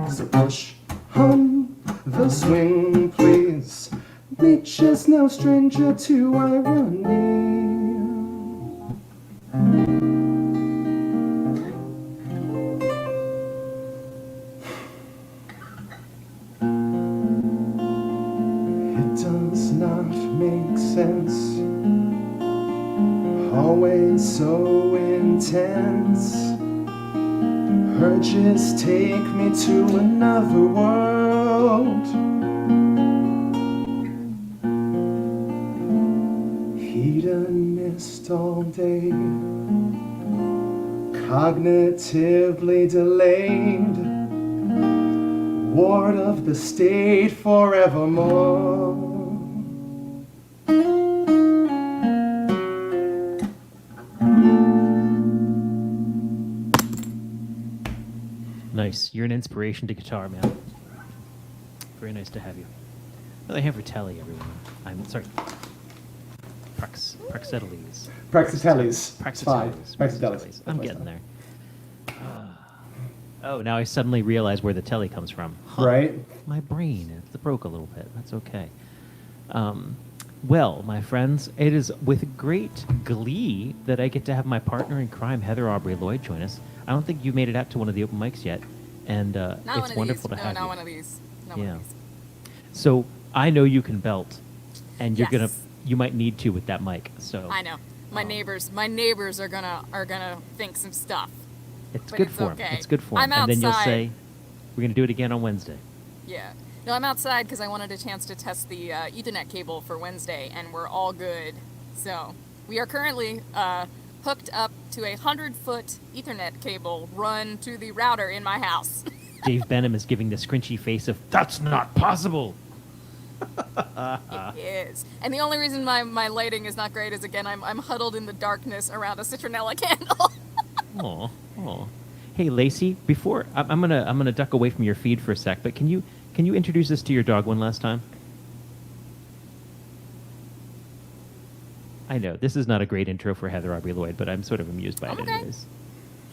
Speaker 15: So push on the swing, please. Nature's no stranger to irony. It does not make sense. Always so intense. Urges take me to another world. Hedonist all day, cognitively delayed, ward of the state forevermore.
Speaker 1: Nice. You're an inspiration to guitar, man. Very nice to have you. Another hand for Telly, everyone. I'm sorry. Praxiteles.
Speaker 15: Praxiteles.
Speaker 1: Praxiteles.
Speaker 15: Praxiteles.
Speaker 1: I'm getting there. Oh, now I suddenly realize where the Telly comes from. Huh.
Speaker 15: Right?
Speaker 1: My brain, it broke a little bit. That's okay. Well, my friends, it is with great glee that I get to have my partner in crime, Heather Aubrey Lloyd, join us. I don't think you've made it out to one of the open mics yet, and it's wonderful to have you.
Speaker 13: No, not one of these. Not one of these.
Speaker 1: So I know you can belt, and you're
Speaker 13: Yes.
Speaker 1: you might need to with that mic. So
Speaker 13: I know. My neighbors are gonna think some stuff.
Speaker 1: it's
Speaker 13: but
Speaker 1: good
Speaker 13: it's
Speaker 1: for
Speaker 13: okay.
Speaker 1: them. It's good for them.
Speaker 13: I'm
Speaker 1: And then you'll
Speaker 13: outside.
Speaker 1: say, "We're going to do it again on Wednesday."
Speaker 13: Yeah. No, I'm outside because I wanted a chance to test the Ethernet cable for Wednesday, and we're all good. So we are currently hooked up to a 100-foot Ethernet cable run to the router in my house.
Speaker 1: Dave Benham is giving the scrunchy face of, "That's not possible."
Speaker 13: It is. And the only reason my lighting is not great is, again, I'm huddled in the darkness around a citronella candle.
Speaker 1: Aw, aw. Hey, Lacey, before I'm gonna duck away from your feed for a sec, but can you introduce us to your dog one last time? I know this is not a great intro for Heather Aubrey Lloyd, but I'm sort of amused by it anyways.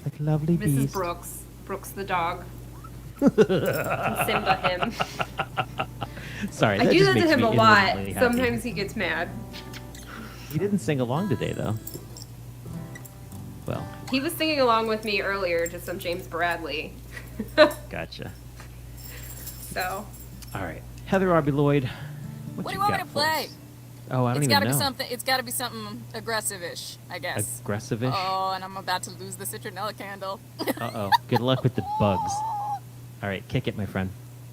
Speaker 1: Like lovely beast.
Speaker 16: Mrs. Brooks. Brooks the dog. And Simba him.
Speaker 1: Sorry,
Speaker 16: I
Speaker 1: that
Speaker 16: do
Speaker 1: just
Speaker 16: that to
Speaker 1: makes
Speaker 16: him
Speaker 1: me
Speaker 16: a lot.
Speaker 1: inordinately happy.
Speaker 16: Sometimes he gets mad.
Speaker 1: He didn't sing along today, though. Well,
Speaker 16: He was singing along with me earlier to some James Bradley.
Speaker 1: gotcha.
Speaker 16: So.
Speaker 1: All right, Heather Aubrey Lloyd,
Speaker 13: What do you want me
Speaker 1: got
Speaker 13: to
Speaker 1: for
Speaker 13: play?
Speaker 1: us? Oh, I don't
Speaker 13: It's
Speaker 1: even
Speaker 13: gotta
Speaker 1: know.
Speaker 13: be something. It's gotta be something aggressive-ish, I guess.
Speaker 1: Aggressive-ish?
Speaker 13: Oh, and I'm about to lose the citronella candle.
Speaker 1: Uh-oh. Good luck with the bugs. All right, kick it, my friend.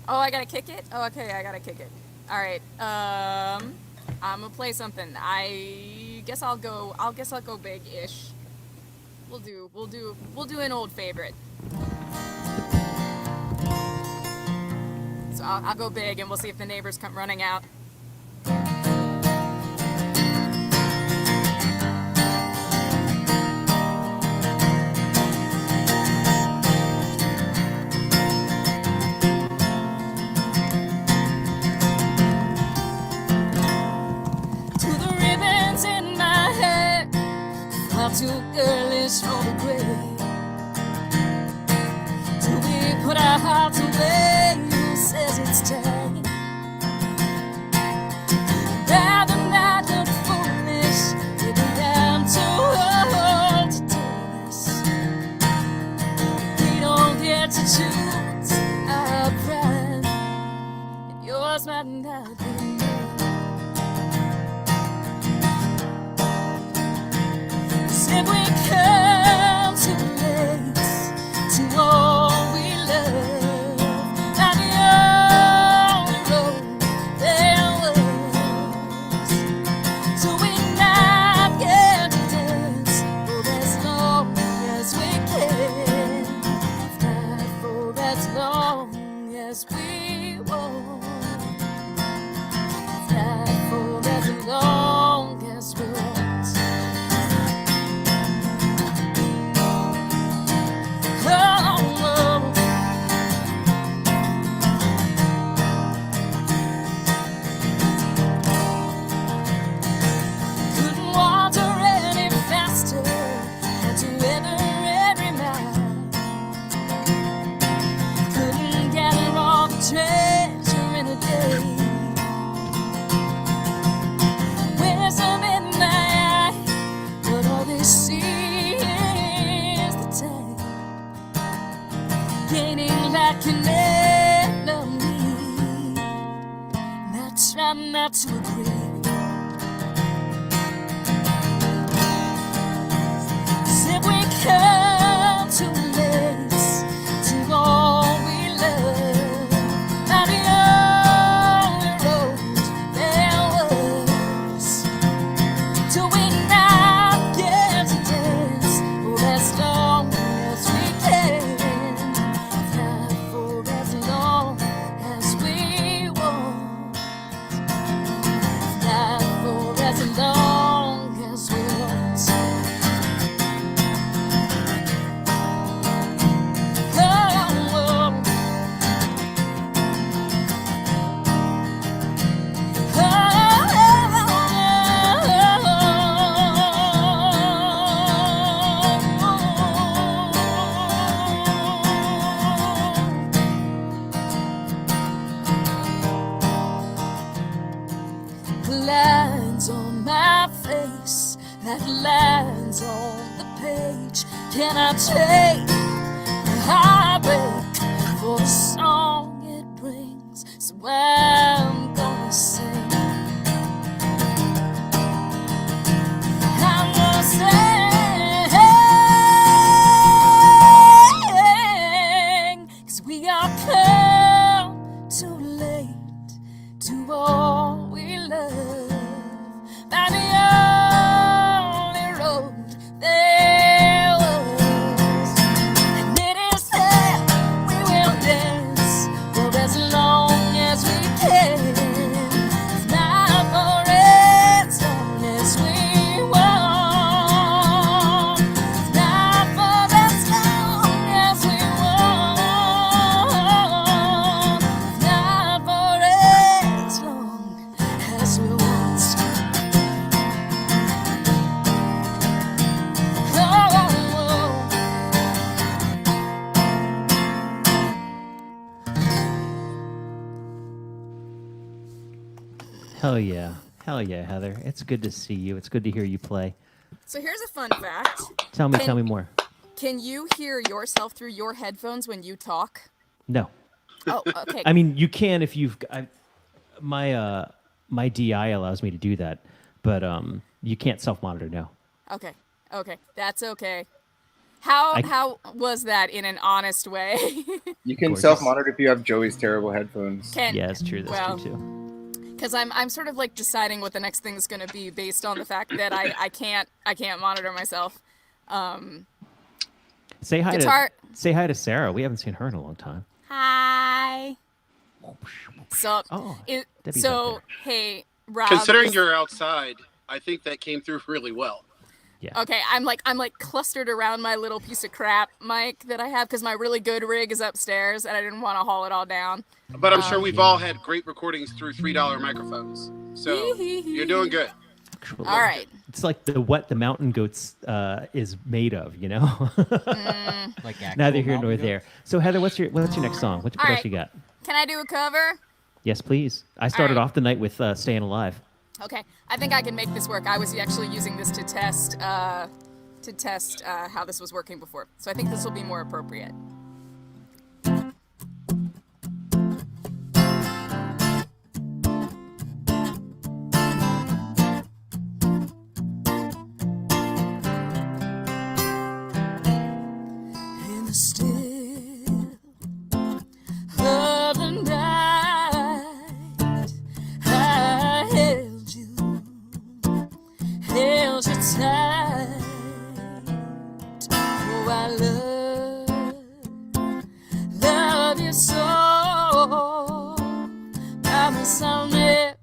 Speaker 13: Oh, I gotta kick it? Oh, okay, I gotta kick it. All right. I'm gonna play something. I guess I'll go big-ish. We'll do an old favorite. So I'll go big, and we'll see if the neighbors come running out.
Speaker 17: Too girlish for the grave. Do we put our hearts away? Who says it's time? Rather not look foolish, maybe I'm too old to do this. We don't get to choose our pride, and yours might not be. If we come too late to all we love, not the only road there was, so we not get to dance for as long as we can. If gaining like an enemy. And I try not to agree. If we come too late to all we love, now the only road there was, do we not get to dance for as long as we can, not for as long as we want, not for as long as we want. Lines on my face, like lines on the page. Can I take the heartbreak for the song it brings? So I'm gonna sing. I'm gonna sing, 'cause we are come too late to all we love. By the only road there was, and it is there we will dance for as long as we can, not for as long as we want, not for as long as we want, not for as long as we want.
Speaker 1: Hell yeah, Heather. It's good to see you. It's good to hear you play.
Speaker 13: So here's a fun fact.
Speaker 1: Tell me more.
Speaker 13: Can you hear yourself through your headphones when you talk?
Speaker 1: No.
Speaker 13: Oh, okay.
Speaker 1: I mean, you can if you've. My DI allows me to do that, but you can't self-monitor. No.
Speaker 13: Okay, that's okay. How was that in an honest way?
Speaker 18: You can
Speaker 1: Gorgeous.
Speaker 18: self-monitor if you have Joey's terrible headphones.
Speaker 13: Yeah,
Speaker 1: it's true. That's true too.
Speaker 13: Because I'm sort of like deciding what the next thing is going to be based on the fact that I can't monitor myself.
Speaker 1: Say hi
Speaker 13: Guitar-
Speaker 1: to Sarah. We haven't seen her in a long time.
Speaker 13: Hi. So,
Speaker 1: Debbie's out there.
Speaker 13: hey, Rob.
Speaker 19: Considering you're outside, I think that came through really well.
Speaker 1: Yeah.
Speaker 13: Okay, I'm like clustered around my little piece of crap mic that I have because my really good rig is upstairs and I didn't want to haul it all down.
Speaker 19: But I'm sure we've all had great recordings through $3 microphones. So you're doing good.
Speaker 13: All right.
Speaker 1: It's like what the mountain goats is made of, you know?
Speaker 20: Like
Speaker 1: neither here nor there. So Heather, what's your next song? What else you got?
Speaker 13: Can I do a cover?
Speaker 1: Yes, please. I started off the night with Staying Alive.
Speaker 13: Okay, I think I can make this work. I was actually using this to test how this was working before. So I think this will be more appropriate.
Speaker 17: In the still of the night, I held you tight. Oh, I love you so. Promise I'll never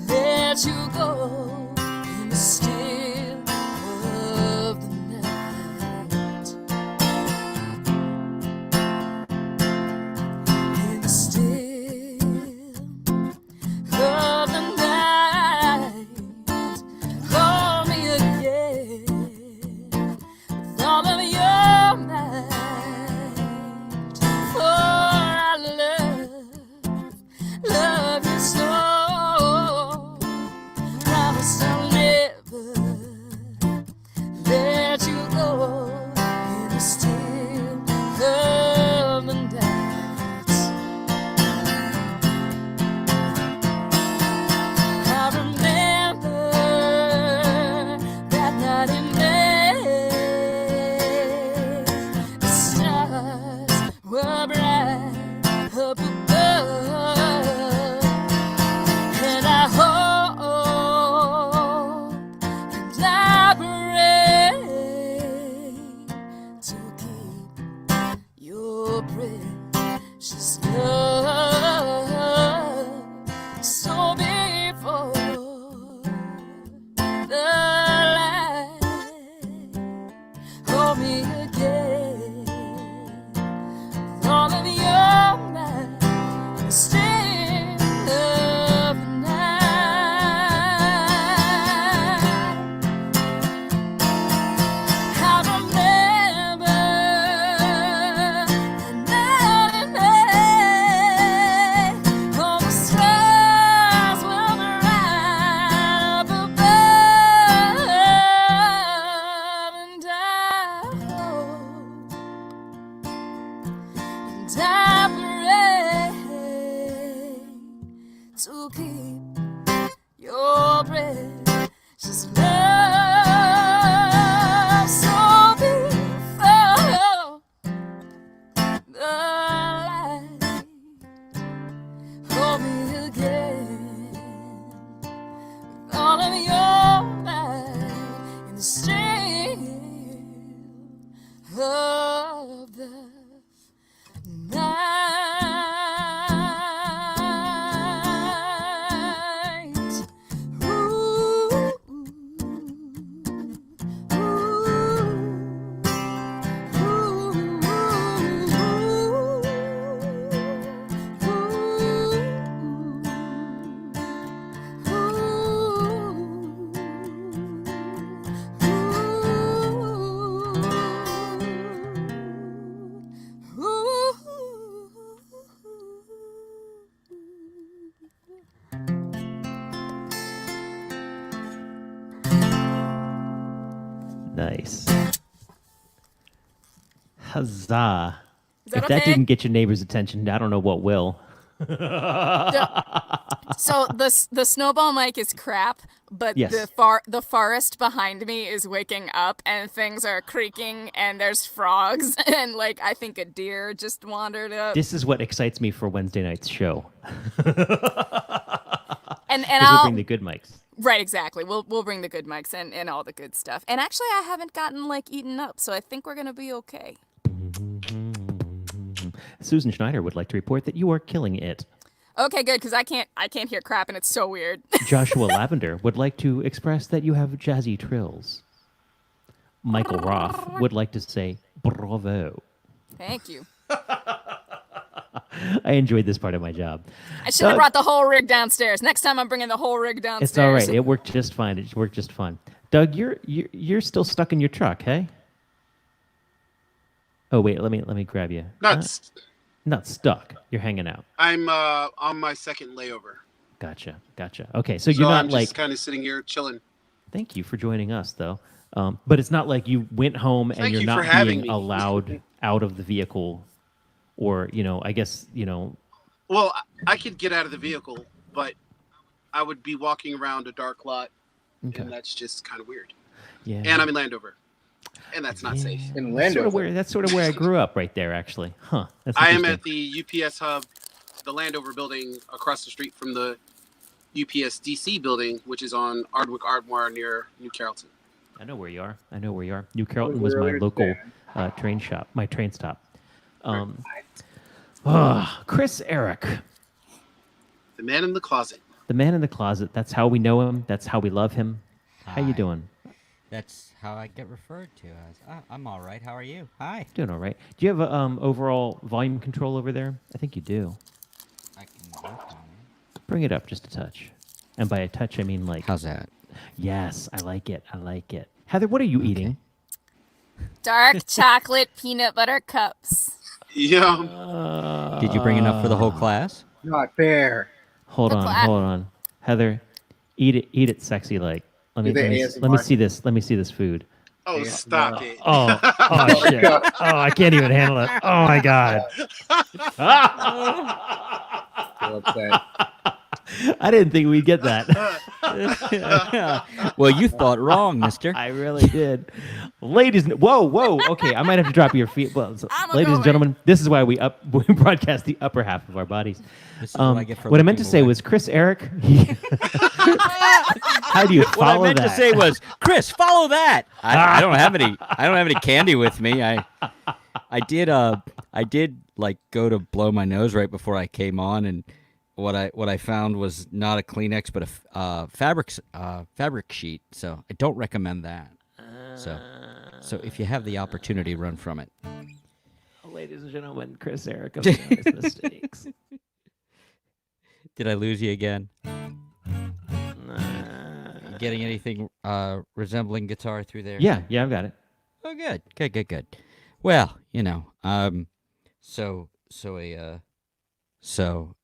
Speaker 17: let you go. In the still of the night. hold me again. With all of your might, the strength of the night. How to remember the night and day. All the stars will bright up above, and I pray to keep your precious love so before the light. Hold me again with all of your might and the strength of the night. Ooh,
Speaker 1: Nice. Huzzah.
Speaker 13: Is that
Speaker 1: If that
Speaker 13: okay?
Speaker 1: didn't get your neighbor's attention, I don't know what will.
Speaker 13: So the snowball mic is crap, but
Speaker 1: Yes.
Speaker 13: the forest behind me is waking up and things are creaking and there's frogs and like I think a deer just wandered up.
Speaker 1: This is what excites me for Wednesday night's show.
Speaker 13: And
Speaker 1: 'Cause we'll
Speaker 13: I'll
Speaker 1: bring the good mics.
Speaker 13: Right, exactly. We'll bring the good mics and all the good stuff. And actually I haven't gotten like eaten up, so I think we're gonna be okay.
Speaker 1: Susan Schneider would like to report that you are killing it.
Speaker 13: Okay, good, because I can't hear crap and it's so weird.
Speaker 1: Joshua Lavender would like to express that you have jazzy trills. Michael Roth would like to say bravo.
Speaker 13: Thank you.
Speaker 1: I enjoyed this part of my job.
Speaker 13: I should have brought the whole rig downstairs. Next time I'm bringing the whole rig downstairs.
Speaker 1: It's all right. It worked just fine. It worked just fine. Doug, you're still stuck in your truck, hey? Oh wait, let me grab you. Not stuck. You're hanging out.
Speaker 19: I'm on my second layover.
Speaker 1: Gotcha. Okay, so you're not
Speaker 19: I'm
Speaker 1: like.
Speaker 19: just kind of sitting here chilling.
Speaker 1: Thank you for joining us, though. But it's not like you went home and
Speaker 19: Thank
Speaker 1: you're
Speaker 19: you for
Speaker 1: not
Speaker 19: having
Speaker 1: being
Speaker 19: me.
Speaker 1: allowed out of the vehicle, or I guess
Speaker 19: Well, I could get out of the vehicle, but I would be walking around a dark lot,
Speaker 1: Okay.
Speaker 19: and that's just kind of weird.
Speaker 1: Yeah.
Speaker 19: And I'm in Landover, and that's not safe.
Speaker 1: That's sort of where I grew up, right there, actually. Huh. That's
Speaker 19: I am
Speaker 1: interesting.
Speaker 19: at the UPS hub, the Landover building across the street from the UPS DC building, which is on Ardwick Ardmore near New Carrollton.
Speaker 1: I know where you are. New Carrollton was my local train stop. Chris Eric.
Speaker 19: The man in the closet.
Speaker 1: The man in the closet. That's how we know him. That's how we love him. How you
Speaker 20: Hi.
Speaker 1: doing?
Speaker 20: That's how I get referred to as. I'm all right. How are you? Hi.
Speaker 1: Doing all right. Do you have a overall volume control over there? I think you do.
Speaker 20: I can work on it.
Speaker 1: Bring it up just a touch. And by a touch, I mean like.
Speaker 20: How's that?
Speaker 1: Yes, I like it. Heather, what are you eating?
Speaker 13: Dark chocolate peanut butter cups.
Speaker 19: Yeah.
Speaker 20: Did you bring enough for the whole class?
Speaker 18: Not fair.
Speaker 1: Hold on. Heather, eat it sexy like. Let me
Speaker 18: Do the
Speaker 1: see this. Let me see this food.
Speaker 19: Oh, stop it.
Speaker 1: Oh shit. Oh, I can't even handle it. Oh my god. I didn't think we'd get that.
Speaker 20: Well, you thought wrong, mister.
Speaker 1: I really did. Whoa. Okay, I might have to drop your feet. Well, ladies and gentlemen, this is why we broadcast the upper half of our bodies.
Speaker 20: This is what I get for
Speaker 1: What I meant to
Speaker 20: looking
Speaker 1: say
Speaker 20: away.
Speaker 1: was Chris Eric. How do you
Speaker 20: What
Speaker 1: follow
Speaker 20: I meant
Speaker 1: that?
Speaker 20: to say was, Chris, follow that. I don't have any. I don't have any candy with me. I did like go to blow my nose right before I came on, and what I found was not a Kleenex, but a fabric sheet. So I don't recommend that. So So if you have the opportunity, run from it.
Speaker 1: Ladies and gentlemen, Chris Eric of the Honest Mistakes.
Speaker 20: Did I lose you again? Getting anything resembling guitar through there?
Speaker 1: Yeah, I've got it.
Speaker 20: Oh, good. Well, so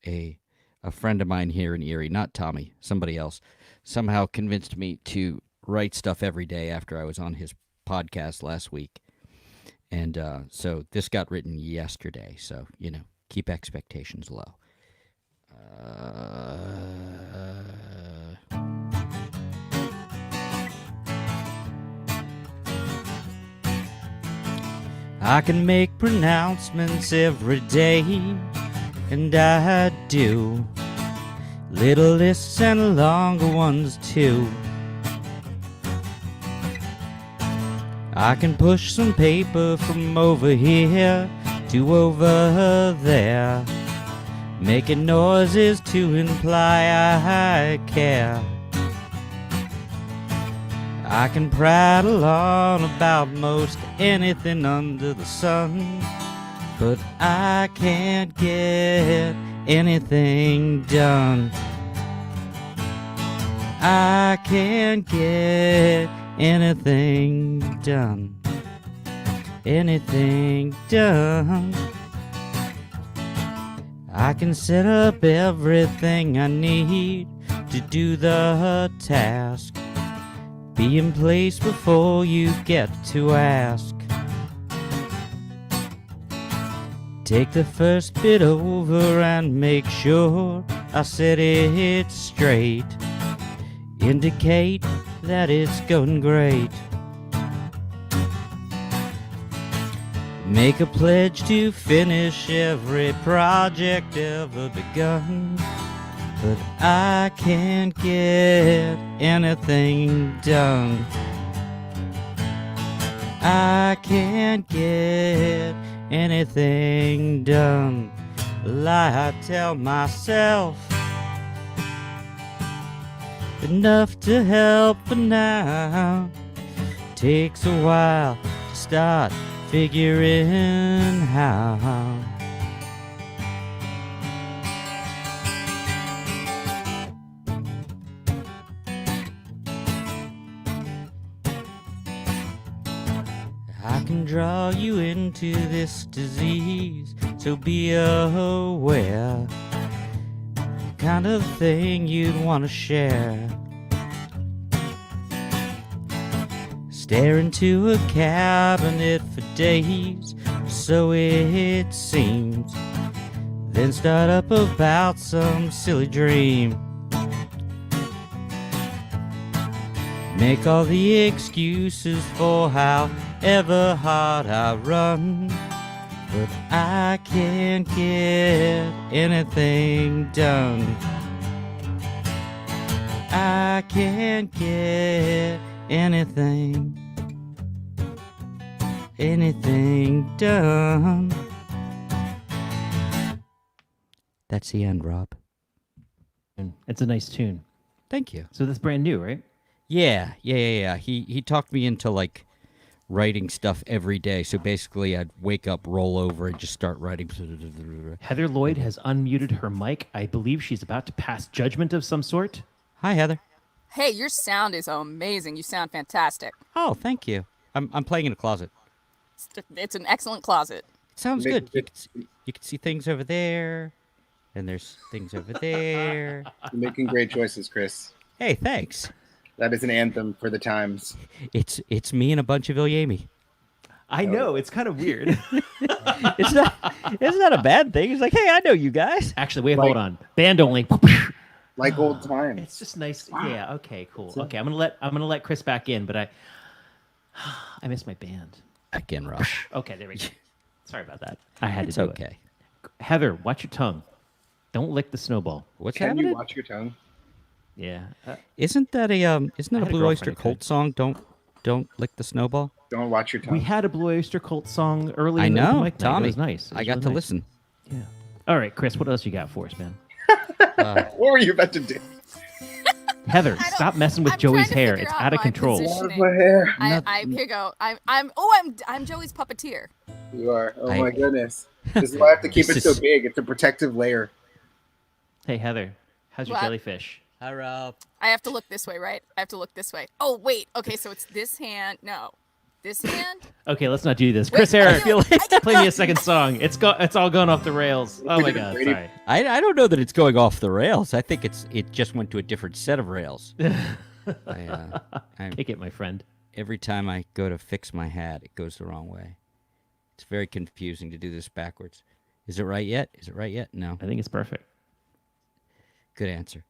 Speaker 20: a friend of mine here in Erie, not Tommy, somebody else, somehow convinced me to write stuff every day after I was on his podcast last week. And so this got written yesterday. So, keep expectations low. I can make pronouncements every day, and I do. Little lists and longer ones too. I can push some paper from over here to over there, making noises to imply I care. I can prattle on about most anything under the sun, but I can't get anything done. I can't get anything done. Anything done. I can set up everything I need to do the task. Be in place before you get to ask. Take the first bit over and make sure I set it straight. Indicate that it's going great. Make a pledge to finish every project ever begun. But I can't get anything done. I can't get anything done. Lie, I tell myself, enough to help for now. Takes a while to start figuring how. I can draw you into this disease, so be aware. The kind of thing you'd want to share. Stare into a cabinet for days, so it seems. Then start up about some silly dream. Make all the excuses for however hard I run, but I can't get anything done. I can't get anything done. That's the end, Rob.
Speaker 1: It's a nice tune.
Speaker 20: Thank you.
Speaker 1: So that's brand new, right?
Speaker 20: Yeah. He talked me into like writing stuff every day. So basically, I'd wake up, roll over, and just start writing.
Speaker 1: Heather Lloyd has unmuted her mic. I believe she's about to pass judgment of some sort.
Speaker 20: Hi, Heather.
Speaker 13: Hey, your sound is amazing. You sound fantastic.
Speaker 20: Oh, thank you. I'm playing in a closet.
Speaker 13: It's an excellent closet.
Speaker 20: Sounds good. You can see things over there, and there's things over there.
Speaker 18: You're making great choices, Chris.
Speaker 20: Hey, thanks.
Speaker 18: That is an anthem for the times.
Speaker 20: It's me and a bunch of VIII.
Speaker 1: I know, it's kind of weird.
Speaker 20: It's not a bad thing. It's like, hey, I know you guys.
Speaker 1: Actually, wait, hold on. Band only.
Speaker 18: Like old times.
Speaker 1: It's just nice. Yeah. Okay. Cool. Okay. I'm gonna let Chris back in, but I miss my band.
Speaker 20: Back in, Rob.
Speaker 1: Okay. There we go. Sorry about that. I had
Speaker 20: It's
Speaker 1: to do
Speaker 20: okay.
Speaker 1: it. Heather, watch your tongue. Don't lick the snowball.
Speaker 20: What's
Speaker 18: Can
Speaker 20: happening?
Speaker 18: you watch your tongue?
Speaker 1: Yeah.
Speaker 20: Isn't that a
Speaker 1: I had a
Speaker 20: Blue Oyster
Speaker 1: girlfriend who
Speaker 20: Cult song? Don't lick the snowball.
Speaker 18: Don't watch your tongue.
Speaker 1: We had a Blue Oyster Cult song earlier.
Speaker 20: I
Speaker 1: in the
Speaker 20: know,
Speaker 1: mic night.
Speaker 20: Tommy.
Speaker 1: It was nice. It
Speaker 20: I
Speaker 1: was
Speaker 20: got
Speaker 1: really
Speaker 20: to
Speaker 1: nice.
Speaker 20: listen.
Speaker 1: Yeah. All right, Chris. What else you got for us, man?
Speaker 18: What were you about to do?
Speaker 1: Heather, stop messing with Joey's hair. It's out of control.
Speaker 13: Here you go. I'm Joey's puppeteer.
Speaker 19: You are. Oh my goodness. This is why I have to keep it so big. It's a protective layer.
Speaker 1: Hey Heather, how's your
Speaker 13: What?
Speaker 1: jellyfish?
Speaker 20: Hi Rob.
Speaker 13: I have to look this way, right? I have to look this way. Oh wait. Okay, so it's this hand. No, this hand.
Speaker 1: Okay, let's not do this. Chris Eric, play me a second song. It's all going off the rails. Oh my god, sorry.
Speaker 20: I don't know that it's going off the rails. I think it just went to a different set of rails. I
Speaker 1: Take it, my friend.
Speaker 20: Every time I go to fix my hat, it goes the wrong way. It's very confusing to do this backwards. Is it right yet? Is it right yet? No.
Speaker 1: I think it's perfect.
Speaker 20: Good answer.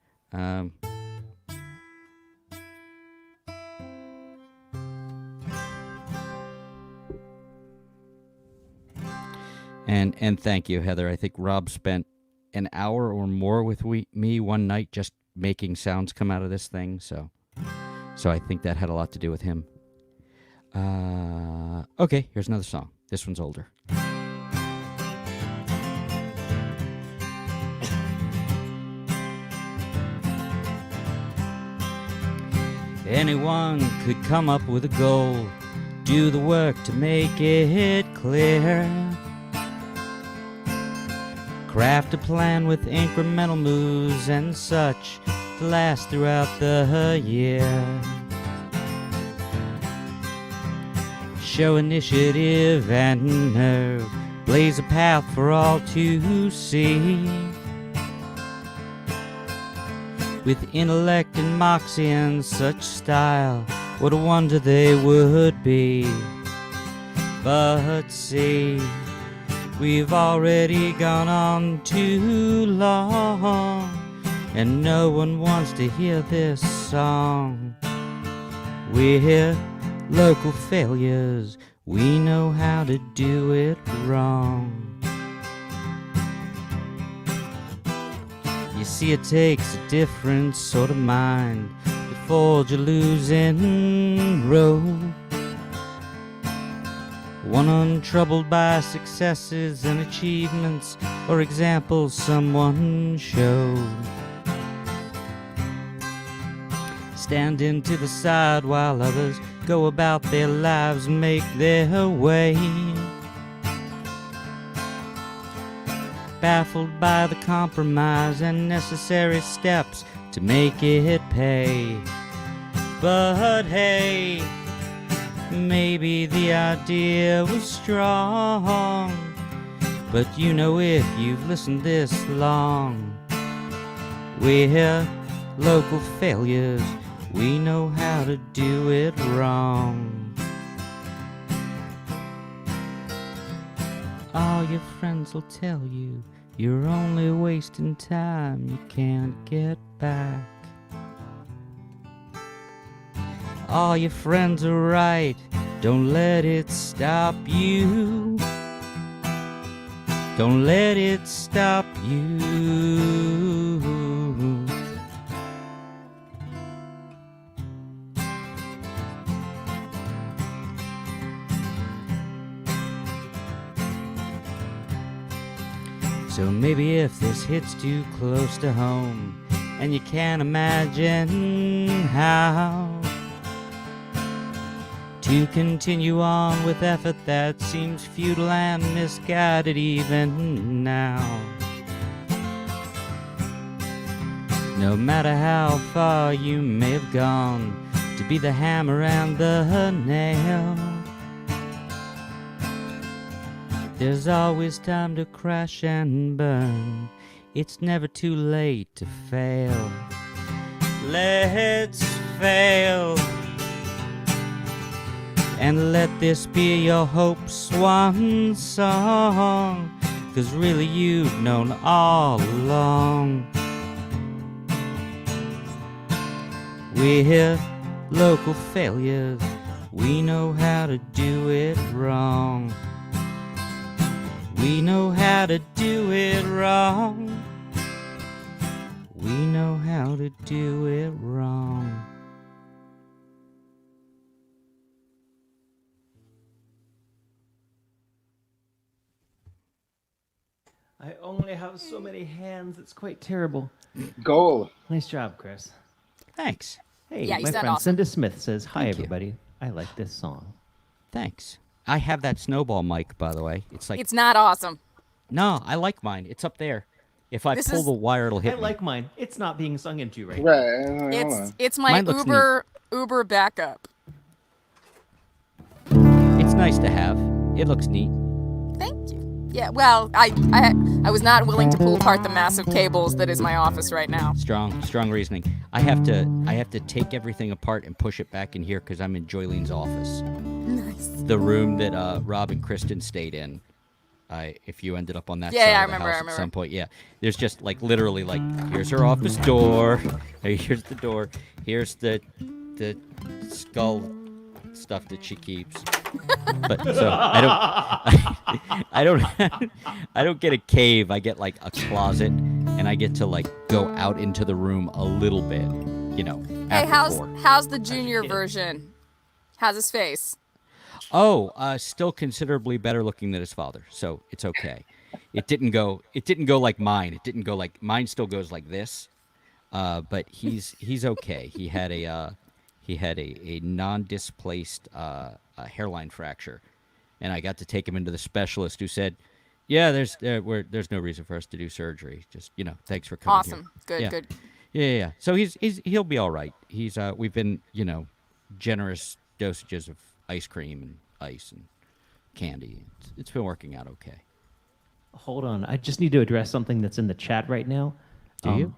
Speaker 20: And thank you, Heather. I think Rob spent an hour or more with me one night just making sounds come out of this thing. So I think that had a lot to do with him. Okay, here's another song. This one's older. Anyone could come up with a goal, do the work to make it clear. Craft a plan with incremental moves and such to last throughout the year. Show initiative and nerve, blaze a path for all to see. With intellect and moxie and such style, what a wonder they would be. But see, we've already gone on too long, and no one wants to hear this song. We're local failures, we know how to do it wrong. You see, it takes a different sort of mind to forge a losing road. One untroubled by successes and achievements or examples someone showed. Standing to the side while others go about their lives and make their way. Baffled by the compromise and necessary steps to make it pay. But hey, maybe the idea was strong, but you know if you've listened this long, we're local failures, we know how to do it wrong. All your friends will tell you you're only wasting time you can't get back. All your friends are right, don't let it stop you. Don't let it stop you. So maybe if this hits too close to home and you can't imagine how to continue on with effort that seems futile and misguided even now. No matter how far you may have gone to be the hammer and the nail, there's always time to crash and burn. It's never too late to fail. Let's fail. And let this be your hope swan song, 'cause really you've known all along. We're local failures, we know how to do it wrong. We know how to do it wrong. We know how to do it wrong.
Speaker 1: I only have so many hands. It's quite terrible.
Speaker 19: Goal.
Speaker 1: Nice job, Chris.
Speaker 20: Thanks.
Speaker 1: Hey,
Speaker 13: Yeah, you
Speaker 1: my
Speaker 13: sound
Speaker 1: friend
Speaker 13: awesome.
Speaker 1: Cinda Smith says, "Hi,
Speaker 20: Thank you.
Speaker 1: everybody. I like this song."
Speaker 20: Thanks. I have that snowball mic, by the way. It's like
Speaker 13: It's not awesome.
Speaker 20: no, I like mine. It's up there. If I
Speaker 13: This
Speaker 20: pull
Speaker 13: is-
Speaker 20: the wire, it'll hit
Speaker 1: I
Speaker 20: me.
Speaker 1: like mine. It's not being sung into right now.
Speaker 19: Right.
Speaker 13: It's my
Speaker 20: Mine looks
Speaker 13: Uber backup.
Speaker 20: It's nice to have. It looks neat.
Speaker 13: Thank you. Yeah, well, I was not willing to pull apart the massive cables that is my office right now.
Speaker 20: Strong reasoning. I have to take everything apart and push it back in here because I'm in Joylene's office.
Speaker 13: Nice.
Speaker 20: The room that Rob and Kristen stayed in. If you ended up on that
Speaker 13: Yeah,
Speaker 20: side
Speaker 13: I
Speaker 20: of the
Speaker 13: remember,
Speaker 20: house
Speaker 13: I
Speaker 20: at
Speaker 13: remember.
Speaker 20: some point, yeah. There's just like literally like here's her office door. Here's the door. Here's the skull stuff that she keeps. But so I don't get a cave. I get like a closet, and I get to like go out into the room a little bit. You know.
Speaker 13: Hey,
Speaker 20: after 4.
Speaker 13: how's the junior version? How's his face?
Speaker 20: Oh, still considerably better looking than his father, so it's okay. It didn't go like mine. It didn't go like mine. Still goes like this, but he's okay. He had a non-displaced hairline fracture, and I got to take him into the specialist, who said, "Yeah, there's no reason for us to do surgery. Just thanks for coming
Speaker 13: Awesome.
Speaker 20: here."
Speaker 13: Good.
Speaker 20: Yeah. So he'll be all right. We've been generous dosages of ice cream and ice and candy. It's been working out okay.
Speaker 1: Hold on. I just need to address something that's in the chat right now.
Speaker 20: Do you?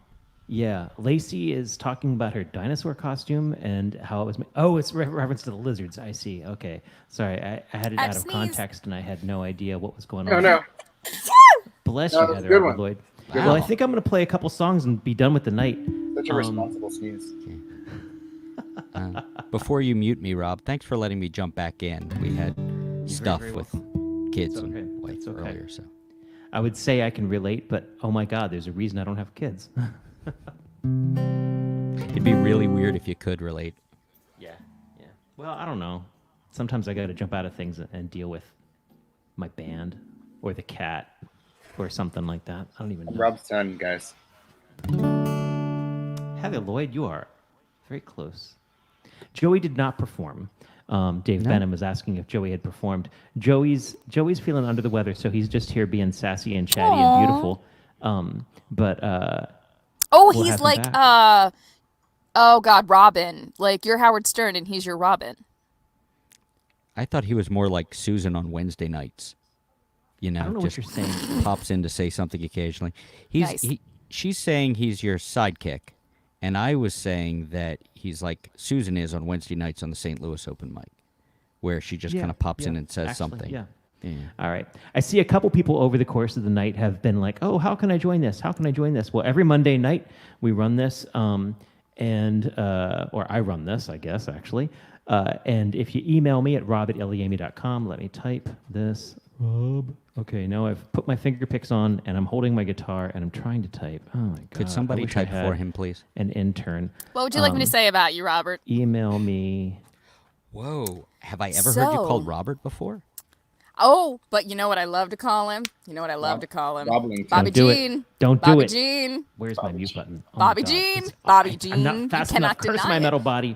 Speaker 1: Yeah. Lacey is talking about her dinosaur costume and how it was made. Oh, it's reference to the lizards. I see. Okay. Sorry. I had it out of context and I had no idea what was going on.
Speaker 19: No.
Speaker 1: Bless
Speaker 19: No,
Speaker 1: you,
Speaker 19: that's a
Speaker 1: Heather
Speaker 19: good one.
Speaker 1: Lloyd.
Speaker 19: Good
Speaker 1: Well,
Speaker 19: one.
Speaker 1: I think I'm going to play a couple songs and be done with the night.
Speaker 19: Such a responsible sneeze.
Speaker 20: Before you mute me, Rob, thanks for letting me jump back in. We had stuff
Speaker 1: very
Speaker 20: with
Speaker 1: welcome.
Speaker 20: kids
Speaker 1: It's okay.
Speaker 20: and wife
Speaker 1: It's okay.
Speaker 20: earlier, so.
Speaker 1: I would say I can relate, but oh my God, there's a reason I don't have kids.
Speaker 20: It'd be really weird if you could relate.
Speaker 1: Yeah. Well, I don't know. Sometimes I got to jump out of things and deal with my band or the cat or something like that. I don't even know.
Speaker 19: Rob's son, guys.
Speaker 1: Heather Lloyd, you are very close. Joey did not perform. Dave
Speaker 20: No?
Speaker 1: Benham was asking if Joey had performed. Joey's feeling under the weather, so he's just here being sassy and chatty
Speaker 13: Aw.
Speaker 1: and beautiful. But
Speaker 13: Oh,
Speaker 1: we'll
Speaker 13: he's
Speaker 1: have him
Speaker 13: like
Speaker 1: back.
Speaker 13: oh God, Robin. Like you're Howard Stern and he's your Robin.
Speaker 20: I thought he was more like Susan on Wednesday nights.
Speaker 1: I don't know what
Speaker 20: just
Speaker 1: you're saying.
Speaker 20: pops in to say something occasionally.
Speaker 13: Nice.
Speaker 20: She's saying he's your sidekick, and I was saying that he's like Susan is on Wednesday nights on the St. Louis open mic, where she just kind of pops in and says
Speaker 1: Actually,
Speaker 20: something.
Speaker 1: Yeah.
Speaker 20: Yeah.
Speaker 1: All right. I see a couple people over the course of the night have been like, "Oh, how can I join this? How can I join this?" Well, every Monday night we run this, or I run this, I guess, actually. And if you email me at rob@iliami.com, let me type this. Rob. Okay, now I've put my finger picks on and I'm holding my guitar and I'm trying to type. Oh my God.
Speaker 20: Could somebody
Speaker 1: I wish I
Speaker 20: type for
Speaker 1: had
Speaker 20: him, please?
Speaker 1: An intern.
Speaker 13: What would you like me to say about you, Robert?
Speaker 1: Email me.
Speaker 20: Whoa. Have I ever heard you called Robert before?
Speaker 13: Oh, but you know what I love to call him? You know what I love to call him?
Speaker 19: Roblington.
Speaker 13: Bobby
Speaker 1: Don't do it.
Speaker 13: Jean.
Speaker 1: Don't do
Speaker 13: Bobby
Speaker 1: it.
Speaker 13: Jean.
Speaker 1: Where's my mute button? Oh
Speaker 13: Bobby
Speaker 1: my God.
Speaker 13: Jean.
Speaker 1: It's-
Speaker 13: Bobby
Speaker 1: I'm
Speaker 13: Jean.
Speaker 1: not
Speaker 13: You
Speaker 1: fast
Speaker 13: cannot
Speaker 1: enough. Curse
Speaker 13: deny
Speaker 1: my
Speaker 13: it.
Speaker 1: metal body.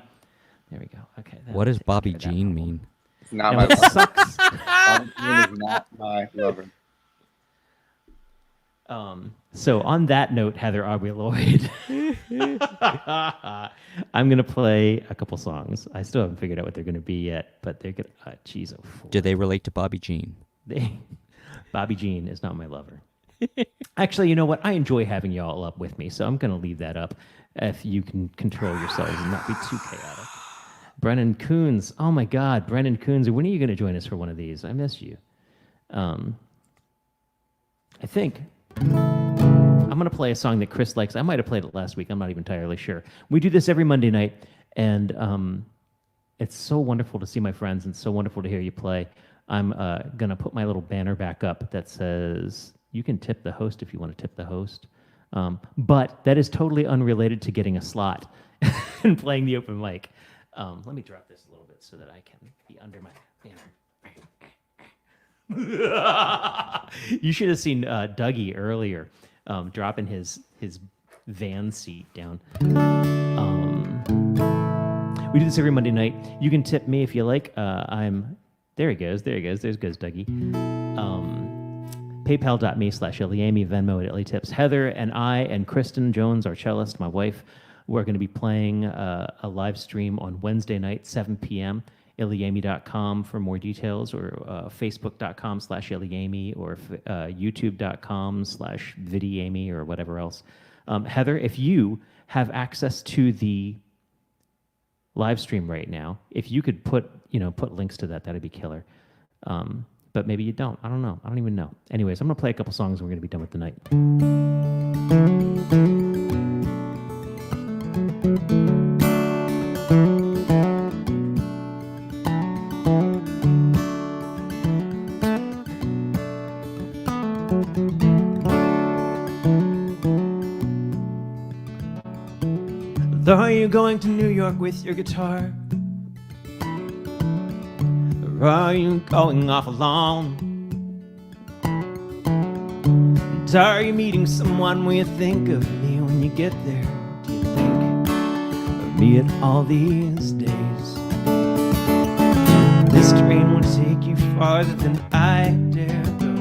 Speaker 1: There we go. Okay.
Speaker 20: What does Bobby Jean mean?
Speaker 19: It's not
Speaker 1: Now,
Speaker 19: my
Speaker 1: it sucks.
Speaker 19: Bobby Jean is not my lover.
Speaker 1: So on that note, Heather Aubrey Lloyd, I'm gonna play a couple songs. I still haven't figured out what they're gonna be yet, but they're gonna. Geez, oh, fool.
Speaker 20: Do they relate to Bobby Jean?
Speaker 1: Bobby Jean is not my lover. Actually, you know what? I enjoy having y'all up with me, so I'm gonna leave that up. If you can control yourselves and not be too chaotic. Brennan Coons. Oh my God, Brennan Coons. When are you gonna join us for one of these? I miss you. I think. I'm going to play a song that Chris likes. I might have played it last week. I'm not even entirely sure. We do this every Monday night, and it's so wonderful to see my friends and so wonderful to hear you play. I'm going to put my little banner back up that says, you can tip the host if you want to tip the host. But that is totally unrelated to getting a slot and playing the open mic. Let me drop this a little bit so that I can be under my banner. You should have seen Dougie earlier dropping his van seat down. We do this every Monday night. You can tip me if you like. There he goes. There goes Dougie. PayPal.me/Eliami, Venmo at Ellie Tips. Heather and I and Kristen Jones, our cellist, my wife, we're going to be playing a live stream on Wednesday night, 7 p.m. Eliami.com for more details, or Facebook.com/Eliami, or YouTube.com/Vidiami, or whatever else. Heather, if you have access to the live stream right now, if you could put links to that, that'd be killer. But maybe you don't. I don't know. I don't even know. Anyways, I'm going to play a couple songs and we're going to be done with the night. Are you going to New York with your guitar? Or are you going off alone? And are you meeting someone? Will you think of me when you get there? Do you think of me at all these days? This train will take you farther than I dare go.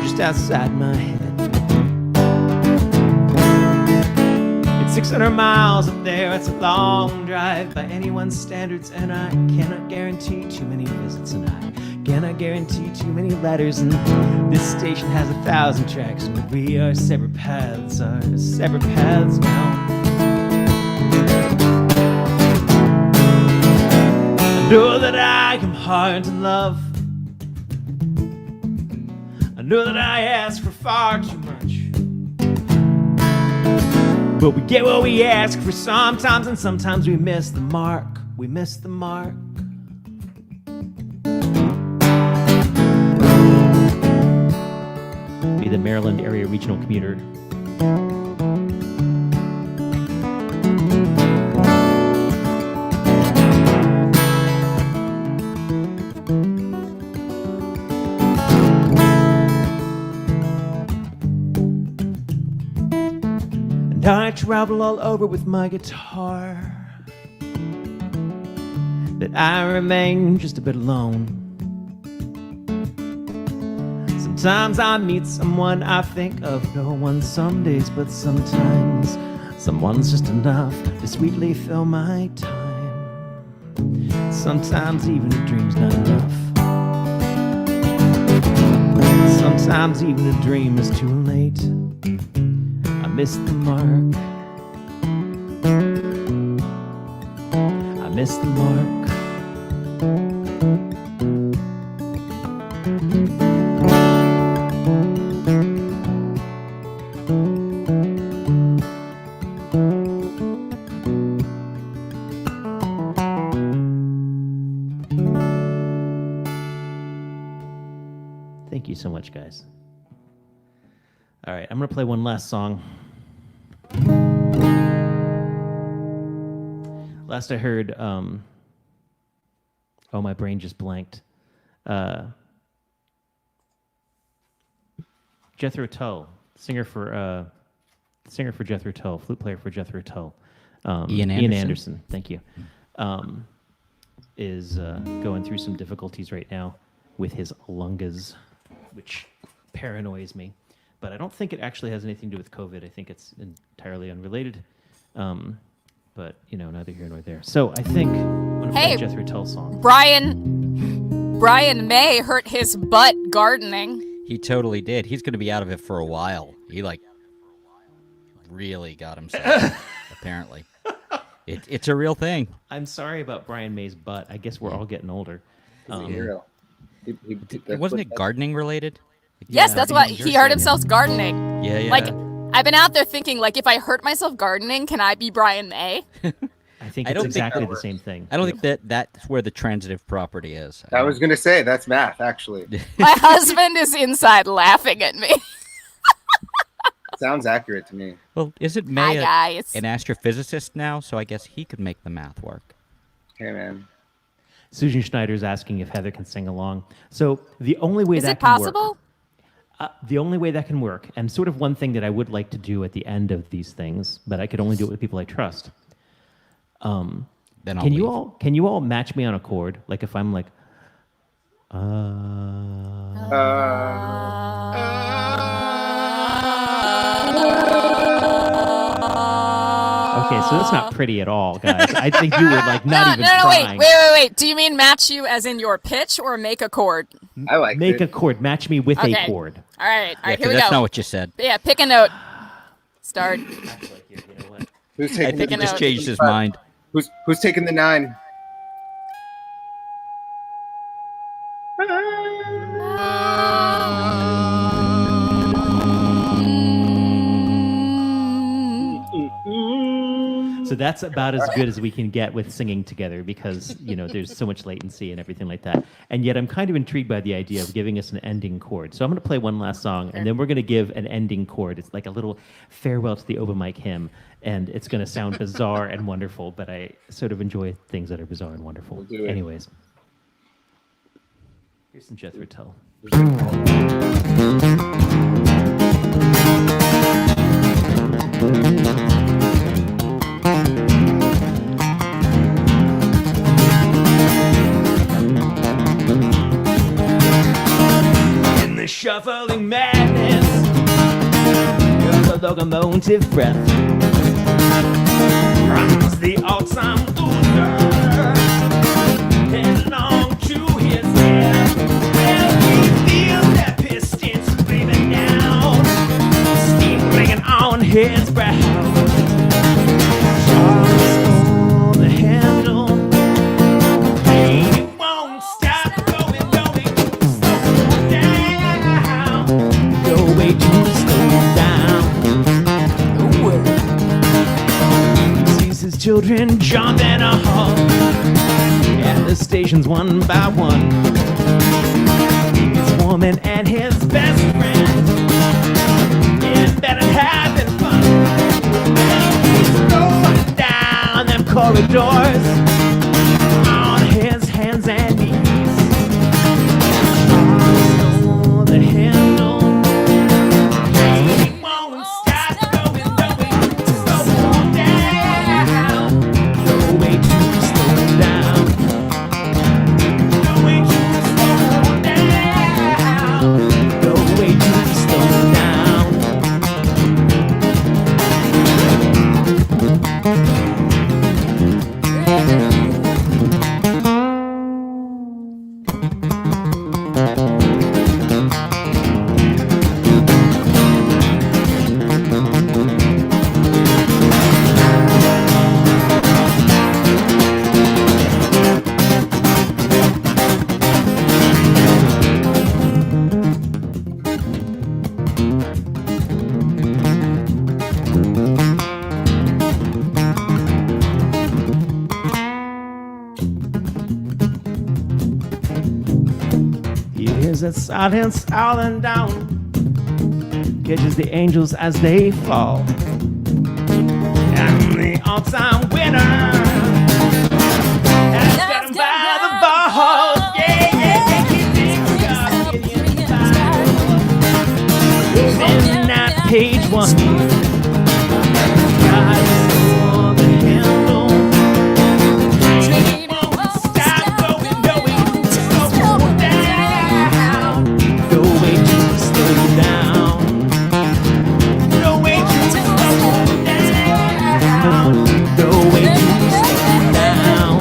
Speaker 1: Just outside my head. 600 miles up there, it's a long drive by anyone's standards, and I cannot guarantee too many visits, and I cannot guarantee too many letters, and this station has 1,000 tracks, and we are separate paths now. I know that I am hard to love. I know that I ask for far too much. But we get what we ask for sometimes, and sometimes we miss the mark. We miss the mark. Be the Maryland area regional commuter. I travel all over with my guitar, but I remain just a bit alone. Sometimes I meet someone I think of no one some days, but sometimes someone's just enough to sweetly fill my time. Sometimes even a dream's not enough. Sometimes even a dream is too late. I miss the mark. I miss the mark. Thank you so much, guys. All right, I'm going to play one last song. Last I heard, oh, my brain just blanked. Jethro Tull, singer for Jethro Tull, flute player for Jethro Tull.
Speaker 20: Ian
Speaker 1: Anderson, thank you. Is going through some difficulties right now with his lungas, which paranoids me. But I don't think it actually has anything to do with COVID. I think it's entirely unrelated. But, you know, neither here nor there. So I think I'm going to play a Jethro Tull song.
Speaker 13: Brian May hurt his butt gardening.
Speaker 20: He totally did. He's going to be out of it for a while. He, really got himself, apparently. It's a real thing.
Speaker 1: I'm sorry about Brian May's butt. I guess we're all getting older.
Speaker 20: Wasn't it gardening related?
Speaker 13: Yes, that's why he hurt himself gardening.
Speaker 20: Yeah.
Speaker 13: Like, I've been out there thinking, if I hurt myself gardening, can I be Brian May?
Speaker 1: I think it's exactly the same thing.
Speaker 20: I don't think that's where the transitive property is.
Speaker 18: I was going to say, that's math, actually.
Speaker 13: My husband is inside laughing at me.
Speaker 18: Sounds accurate to me.
Speaker 20: Well, isn't May
Speaker 13: guys.
Speaker 20: an astrophysicist now? So I guess he could make the math work.
Speaker 18: Hey, man.
Speaker 1: Susan Schneider's asking if Heather can sing along. So the only way
Speaker 13: Is
Speaker 1: that
Speaker 13: it
Speaker 1: can
Speaker 13: possible?
Speaker 1: work... the only way that can work, and sort of one thing that I would like to do at the end of these things, but I could only do it with people I trust.
Speaker 20: Then I'll
Speaker 1: can
Speaker 20: leave.
Speaker 1: you all match me on a chord? Like if I'm like, okay, so that's not pretty at all, guys. I think you were like not even trying.
Speaker 13: Wait. Do you mean match you as in your pitch or make a chord?
Speaker 18: I like
Speaker 1: Make a chord. Match me with a chord.
Speaker 13: All right,
Speaker 20: Yeah,
Speaker 13: here we
Speaker 20: that's
Speaker 13: go.
Speaker 20: not what you said.
Speaker 13: Yeah, pick a note. Start.
Speaker 18: Who's
Speaker 20: I
Speaker 18: taking
Speaker 20: think
Speaker 18: the
Speaker 20: he just
Speaker 13: note.
Speaker 20: changed his mind.
Speaker 18: Who's taking the 9?
Speaker 1: So that's about as good as we can get with singing together because, there's so much latency and everything like that. And yet I'm kind of intrigued by the idea of giving us an ending chord. So I'm going to play one last song, and then we're going to give an ending chord. It's like a little farewell to the open mic hymn, and it's going to sound bizarre and wonderful, but I sort of enjoy things that are bizarre and wonderful.
Speaker 18: We'll do it.
Speaker 1: Anyways, here's some Jethro Tull. In the shuffling madness of the locomotive breath runs the all-time oozer headlong to his death. Well, he feels that piston screaming down, steam ringing on his brow. Charles the handle, he won't stop going slow down. Go way too slow down. He sees his children jump in a hall at the stations one by one. His woman and his best friend in bed and having fun. He's rolling down them corridors on his hands and knees. Stole the handle. He won't stop going slow down. Go way too slow down. Go way too slow down. Go way too slow down. He hears that silence howling down, catches the angels as they fall, and the all-time winner has got him by the balls. Yeah, he thinks God Gideon's Bible. In that page 1. God stole the handle. He won't stop going slow down. Go way too slow down. Go way too slow down. Go way too slow down.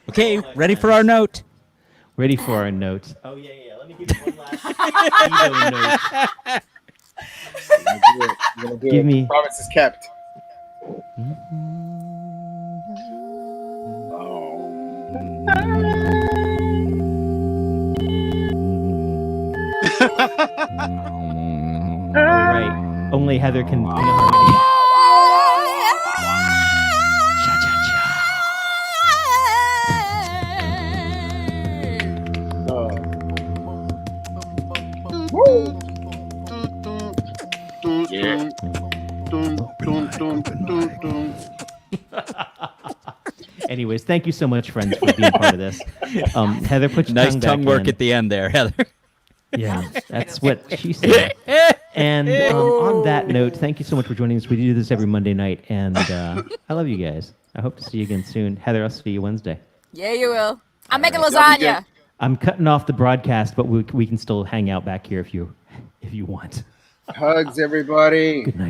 Speaker 20: Okay, ready for our note.
Speaker 1: Ready for our note. Oh, yeah. Let me give you one last ego note. Give me.
Speaker 18: Promise is kept.
Speaker 1: All right. Only Heather can sing a harmony.
Speaker 6: Yeah.
Speaker 1: Anyways, thank you so much, friends, for being part of this. Heather, put your
Speaker 20: Nice
Speaker 1: tongue
Speaker 20: tongue
Speaker 1: back
Speaker 20: work
Speaker 1: in.
Speaker 20: at the end there, Heather.
Speaker 1: Yeah, that's what she said. And on that note, thank you so much for joining us. We do this every Monday night, and I love you guys. I hope to see you again soon. Heather, I'll see you Wednesday.
Speaker 13: Yeah, you will. I'm making
Speaker 19: Y'all be
Speaker 13: lasagna.
Speaker 1: I'm cutting off the broadcast, but we can still hang out back here if you want.
Speaker 18: Hugs, everybody.
Speaker 1: Good night.